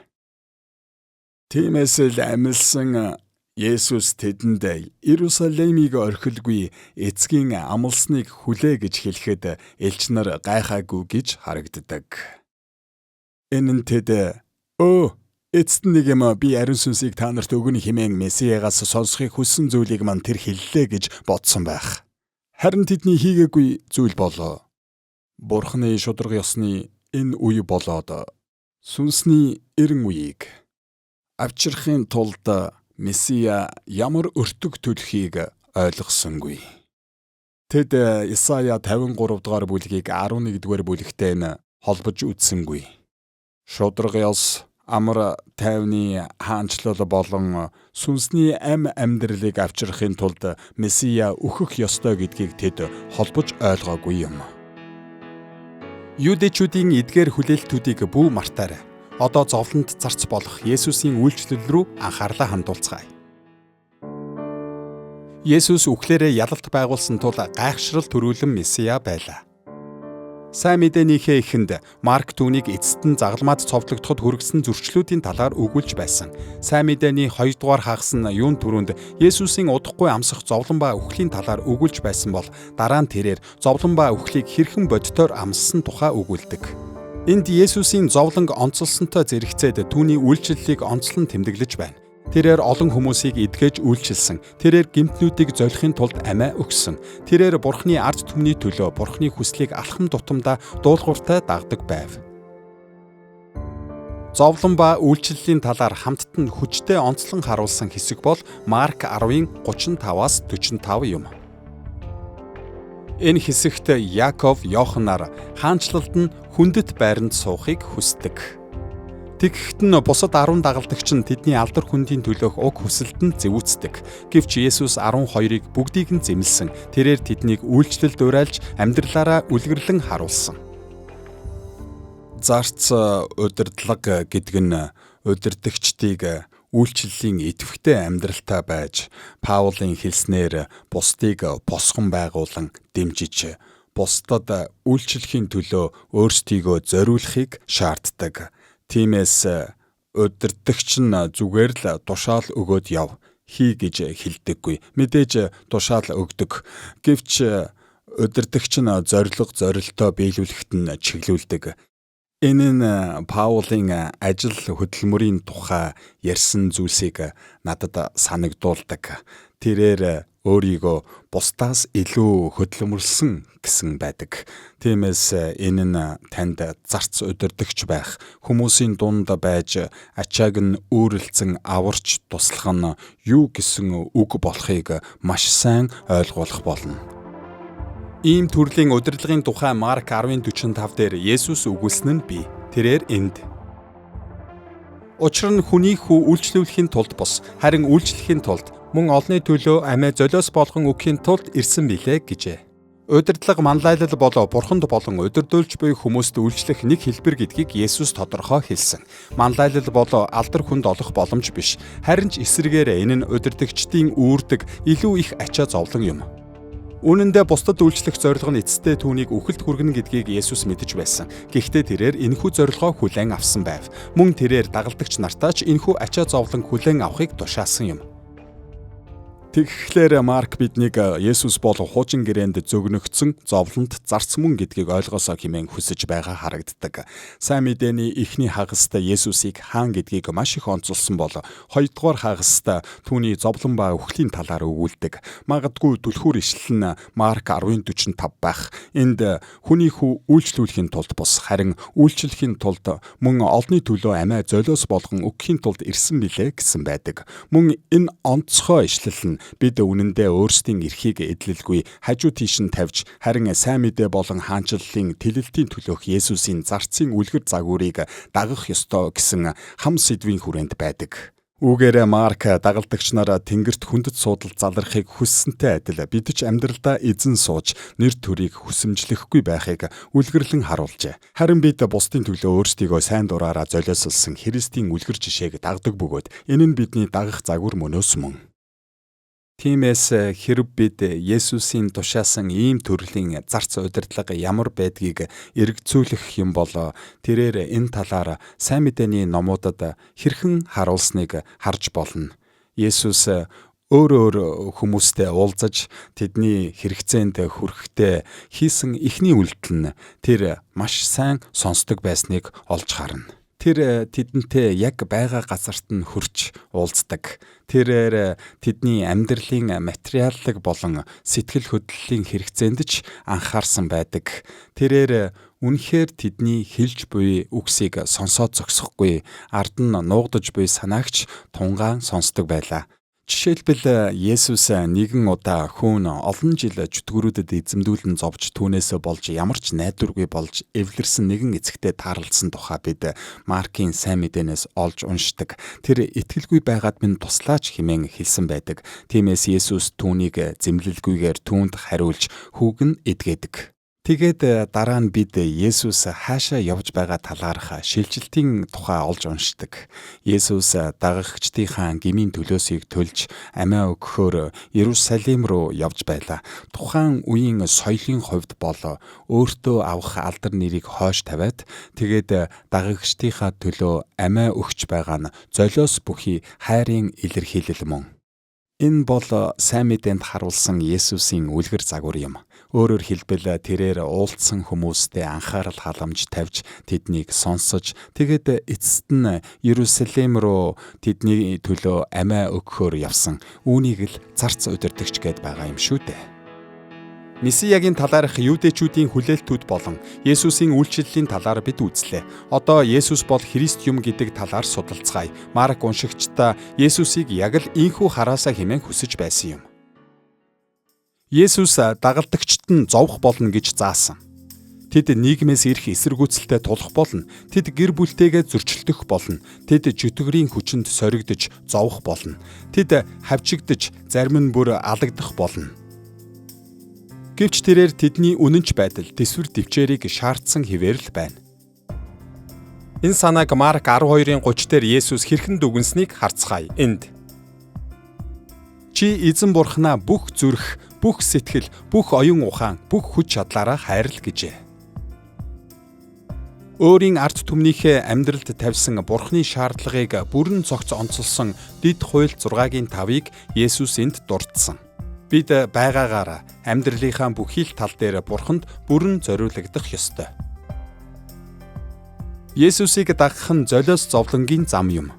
Тиймээс л амилсан Есүс тэдэнд Иерусалимыг орхилгүй эцгийн амлсныг хүлээ гэж хэлэхэд элч нар гайхаагүй гэж харагддаг. Энэ нь тэд эцэст нэг юм би ариун сүнсийг та нарт өгнө хэмээн Месиягаас сонсохыг хүссэн зүйлийг мань тэр хэллээ гэж бодсон байх. Харин тэдний хийгээгүй зүйл болоо. Бурхны шудраг ёсны энэ үе болоод сүнсний эрен үеийг авчрахын тулд Месиа ямар өртөг төлөхийг ойлгосонгүй. Тэд Исая 53 дугаар бүлгийг 11 дугаар бүлэгтэй нь холбож үзсэнгүй. Шудраг ёс, амар тайвны хаанчлал болон сүнсний амьдралыг авчрахын тулд Месиа өөхөх ёстой гэдгийг тэд холбож ойлгоогүй юм. Юудэчүүдийн эдгээр хүлээлтүүдийг бүү мартаарай. Одоо зовлонд зарц болох Есүсийн үйлчлэл рүү анхаарлаа хандуулцгаая. Есүс үхлээрээ ялалт байгуулсан тул гайхшрал төрүүлэн Месиа байлаа. Сайн мэдээнийхээ эхэнд Марк түүнийг эцэст нь загалмаад цовдлогдоход хүргэсэн зөрчлүүдийн талаар өгүүлж байсан. Сайн мэдээний 2 дугаар хагас нь юун түрүүнд Есүсийн удахгүй амсах зовлон ба үхлийн талаар өгүүлж байсан бол дараа нь тэрээр зовлон ба үхлийг хэрхэн бодитоор амссан тухай өгүүлдэг. Энд Есүсийн зовлонг онцлсонтой зэрэгцээд түүний үйлчлэлийг онцлон тэмдэглэж байна. Тэрээр олон хүмүүсийг эдгэж үйлчилсэн. Тэрээр гэмтнүүдийг золихын тулд амиа өгсөн. Тэрээр Бурхны ард түмний төлөө Бурхны хүслийг алхам тутамдаа дуулууртай дагдаг байв. Зовлон ба үйлчлэлийн талаар хамтд нь хүчтэй онцлон харуулсан хэсэг бол Марк 10-ын 35-аас 45 юм. Энэ хэсэгт Яаков Йоханнаар хаанчлалд нь хүндэт байранд суухыг хүсдэг. Тэгэхэд нь бусад 10 дагалдагч нь тэдний алдар хүндийн төлөөх уг хүсэлтэнд зэвүүцдэг. Гэвч Есүс 12-ыг бүгдийг нь зэмлсэн. Тэрээр тэднийг үйлчлэлд уриалж амьдралаараа үлгэрлэн харуулсан. Зарц удирдлага гэдэг нь удирдагчдыг үйлчлэлийн идэвхтэй амьдралтай байж, Паулын хэлснээр бусдыг босгон байгуулан дэмжиж, бусдад үйлчлэхийн төлөө өөрсдийгөө зориулахыг шаарддаг. Тиймээс удирдагч нь зүгээр л тушаал өгөөд яв хий гэж хэлдэггүй. Мэдээж тушаал өгдөг. Гэвч удирдагч нь зорилтоо биелүүлэхэд нь чиглүүлдэг. Энэ нь Паулын ажил хөдөлмөрийн тухай ярьсан зүйлсийг надад санагдуулдаг. Тэрээр өөрийгөө бусдаас илүү хөдөлмөрлсөн гэсэн байдаг. Тиймээс энэ нь танд зарц удирдагч байх, хүмүүсийн дунд байж ачааг нь үүрэлцэн аварч туслах нь юу гэсэн үг болохыг маш сайн ойлгуулах болно. Ийм төрлийн удирдлагын тухай Марк 10:45 дээр Есүс өгүүлсэн нь бий. Тэрээр энд: Учир нь хүний хүү үйлчлүүлэхийн тулд бус, харин үйлчлэхийн тулд мөн олны төлөө амиа золиос болгон өгөхийн тулд ирсэн билээ гэжээ. Удирдлага манлайлал болоо бурханд болон удирдуулж буй хүмүүст үйлчлэх нэг хэлбэр гэдгийг Есүс тодорхой хэлсэн. Манлайлал болоо алдар хүнд олох боломж биш. Харин ч эсрэгээр энэ нь удирдагчдын үүрдэг илүү их ачаа зовлон юм. Үнэндээ бусдад үйлчлэх зорилго нь эцэстээ түүнийг үхэлд хүргэнэ гэдгийг Есүс мэдэж байсан. Гэхдээ тэрээр энэхүү зорилгоо хүлээн авсан байв. Мөн тэрээр дагалдагч нартаа ч энэхүү ачаа зовлон хүлээн авахыг тушаасан юм. Тэгэхээр Марк биднийг Есүс бол хуучин гэрээнд зөгнөгдсөн зовлонт зарц мөн гэдгийг ойлгосоо хэмээн хүсэж байгаа харагддаг. Сайн мэдээний эхний хагаст Есүсийг хаан гэдгийг маш их онцолсон бол хоёрдугаар хагаст түүний зовлон ба үхлийн талаар өгүүлдэг. Магадгүй түлхүүр ишлэл нь Марк 10:45 байх. Энд хүний хүү үйлчлүүлэхийн тулд бус, харин үйлчлэхийн тулд мөн олны төлөө амиа золиос болгон өгөхийн тулд ирсэн билээ гэсэн байдаг. Мөн энэ онцгой ишлэл нь бид үнэндээ өөрсдийн эрхийг эдлэлгүй хажуу тийш нь тавьж, харин сайн мэдээ болон хаанчлалын тэлэлтийн төлөөх Есүсийн зарцын үлгэр загварыг дагах ёстой гэсэн хам сэдвийн хүрээнд байдаг. Үүгээрээ Марк дагалдагч нараа тэнгэрт хүндэт суудал залрахыг хүссэнтэй адил бид ч амьдралдаа эзэн сууж нэр төрийг хүсэмжлэхгүй байхыг үлгэрлэн харуулжээ. Харин бид бусдын төлөө өөрсдийгөө сайн дураараа золиослсон Христийн үлгэр жишээг дагдаг бөгөөд энэ нь бидний дагах загвар мөнөөс мөн. Тиймээс хэрв бид Есүсийн тушаасан ийм төрлийн зарц удирдлага ямар байдгийг эргцүүлэх юм бол тэрээр энэ талаар сайн мэдээний номуудад хэрхэн харуулсныг харж болно. Есүс өөр хүмүүстэй уулзаж тэдний хэрэгцээнд хүрэхдээ хийсэн эхний үйлдэл нь тэр маш сайн сонсдог байсныг олж харна. Тэр тэдэнтэй яг байгаа газарт нь хүрч уулздаг. Тэрээр тэдний амьдралын материаллык болон сэтгэл хөдлөлийн хэрэгцээнд ч анхаарсан байдаг. Тэрээр үнэхээр тэдний хэлж буй үгсийг сонсоод зогсохгүй, ард нь нуугдаж буй санаагч тунгаан сонсдог байлаа. Жишээлбэл Есүс нэгэн удаа хүүн олон жил чөтгөрүүдэд эзэмдүүлэн зовж түүнээс болж ямар ч найдваргүй болж эвлэрсэн нэгэн эцэгтэй таарлсан тухай бид Маркийн сайн мэдээнээс олж уншдаг. Тэр итгэлгүй байгаад минь туслаач хэмээн хэлсэн байдаг. Тиймээс Есүс түүнийг зэмлэлгүйгээр түүнд хариулж хүүг нь эдгээдэг. Тэгээд дараа нь бид Есүс хаашаа явж байгаа талаарх шилжилтийн тухай олж уншдаг. Есүс дагагчдынхаа гмийн төлөөсийг төлж амиа өгөхөөр Иерусалим руу явж байлаа. Тухайн үеийн соёлын хувьд бол өөртөө авах алдар нэрийг хойш тавиад тэгээд дагагчдынхаа төлөө амиа өгч байгаа нь золиос бүхий хайрын илэрхийлэл мөн. Энэ бол сайн мэдээнд харуулсан Есүсийн үлгэр загвар юм. Өөрөөр хэлбэл тэрээр уулзсан хүмүүстэй анхаарал халамж тавьж тэднийг сонсож тэгээд эцэст нь Иерусалим руу тэдний төлөө амиа өгөхөөр явсан. Үүнийг л зарц удирдагч гээд байгаа юм шүү дээ. Месиягийн талаарх юудэчүүдийн хүлээлтүүд болон Есүсийн үйлчлэлийн талаар бид үзлээ. Одоо Есүс бол Христ юм гэдэг талаар судалцгаая. Марк уншигчдаа Есүсийг яг л ийхүү хараасаа хэмээн хүсэж байсан юм. Есүс дагалдагчд нь зовх болно гэж заасан. Тэд нийгмээс ирэх эсэргүүцэлтэй тулах болно. Тэд гэр бүлтэйгээ зөрчилдөх болно. Тэд чөтгөрийн хүчинд соригдож зовх болно. Тэд хавчигдж зарим нь бүр алагдах болно. Гэвч тэрээр тэдний үнэнч байдал, тэсвэр төвчээрийг шаардсан хэвээр л байна. Энэ санааг Марк 12-ын 30 дээр Есүс хэрхэн дүгнсэнийг харцгаая. Энд чи эзэн бурхнаа бүх зүрх, бүх сэтгэл, бүх оюун ухаан, бүх хүч чадлаараа хайрл гэжээ. Өөрийн ард түмнийхээ амьдралд тавьсан бурхны шаардлагыг бүрэн цогц онцолсон дэд хууль 6-гийн 5-ыг Есүс энд дурдсан. Бид байгаагаараа амьдралынхаа бүхий л тал дээр бурханд бүрэн зориулагдах ёстой. Есүсийг дагах нь золиос зовлонгийн зам юм.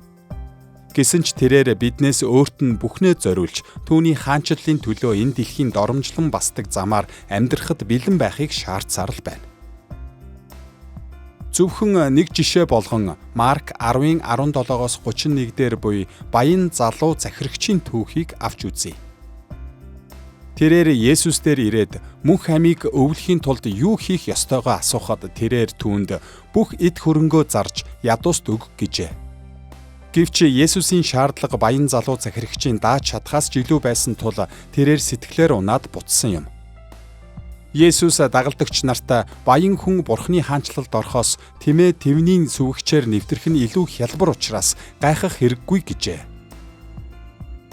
Гэсэн ч тэрээр биднээс өөрт нь бүхнээ зориулж түүний хаанчлалын төлөө энэ дэлхийн доромжлон басдаг замаар амьдрахад бэлэн байхыг шаардсаар л байна. Зөвхөн нэг жишээ болгон Марк 10-ын 17-оос 31 дээр буй баян залуу захирагчийн түүхийг авч үзье. Тэрээр Есүс дээр ирээд мөнх амийг өвлөхийн тулд юу хийх ёстойгоо асуухад тэрээр түүнд бүх эд хөрөнгөө зарж ядууст өг гэжээ. Гэвч Есүсийн шаардлага баян залуу захирагчийн дааж чадхаас ч илүү байсан тул тэрээр сэтгэлээр унаад буцсан юм. Есүс дагалдагч нартай баян хүн бурхны хаанчлалд орохоос тэмээ тэвнийн сүвгчээр нэвтрэх нь илүү хялбар учраас гайхах хэрэггүй гэжээ.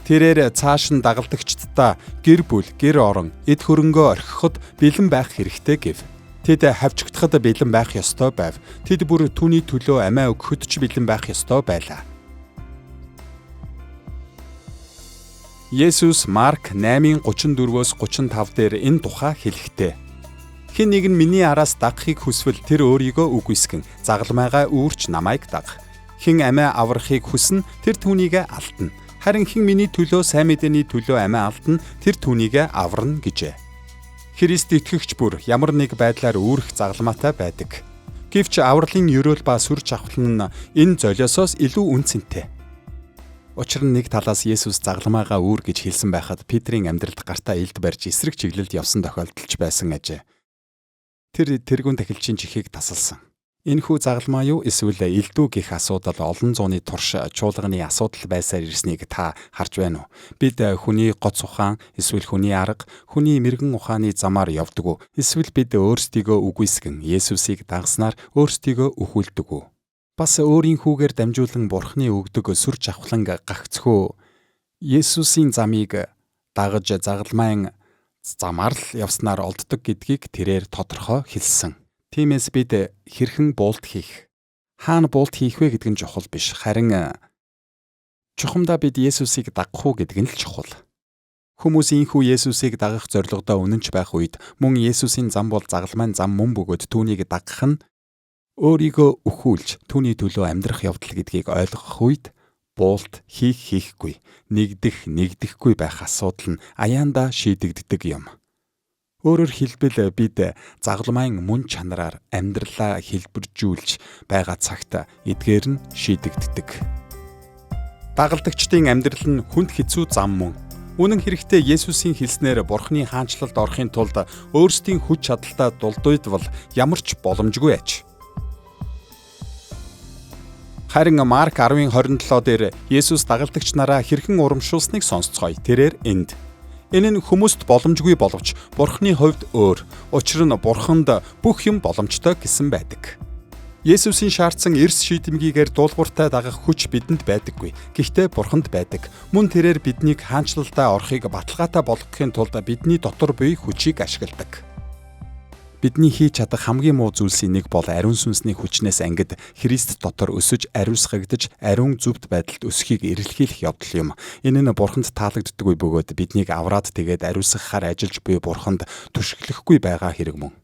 Тэрээр цааш нь дагалдагчдаа гэр бүл, гэр орон, эд хөрөнгөө орхиход бэлэн байх хэрэгтэй гэв. Тэд хавчигдахад бэлэн байх ёстой байв. Тэд бүр түүний төлөө амиа өгөхөд ч бэлэн байх ёстой байлаа. Есүс Марк 8:34-өөс 35 дээр энэ тухай хэлэхдээ хэн нэг нь миний араас дагахыг хүсвэл тэр өөрийгөө үгүйсгэн загалмайгаа үүрч намайг дагах. Хэн амиа аврахыг хүснэ тэр түүнийгээ алдна. Харин хэн миний төлөө сайн мэдээний төлөө амиа алдна тэр түүнийгээ аварна гэжээ. Христ итгэгч бүр ямар нэг байдлаар үүрэх загалмаатай байдаг. Гэвч авралын ёроол ба сүр жавхлан нь энэ золиосоос илүү үнцэнтэй. Учир нь нэг талаас Есүс загалмаагаа үүр гэж хэлсэн байхад Петрийн амьдралд гартаа илд барьж эсрэг чиглэлд явсан тохиолдолч байсан ажээ. Тэр тэргүүн тахилчийн чихийг тасалсан. Энэхүү загалмаа юу эсвэл элдүү гэх асуудал олон зууны турш чуулганы асуудал байсаар ирснийг та харж байна уу? Бид хүний гоц ухаан, эсвэл хүний арга, хүний мэрэгэн ухааны замаар явдаг уу? Эсвэл бид өөрсдийгөө үгүйсгэн Есүсийг дагснаар өөрсдийгөө өхүүлдэг үү? Бас өөрийн хүүгээр дамжуулан бурхны өгдөг сүр жавхлан гагцхүү Есүсийн замыг дагаж загалмайн замаар л явснаар олддог гэдгийг тэрээр тодорхой хэлсэн. Тиймээс бид хэрхэн буулт хийх, хаана буулт хийх вэ гэдэг нь чухал биш. Харин чухамдаа бид Есүсийг дагах уу гэдэг нь л чухал. Хүмүүс ийхүү Есүсийг дагах зорилгодоо үнэнч байх үед мөн Есүсийн зам бол загалмайн зам мөн бөгөөд түүнийг дагах нь өөрийгөө өхүүлж түүний төлөө амьдрах явдал гэдгийг ойлгох үед буулт хийхгүй, нэгдэхгүй байх асуудал нь аяанда шийдэгддэг юм. Өөрөөр хэлбэл бид загалмайн мөн чанараар амьдралаа хэлбэржүүлж байгаа цагт эдгээр нь шийдэгддэг. Дагалдагчдын амьдрал нь хүнд хэцүү зам мөн. Үнэн хэрэгтээ Есүсийн хэлснээр бурхны хаанчлалд орохын тулд өөрсдийн хүч чадалтай дулдуйдвал ямар ч боломжгүй аж. Харин Марк 10:27 дээр Есүс дагалдагч нараа хэрхэн урамшуулсныг сонсцгоё. Тэрээр энд энэ нь хүмүүст боломжгүй боловч бурхны хувьд өөр. Учир нь бурханд бүх юм боломжтой гэсэн байдаг. Есүсийн шаардсан эрс шийдэмгийгээр дуулууртай дагах хүч бидэнд байдаггүй. Гэхдээ бурханд байдаг. Мөн тэрээр биднийг хаанчлалдаа орохыг баталгаатай болгохын тулд бидний дотор буй хүчийг ашигладаг. Бидний хийж чадах хамгийн муу зүйлсийн нэг бол ариун сүнсний хүчнээс ангид Христ дотор өсөж ариусгагдж ариун зүвд байдалд өсөхийг эрэлхийлэх явдал юм. Энэ нь бурханд таалагддаггүй бөгөөд биднийг авраад тэгээд ариусгахаар ажиллаж буй бурханд түшиглэхгүй байгаа хэрэг мөн.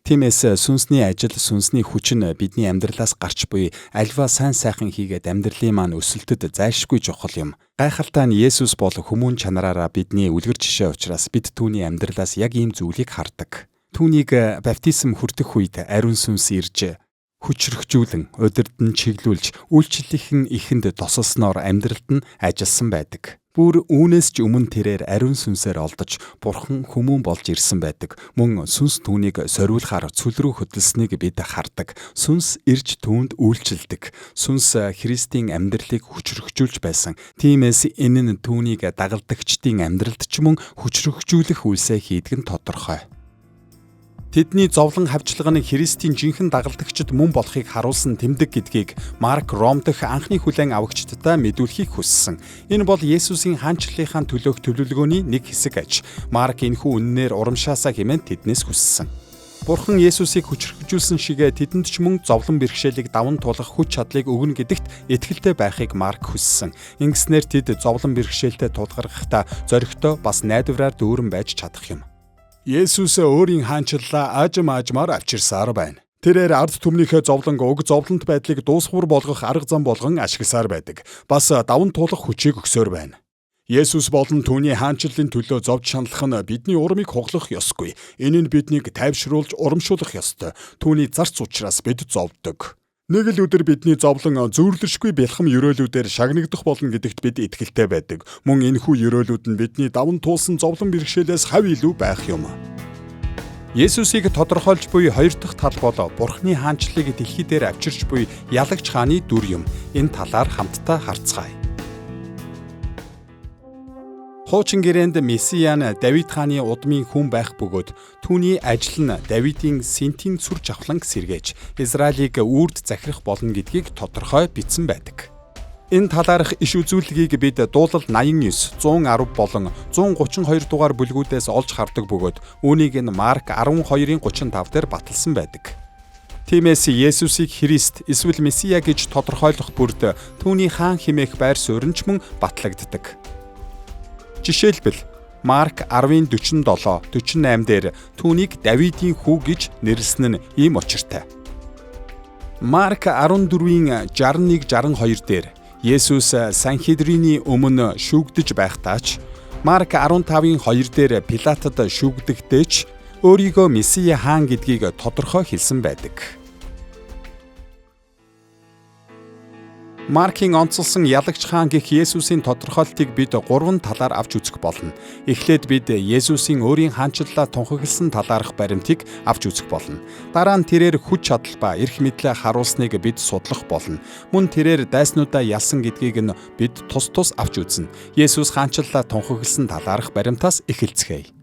Тиймээс сүнсний ажил, сүнсний хүч нь бидний амьдралаас гарч буй альва сайн сайхан хийгээд амьдралын маань өсөлтөд зайлшгүй чухал юм. Гайхалтай нь Есүс бол хүмүүн чанараараа бидний үлгэр жишээ учраас бид түүний амьдралаас яг ийм зүйлийг хардаг. Түүнийг баптизм хүртэх үед ариун сүнс ирж хүчрхжүүлэн удирдан чиглүүлж үйлчлэлийн ихэнд тосолсноор амьдралд нь ажилласан байдаг. Бүр үүнээс ч өмнө тэрээр ариун сүнсээр олдож бурхан хүмүүн болж ирсэн байдаг. Мөн сүнс түүнийг сориулахаар цүл рүү хөдөлсөнийг бид хардаг. Сүнс ирж түүнд үйлчилдэг. Сүнс Христийн амьдралыг хүчрхжүүлж байсан. Тиймээс энэ нь түүнийг дагалдагчдын амьдралд ч мөн хүчрхжүүлэх үйлсээ хийдэг нь тодорхой. Тэдний зовлон хавчлагын Христийн жинхэнэ дагалдагчид мөн болохыг харуулсан тэмдэг гэдгийг Марк Ром дахь анхны хүлээн авагчдаа мэдүүлэхийг хүссэн. Энэ бол Есүсийн хаанчлалынхаа төлөөх төлөвлөгөөний нэг хэсэг аж. Марк энэхүү үннээр урамшаасаа хэмээн тэднээс хүссэн. Бурхан Есүсийг хүчрхэгжүүлсэн шигээ тэдэнд ч мөн зовлон бэрхшээлийг даван туулах хүч чадлыг өгнө гэдэгт итгэлтэй байхыг Марк хүссэн. Ингэснээр тэд зовлон бэрхшээлтэй тулгаргахдаа зоригтой бас найдвараар дүүрэн байж чадах юм. Есүс өөрийн хаанчлалаа аажмаар авчирсаар байна. Тэрээр ард түмнийхээ зовлонг уг зовлонт байдлыг дуусгуур болгох арга зам болгон ашигласаар байдаг. Бас даван туулах хүчийг өгсөөр байна. Есүс болон түүний хаанчлалын төлөө зовж шаналх нь бидний урамыг хуглах ёсгүй. Энэ нь биднийг тайвшруулж урамшуулах ёстой. Түүний зарц учраас бид зовдөг. Нэг л өдөр бидний зовлон зүйрлэшгүй бэлхэм ёроолуудаар шагнагдах болно гэдэгт бид итгэлтэй байдаг. Мөн энэхүү ёроолууд нь бидний даван туулсан зовлон бэрхшээлээс хав илүү байх юм. Есүсийг тодорхойлж буй хоёр дахь тал бол Бурханы хаанчлалыг дэлхий дээр авчирч буй ялагч хааны дүр юм. Энэ талаар хамтдаа харцгаая. Хуучин гэрээнд Месиян Давид хааны удмын хүн байх бөгөөд түүний ажил нь Давидын сэнтийн сүр жавхлан сэргээж Израилийг үрд захирах болно гэдгийг тодорхой бичсэн байдаг. Энэ талаарх иш үзүүлгийг бид дуулал 89, 110 болон 132 дугаар бүлгүүдээс олж хардаг бөгөөд үүнийг нь Марк 12-ын 35 дээр баталсан байдаг. Тиймээс Есүсийг Христ эсвэл Месия гэж тодорхойлох бүрд түүний хаан хэмээх байр суурьнч мөн батлагддаг. Жишээлбэл Марк 10:47, 48 дээр түүнийг Давидын хүү гэж нэрлсэн нь ийм учиртай. Марк 14:61-62 дээр Есүс Санхедрины өмнө шүүгдэж байхдаач, Марк 15:2 дээр Пилатад шүүгдэгдээч өөрийгөө Месия хаан гэдгийг тодорхой хэлсэн байдаг. Маркийн онцолсон ялагч хаан гэх Есүсийн тодорхойлтыг бид гурван талаар авч үзэх болно. Эхлээд бид Есүсийн өөрийн хаанчлалаа тунхагласан талаарх баримтыг авч үзэх болно. Дараа нь тэрээр хүч чадал ба эрх мэдлээ харуулсныг бид судлах болно. Мөн тэрээр дайснуудаа ялсан гэдгийг нь бид тус тус авч үзнэ. Есүс хаанчлалаа тунхагласан талаарх баримтаас эхэлцгээе.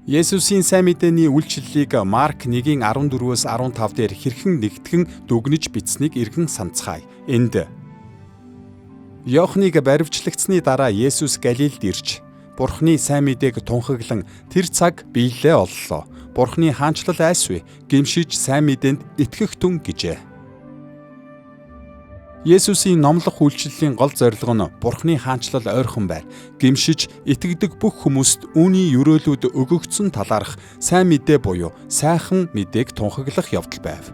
Есүсийн сайн мэдээний үйлчлэлийг Марк 1:14-15 дээр хэрхэн нэгтгэн дүгнэж бичснийг эргэн санацгаая. Энд Иохныг баривчлагдсны дараа Есүс Галилд ирж Бурхны сайн мэдээг тунхаглан тэр цаг биелэлээ оллоо. Бурхны хаанчлал айсвэ, гэмшиж сайн мэдээнд итгэх түн гэжээ. Есүсийн номлох үйлчлэлийн гол зорилго нь Бурхны хаанчлал ойрхон байр, гэмшиж итгэдэг бүх хүмүүст үүний ёроолууд өгөгдсөн талаарх сайн мэдээ буюу сайхан мэдээг тунхаглах явдал байв.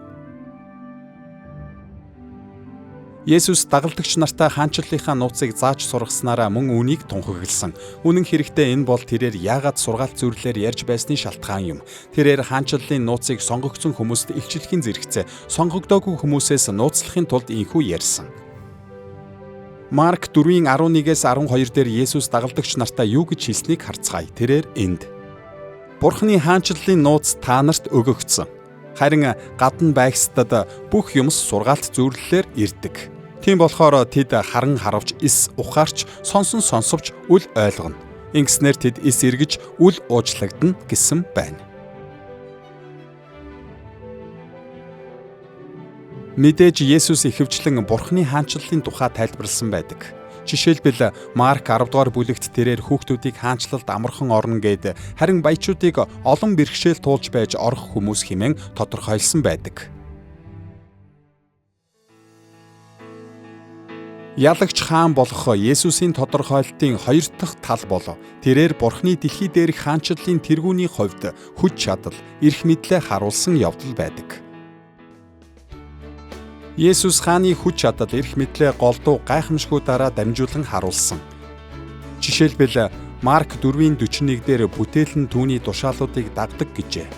Есүс дагалдагч нартай хаанчлалынхаа нууцыг зааж сургаснараа мөн үүнийг тунхагласан. Үнэн хэрэгтээ энэ бол тэрээр яагаад сургаалт зөвлөлөөр ярьж байсны шалтгаан юм. Тэрээр хаанчлалын нууцыг сонгогдсон хүмүүст илчлэхийн зэрэгцээ, сонгогдоогүй хүмүүсээс нууцлахын тулд ийхүү ярьсан. Марк 4:11-12 дээр Есүс дагалдагч нартай юу гэж хэлснийг харцгаая. Тэрээр энд Бурхны хаанчлалын нууц та нарт өгөгдсөн. Харин гадна байгстад бүх юмс сургаалт зөвлөлөөр ирдэг. Тийм болохоор тэд харан харавч, эс ухаарч, сонсон сонсовч үл ойлгоно. Ингэснээр тэд эс эргэж үл уучлагдана гэсэн байна. Мэдээж Есүс ихэвчлэн Бурхны хаанчлалын тухай тайлбарласан байдаг. Жишээлбэл Марк 10 дугаар бүлэгт тэрээр хүүхдүүдийг хаанчлалд амархан орно гэд харин баячуудыг олон бэрхшээл туулж байж орох хүмүүс хэмээн тодорхойлсон байдаг. Ялагч хаан болох Есүсийн тодорхойлолтын хоёр дахь тал бол тэрээр Бурхны дэлхий дээрх хаанчлалын тэргүүний хувьд хүч чадал, эрх мэдлээ харуулсан явдал байдаг. Есүс хааны хүч чадал, эрх мэдлээ голдуу гайхамшгуудаараа дамжуулан харуулсан. Жишээлбэл Марк 4:41 дээр бүтээл нь түүний тушаалуудыг дагдаг гэжээ.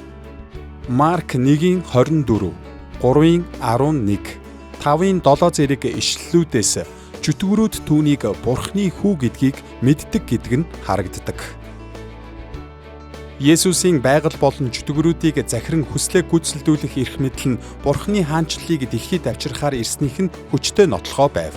Марк 1:24, 3:11, 5:7 зэрэг ишлэлүүдээс чөтгөрүүд түүнийг Бурхны хүү гэдгийг мэддэг гэдэг нь харагддаг. Есүсийн байгаль болон чөтгөрүүдийг захиран хүслээ гүйцэлдүүлэх эрх мэдэл нь Бурхны хаанчлалыг дэлхийд авчирхаар ирснийх нь хүчтэй нотлохоо байв.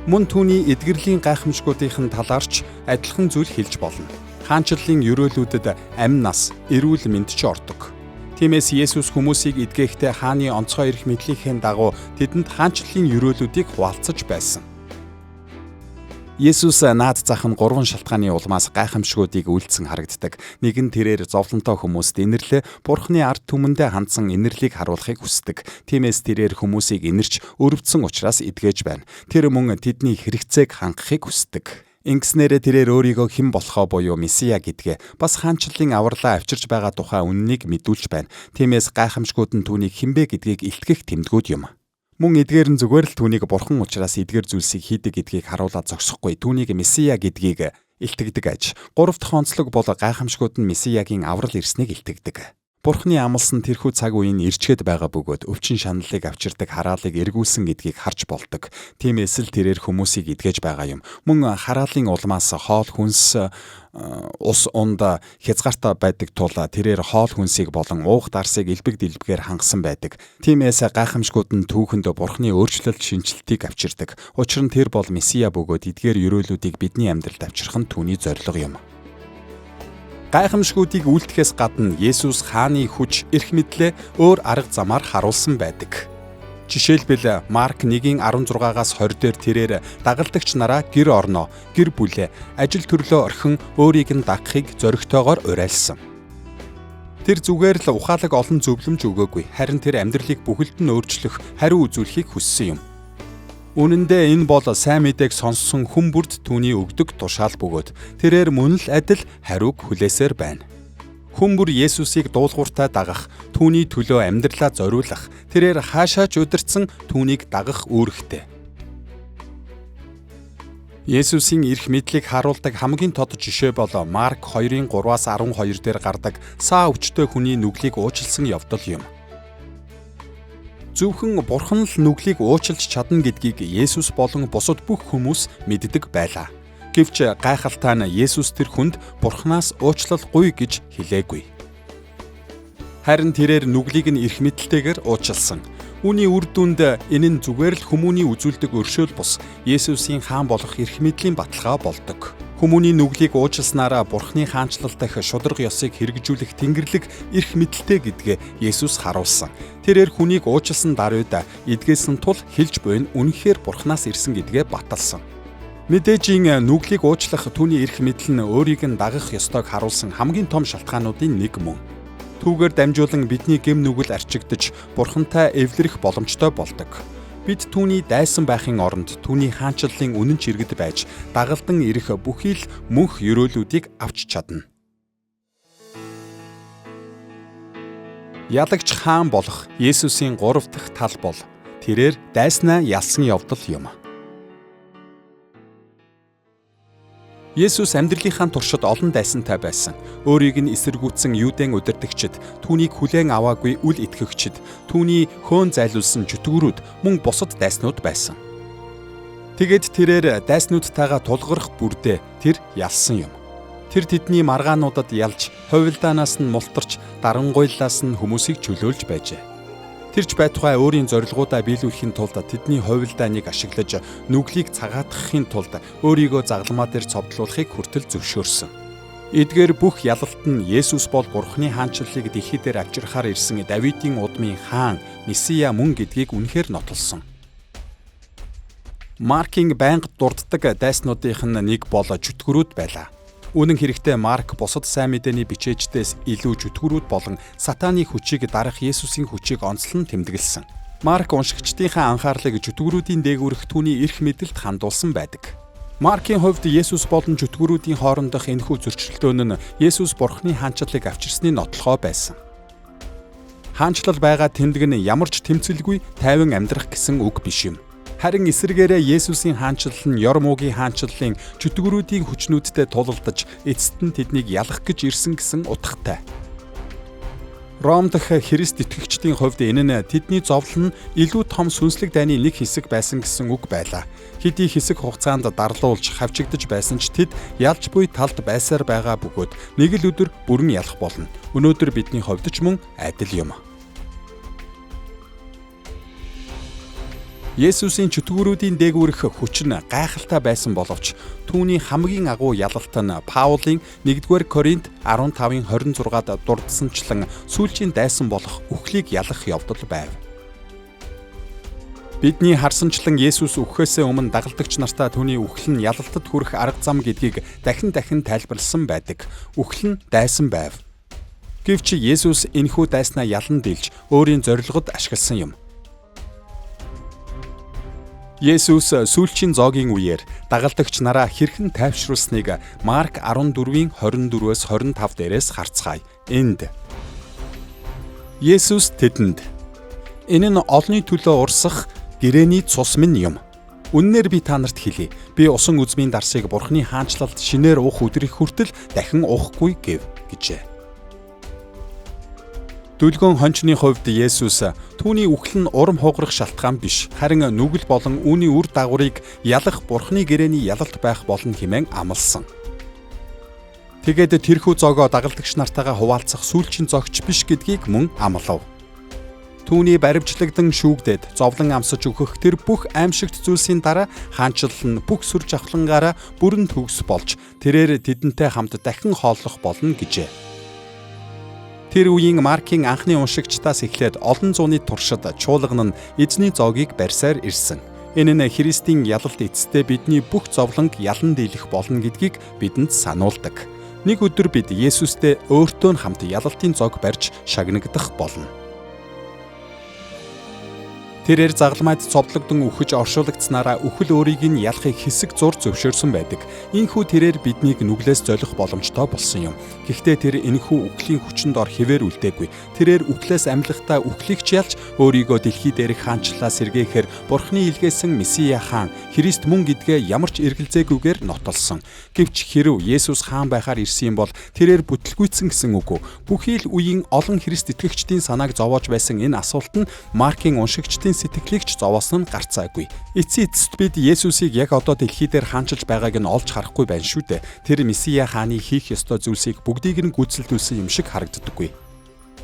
Мөн түүний эдгэрлийн гайхамшгуудын талаарч адилхан зүйл хэлж болно. хаанчлалын ерөөлүүдэд амь нас, эрүүл мэнд ч ордог. Тиймээс Есүс хүмүүсийг эдгээхдээ хааны онцгой эрх мэдлийнхээ дагуу тэдэнд хаанчлалын ерөөлүүдийг хуваалцаж байсан. Есүс наад зах нь 3 шалтгааны улмаас гайхамшгуудыг үйлдсэн харагддаг. Нэг нь тэрээр зовлонтой хүмүүст инэрлээ, Бурхны ард түмэндээ хандсан инэрлийг харуулахыг хүсдэг. Тиймээс тэрээр хүмүүсийг инэрч өрөвдсөн учраас эдгэж байна. Тэр мөн тэдний хэрэгцээг хангахыг хүсдэг. Ингэснээр тэрээр өөрийгөө хэн болохоо буюу Месиа гэдгээ бас хаанчлалын авралаа авчирч байгаа тухай үннийг мэдүүлж байна. Тиймээс гайхамшгууд нь түүнийг хинбэ гэдгийг илтгэх тэмдгүүд юм. Мөн эдгээр нь зүгээр л түүнийг бурхан учраас эдгээр зүйлсийг хийдэг гэдгийг харуулаад зогсохгүй. Түүнийг Месиа гэдгийг илтгэдэг аж. 3 дахь онцлог бол гайхамшгууд нь Месиагийн аврал ирснийг илтгэдэг. Бурхны амлсан тэрхүү цаг үеийн ирчгээд байгаа бөгөөд өвчин шаналлыг авчирдаг хараалыг эргүүлсэн гэдгийг харж болдог. Тиймээс л тэрээр хүмүүсийг эдгэж байгаа юм. Мөн хараалын улмаас хоол хүнс ус унд хязгаартай байдаг тул тэрээр хоол хүнсийг болон уух дарсыг элбэг дэлбэгээр хангасан байдаг. Тиймээс гайхамшгууд нь түүхэнд Бурхны өөрчлөлт шинжилтийг авчирдаг. Учир нь тэр бол Месиа бөгөөд эдгээр ерөөлүүдийг бидний амьдралд авчрах нь түүний зорилго юм. Гайхамшгуудыг үйлдэхээс гадна Есүс хааны хүч, эрх мэдлээ өөр арга замаар харуулсан байдаг. Жишээлбэл Марк 1:16-аас 20 дээр тэрээр дагалдагч нараа гэр орноо, гэр бүлээ, ажил төрлөө орхин өөрийг нь дагахыг зоригтойгоор уриалсан. Тэр зүгээр л ухаалаг олон зөвлөмж өгөөгүй, харин тэр амьдралыг бүхэлд нь өөрчлөх, хариу үзүүлэхийг хүссэн юм. Үнэн дээр энэ бол сайн мэдээг сонссон хүн бүрд түүний өгдөг тушаал бөгөөд тэрээр мөн л адил хариуг хүлээсээр байна. Хүн бүр Есүсийг дуулууртай дагах, түүний төлөө амьдралаа зориулах, тэрээр хаашаач удирдсан түүнийг дагах үүрэгтэй. Есүсийн эрх мэдлийг харуулдаг хамгийн тод жишээ бол Марк 2:3-аас 12 дээр гардаг саа өвчтөе хүний нүглийг уучлсан явдал юм. Зөвхөн Бурхан л нүглийг уучлж чадна гэдгийг Есүс болон бусад бүх хүмүүс мэддэг байлаа. Гэвч гайхалтай нь Есүс тэр хүнд Бурханаас уучлалгүй гэж хэлээгүй. Харин тэрээр нүглийг нь эрх мэдэлтэйгээр уучлсан. Үүний үр дүнд энэ нь зүгээр л хүмүүний үзүүлдэг өршөөл бус Есүсийн хаан болох эрх мэдлийн баталгаа болдог. Хүмүүний нүглийг уучлснараа Бурхны хаанчлал дахь шударга ёсыг хэрэгжүүлэх Тэнгэрлэг эрх мэдэлтэй гэдгээ Есүс харуулсан. Тэрээр хүнийг уучлсан даруйд эдгээсэн тул хэлж буйн үнэхээр Бурханаас ирсэн гэдгээ баталсан. Мэдээжийн нүглийг уучлах түүний эрх мэдэл нь өөрийг нь дагах ёстойг харуулсан хамгийн том шалтгаануудын нэг мөн. Түүгээр дамжуулан бидний гэм нүгэл арчигдж Бурхантай эвлэрэх боломжтой болдог. Бид түүний дайсан байхын оронд түүний хаанчлалын үнэн чиргэд байж дагалдан ирэх бүхий л мөнх ерөөлүүдийг авч чадна. Ялагч хаан болох Есүсийн 3 дахь тал бол тэрээр дайснаа ялсан явдал юм. Есүс амьдралынхаа туршид олон дайсантай байсан. Өөрийг нь эсэргүүцсэн Юудын удирдагчид, түүнийг хүлээн аваагүй үл итгэгчид, түүний хөөн зайлуулсан чөтгөрүүд мөн бусад дайснууд байсан. Тэгэд тэрээр дайснуудтайгаа тулгарх бүрдээ тэр ялсан юм. Тэр тэдний маргаануудад ялж, хувилдаанаас нь мултарч, дарангуйллаас нь хүмүүсийг чөлөөлж байжээ. Тэрч байтугай өөрийн зорилгоудаа биелүүлэхийн тулд тэдний хувилдааныг ашиглаж нүглийг цагаатгахын тулд өөрийгөө загламаа дээр цовдлуулахыг хүртэл зөвшөөрсөн. Эдгээр бүх ялалт нь Есүс бол Бурхны хаанчлалыг дэлхий дээр авчирхаар ирсэн Давидын удмын хаан Месиа мөн гэдгийг үнэхээр нотолсон. Маркийн байнга дурддаг дайснуудынх нь нэг бол чөтгөрүүд байлаа. Үнэн хэрэгтээ Марк бусад сайн мэдээний бичээчдээс илүү чөтгөрүүд болон сатааны хүчийг дарах Есүсийн хүчийг онцлон тэмдэглэсэн. Марк уншигчдийнхаа анхаарлыг чөтгөрүүдийн дээгүүрх түүний эрх мэдэлд хандуулсан байдаг. Маркийн хувьд Есүс болон чөтгөрүүдийн хоорондох энэхүү зөрчилдөөн нь Есүс Бурхны хаанчлалыг авчирсны нотлохоо байсан. Хаанчлал байгаа тэмдэг нь ямар ч тэмцэлгүй тайван амьдрах гэсэн үг биш юм. Харин эсрэгээрээ Есүсийн хаанчлал нь ёр муугийн хаанчлалын чөтгөрүүдийн хүчнүүдтэй тулалдаж эцэст нь тэднийг ялах гэж ирсэн гэсэн утгатай. Ром дахь Христ итгэгчдийн хувьд энэ нь тэдний зовлон нь илүү том сүнслэг дайны нэг хэсэг байсан гэсэн үг байлаа. Хэдий хэсэг хугацаанд дарлуулж хавчигдж байсан ч тэд ялж буй талд байсаар байгаа бөгөөд нэг л өдөр бүрэн ялах болно. Өнөөдөр бидний хувьд ч мөн адил юм. Есүсийн чөтгөрүүдийн дээгүүрх хүч нь гайхалтай байсан боловч түүний хамгийн агуу ялалт нь Паулийн 1-р Коринт 15:26-д дурдсанчлан сүүлчийн дайсан болох үхлийг ялах явдал байв. Бидний харсанчлан Есүс үхэхээс өмнө дагалдагч нартаа түүний үхэл нь ялалтад хүрэх арга зам гэдгийг дахин тайлбарласан байдаг. Үхэл нь дайсан байв. Гэвч Есүс энэхүү дайснаа ялан дийлж өөрийн зорилгод ашигласан юм. Есүс сүүлчийн зоогийн үеэр дагалдагч нараа хэрхэн тайвшруулсныг Марк 14:24-25 дээрээс харцгаая. Энд Есүс тэдэнд "Энэ нь олонний төлөө урсах гэрээний цус минь юм. Үнэнээр би та нарт хэлье. Би усан үзмийн дарсыг Бурхны хаанчлалд шинээр уух өдрийг хүртэл дахин уухгүй" гэжээ. Дүлгөн хончны хувьд Есүс түүний үхэл нь урам хугарах шалтгаан биш, харин нүгэл болон үүний үр дагаврыг ялах Бурхны гэрээний ялалт байх болно хэмээн амласан. Тэгээд тэрхүү зоогоо дагалдагч нартайгаа хуваалцах сүүлчийн зогч биш гэдгийг мөн амлав. Түүний баривчлагдан шүүгдээд зовлон амсаж өгөх тэр бүх аимшигт зүйлсийн дараа хаанчлал нь бүх сүр жавхлангаараа бүрэн төгс болж тэрээр тэдэнтэй хамт дахин хооллох болно гэжээ. Тэр үеийн Маркийн анхны уншигчдаас эхлээд олон зууны туршид чуулган нь эзний зоогийг барьсаар ирсэн. Энэ нь Христийн ялалт эцэстээ бидний бүх зовлонг ялан дийлэх болно гэдгийг бидэнд сануулдаг. Нэг өдөр бид Есүстэй өөртөө нь хамт ялалтын зоог барьж шагнагдах болно. Тэрээр загламайд цовдлогдсон үхэж оршуулгдсанараа үхэл өөрийг нь ялахыг хэсэг зур зөвшөөрсөн байдаг. Ийхүү тэрээр биднийг нүглээс золих боломжтой болсон юм. Гэхдээ тэр энэхүү үхлийн хүчинд ор хэвээр үлдээгүй. Тэрээр үхлээс амьлахдаа үхлийг ч ялж өөрийгөө дэлхий дээрх хаанчлалаа сэргээхээр Бурхны илгээсэн Месиа хаан Христ мөн гэдгээ ямар ч эргэлзээгүйгээр нотолсон. Гэвч хэрэв Есүс хаан байхаар ирсэн юм бол тэрээр бүтлгүйцсэн гэсэн үг үү? Бүхий л үеийн олон Христ итгэгчдийн санааг зовоож байсан энэ асуулт нь Маркийн уншигчдын сэтгэлийг ч зовоосон нь гарцаагүй. Эцсийн эцэст бид Есүсийг яг одоо дэлхий дээр хаанчилж байгааг нь олж харахгүй байна шүү дээ. Тэр Месиа хааны хийх ёстой зүйлсийг бүгдийг нь гүйцэлдүүлсэн юм шиг харагддаггүй.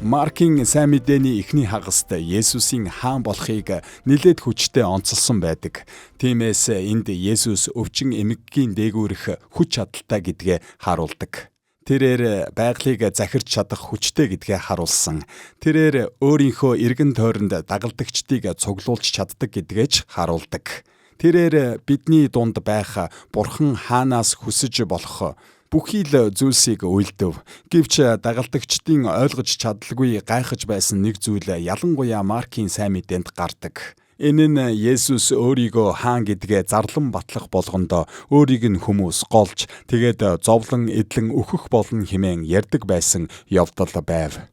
Маркийн сайн мэдээний эхний хагаст Есүсийн хаан болохыг нэлээд хүчтэй онцолсон байдаг. Тиймээс энд Есүс өвчин эмгэгийн дээгүүрх хүч чадалтай гэдгээ харуулдаг. Тэрээр байгалыг захирч чадах хүчтэй гэдгээ харуулсан. Тэрээр өөрийнхөө эргэн тойронд дагалдагчдыг цуглуулж чаддаг гэдгээ ч харуулдаг. Тэрээр бидний дунд байх Бурхан хаанаас хүсэж болох бүхий л зүйлсийг үйлдэв. Гэвч дагалдагчдын ойлгож чадалгүй гайхаж байсан нэг зүйл ялангуяа Маркийн сайн мэдээнд гардаг. Энэ нь Есүс өөрийгөө хаан гэдгээ зарлан батлах болгондоо өөрийг нь хүмүүс голж тэгээд зовлон эдлэн өөхөх болно хэмээн ярьдаг байсан явдал байв.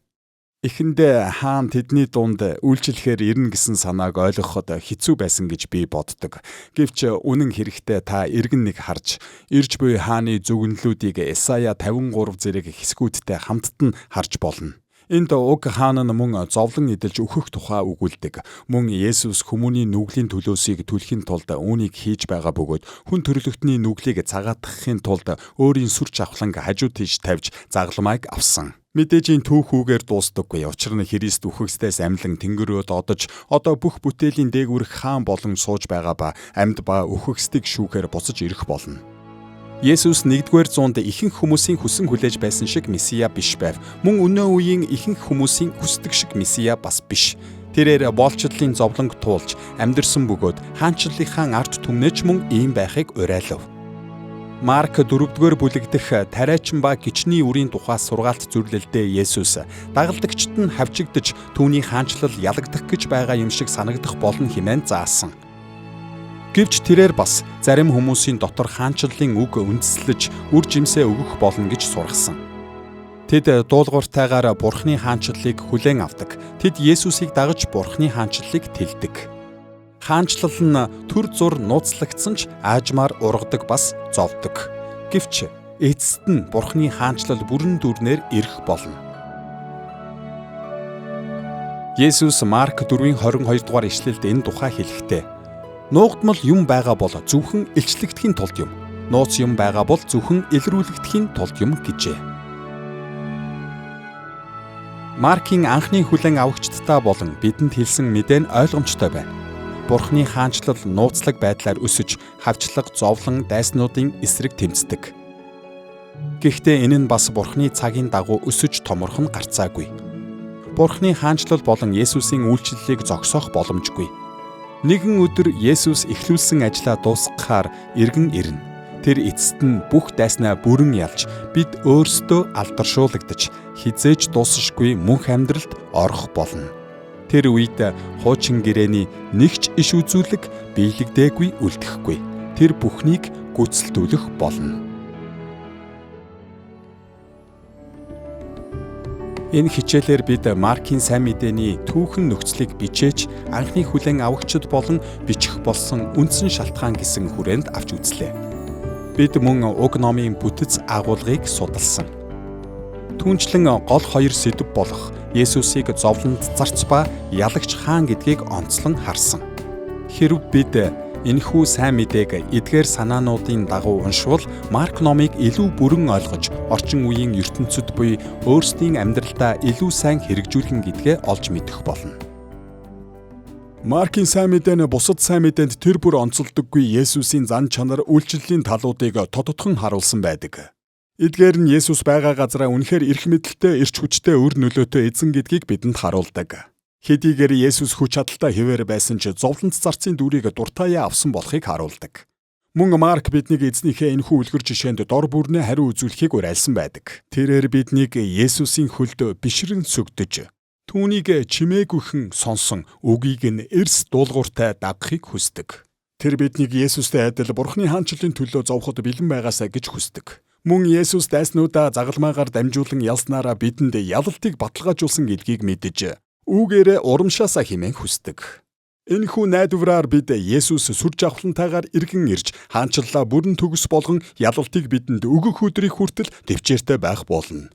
Эхэндээ хаан тэдний дунд үйлчлэхээр ирнэ гэсэн санааг ойлгоход хэцүү байсан гэж би боддог. Гэвч үнэн хэрэгтээ та эргэн нэг харж ирж буй хааны зүгнэлүүдийг Исая 53 зэрэг хэсгүүдтэй хамтд нь харж болно. Энд уг хаан нь мөн зовлон эдэлж өөхөх тухай өгүүлдэг. Мөн Есүс хүмүүний нүглийн төлөөсийг түлхэхийн тулд үүнийг хийж байгаа бөгөөд хүн төрлөختний нүглийг цагаатгахын тулд өөрийн сүр жавхланг хажуу тийш тавьж загламайг авсан. Мэдээж энэ түүхүүгээр дуустдаггүй. Учир нь Христ үхэгсдээс амьлан тэнгэрөө додож одоо бүх бүтээлийн дээгүүрх хаан болон сууж байгаа ба амьд ба үхэгсдийг шүүхээр буцаж ирэх болно. Есүс 1-р зуунд ихэнх хүмүүсийн хүсэн хүлээж байсан шиг Месиа биш байв. Мөн өнөө үеийн ихэнх хүмүүсийн хүсдэг шиг Месиа бас биш. Тэрээр боолчлолын зовлонг туулж амьдэрсэн бөгөөд хаанчлалынхаа ард түмнээч мөн ийм байхыг уриалав. Марк 4-р бүлэгдэх тариачин ба гичний үрийн тухай сургаалт зөвлөлдөө Есүс дагалдагчид нь хавчигдж түүний хаанчлал ялагдах гэж байгаа юм шиг санагдах болно хэмээн заасан. Гэвч тэрээр бас зарим хүмүүсийн дотор хаанчлалын үг үндэслэж үр жимсээ өгөх болно гэж сургасан. Тэд дуулууртайгаар Бурхны хаанчлалыг хүлээн авдаг. Тэд Есүсийг дагаж Бурхны хаанчлалыг тэлдэг. Хаанчлал нь төр зур нууцлагдсан ч аажмаар ургадаг бас зовдөг. Гэвч эцэст нь Бурхны хаанчлал бүрэн дүрнээр ирэх болно. Есүс Марк 4:22 дугаар ишлэлд энэ тухай хэлэхдээ нуугдмал юм байгаа бол зөвхөн илчлэгдэхийн тулд юм. Нууц юм байгаа бол зөвхөн илрүүлэгдэхийн тулд юм гэжээ. Маркийн анхны хүлээн авагчдаа болон бидэнд хэлсэн мэдээ нь ойлгомжтой байна. Бурхны хаанчлал нууцлаг байдлаар өсөж, хавчлаг зовлон дайснуудын эсрэг тэмцдэг. Гэхдээ энэ нь бас Бурхны цагийн дагуу өсөж томорхон гарцаагүй. Бурхны хаанчлал болон Есүсийн үйлчлэлийг зогсоох боломжгүй. Нэгэн өдөр Есүс эхлүүлсэн ажлаа дуусгахаар эргэн ирнэ. Тэр эцэст нь бүх дайснаа бүрэн ялж, бид өөрсдөө алдаршуулгадаж, хизээж дуусшгүй мөнх амьдралд орох болно. Тэр үед хуучин гэрээний нэгч иш үзүүлэг биелэгдээгүй үлдэхгүй. Тэр бүхнийг гүйцэлдүүлэх болно. Энэ хичээлээр бид Маркийн сайн мэдээний түүхэн нөхцөлийг бичээж анхны хүлээн авагчид болон бичих болсон үндсэн шалтгаан гэсэн хүрээнд авч үзлээ. Бид мөн уг номын бүтэц агуулгыг судалсан. Түүнчлэн гол хоёр сэдэв болох Есүсийг зовлонд зарц ба ялагч хаан гэдгийг онцлон харсан. Хэрв бид энэхүү сайн мэдээг эдгээр санаануудын дагуу уншвал Марк номыг илүү бүрэн ойлгож, орчин үеийн ертөнцид буй өөрсдийн амьдралдаа илүү сайн хэрэгжүүлэх гэдгээ олж мэдэх болно. Маркийн сайн мэдээ нь бусад сайн мэдээнд тэр бүр онцолдоггүй Есүсийн зан чанар үйлчлэлийн талуудыг тодотхон харуулсан байдаг. Эдгээр нь Есүс байгаа газараа үнэхээр эрх мэдэлтэй, эрч хүчтэй, өр нөлөөтэй эзэн гэдгийг бидэнд харуулдаг. Хэдийгээр Есүс хүч чадалтай хэвээр байсан ч зовлонт зарцын дүрийг дуртаяа авсан болохыг харуулдаг. Мөн Марк биднийг эзнийхээ энэхүү үлгэр жишээнд дор бүрнээ хариу үзүүлэхийг уриалсан байдаг. Тэрээр биднийг Есүсийн хөлд бишрэн сүгдэж, түүнийг чимээгүйхэн сонсон үгийг нь эрс дуулууртай дагахыг хүсдэг. Тэр биднийг Есүстэй адил Бурхны хаанчлалын төлөө зовход бэлэн байгаасаа гэж хүсдэг. Мөн Есүс дайснуудаа загалмаагаар дамжуулан ялснараа бидэнд ялалтыг баталгаажуулсан гэдгийг мэдэж, үүгээрээ урамшаасаа хэмээн хүсдэг. Энэхүү найдвараар бид Есүс сүр жавхлантайгаар иргэн ирж хаанчлалаа бүрэн төгс болгон ялалтыг бидэнд өгөх өдрийг хүртэл төвчээртэй байх болно.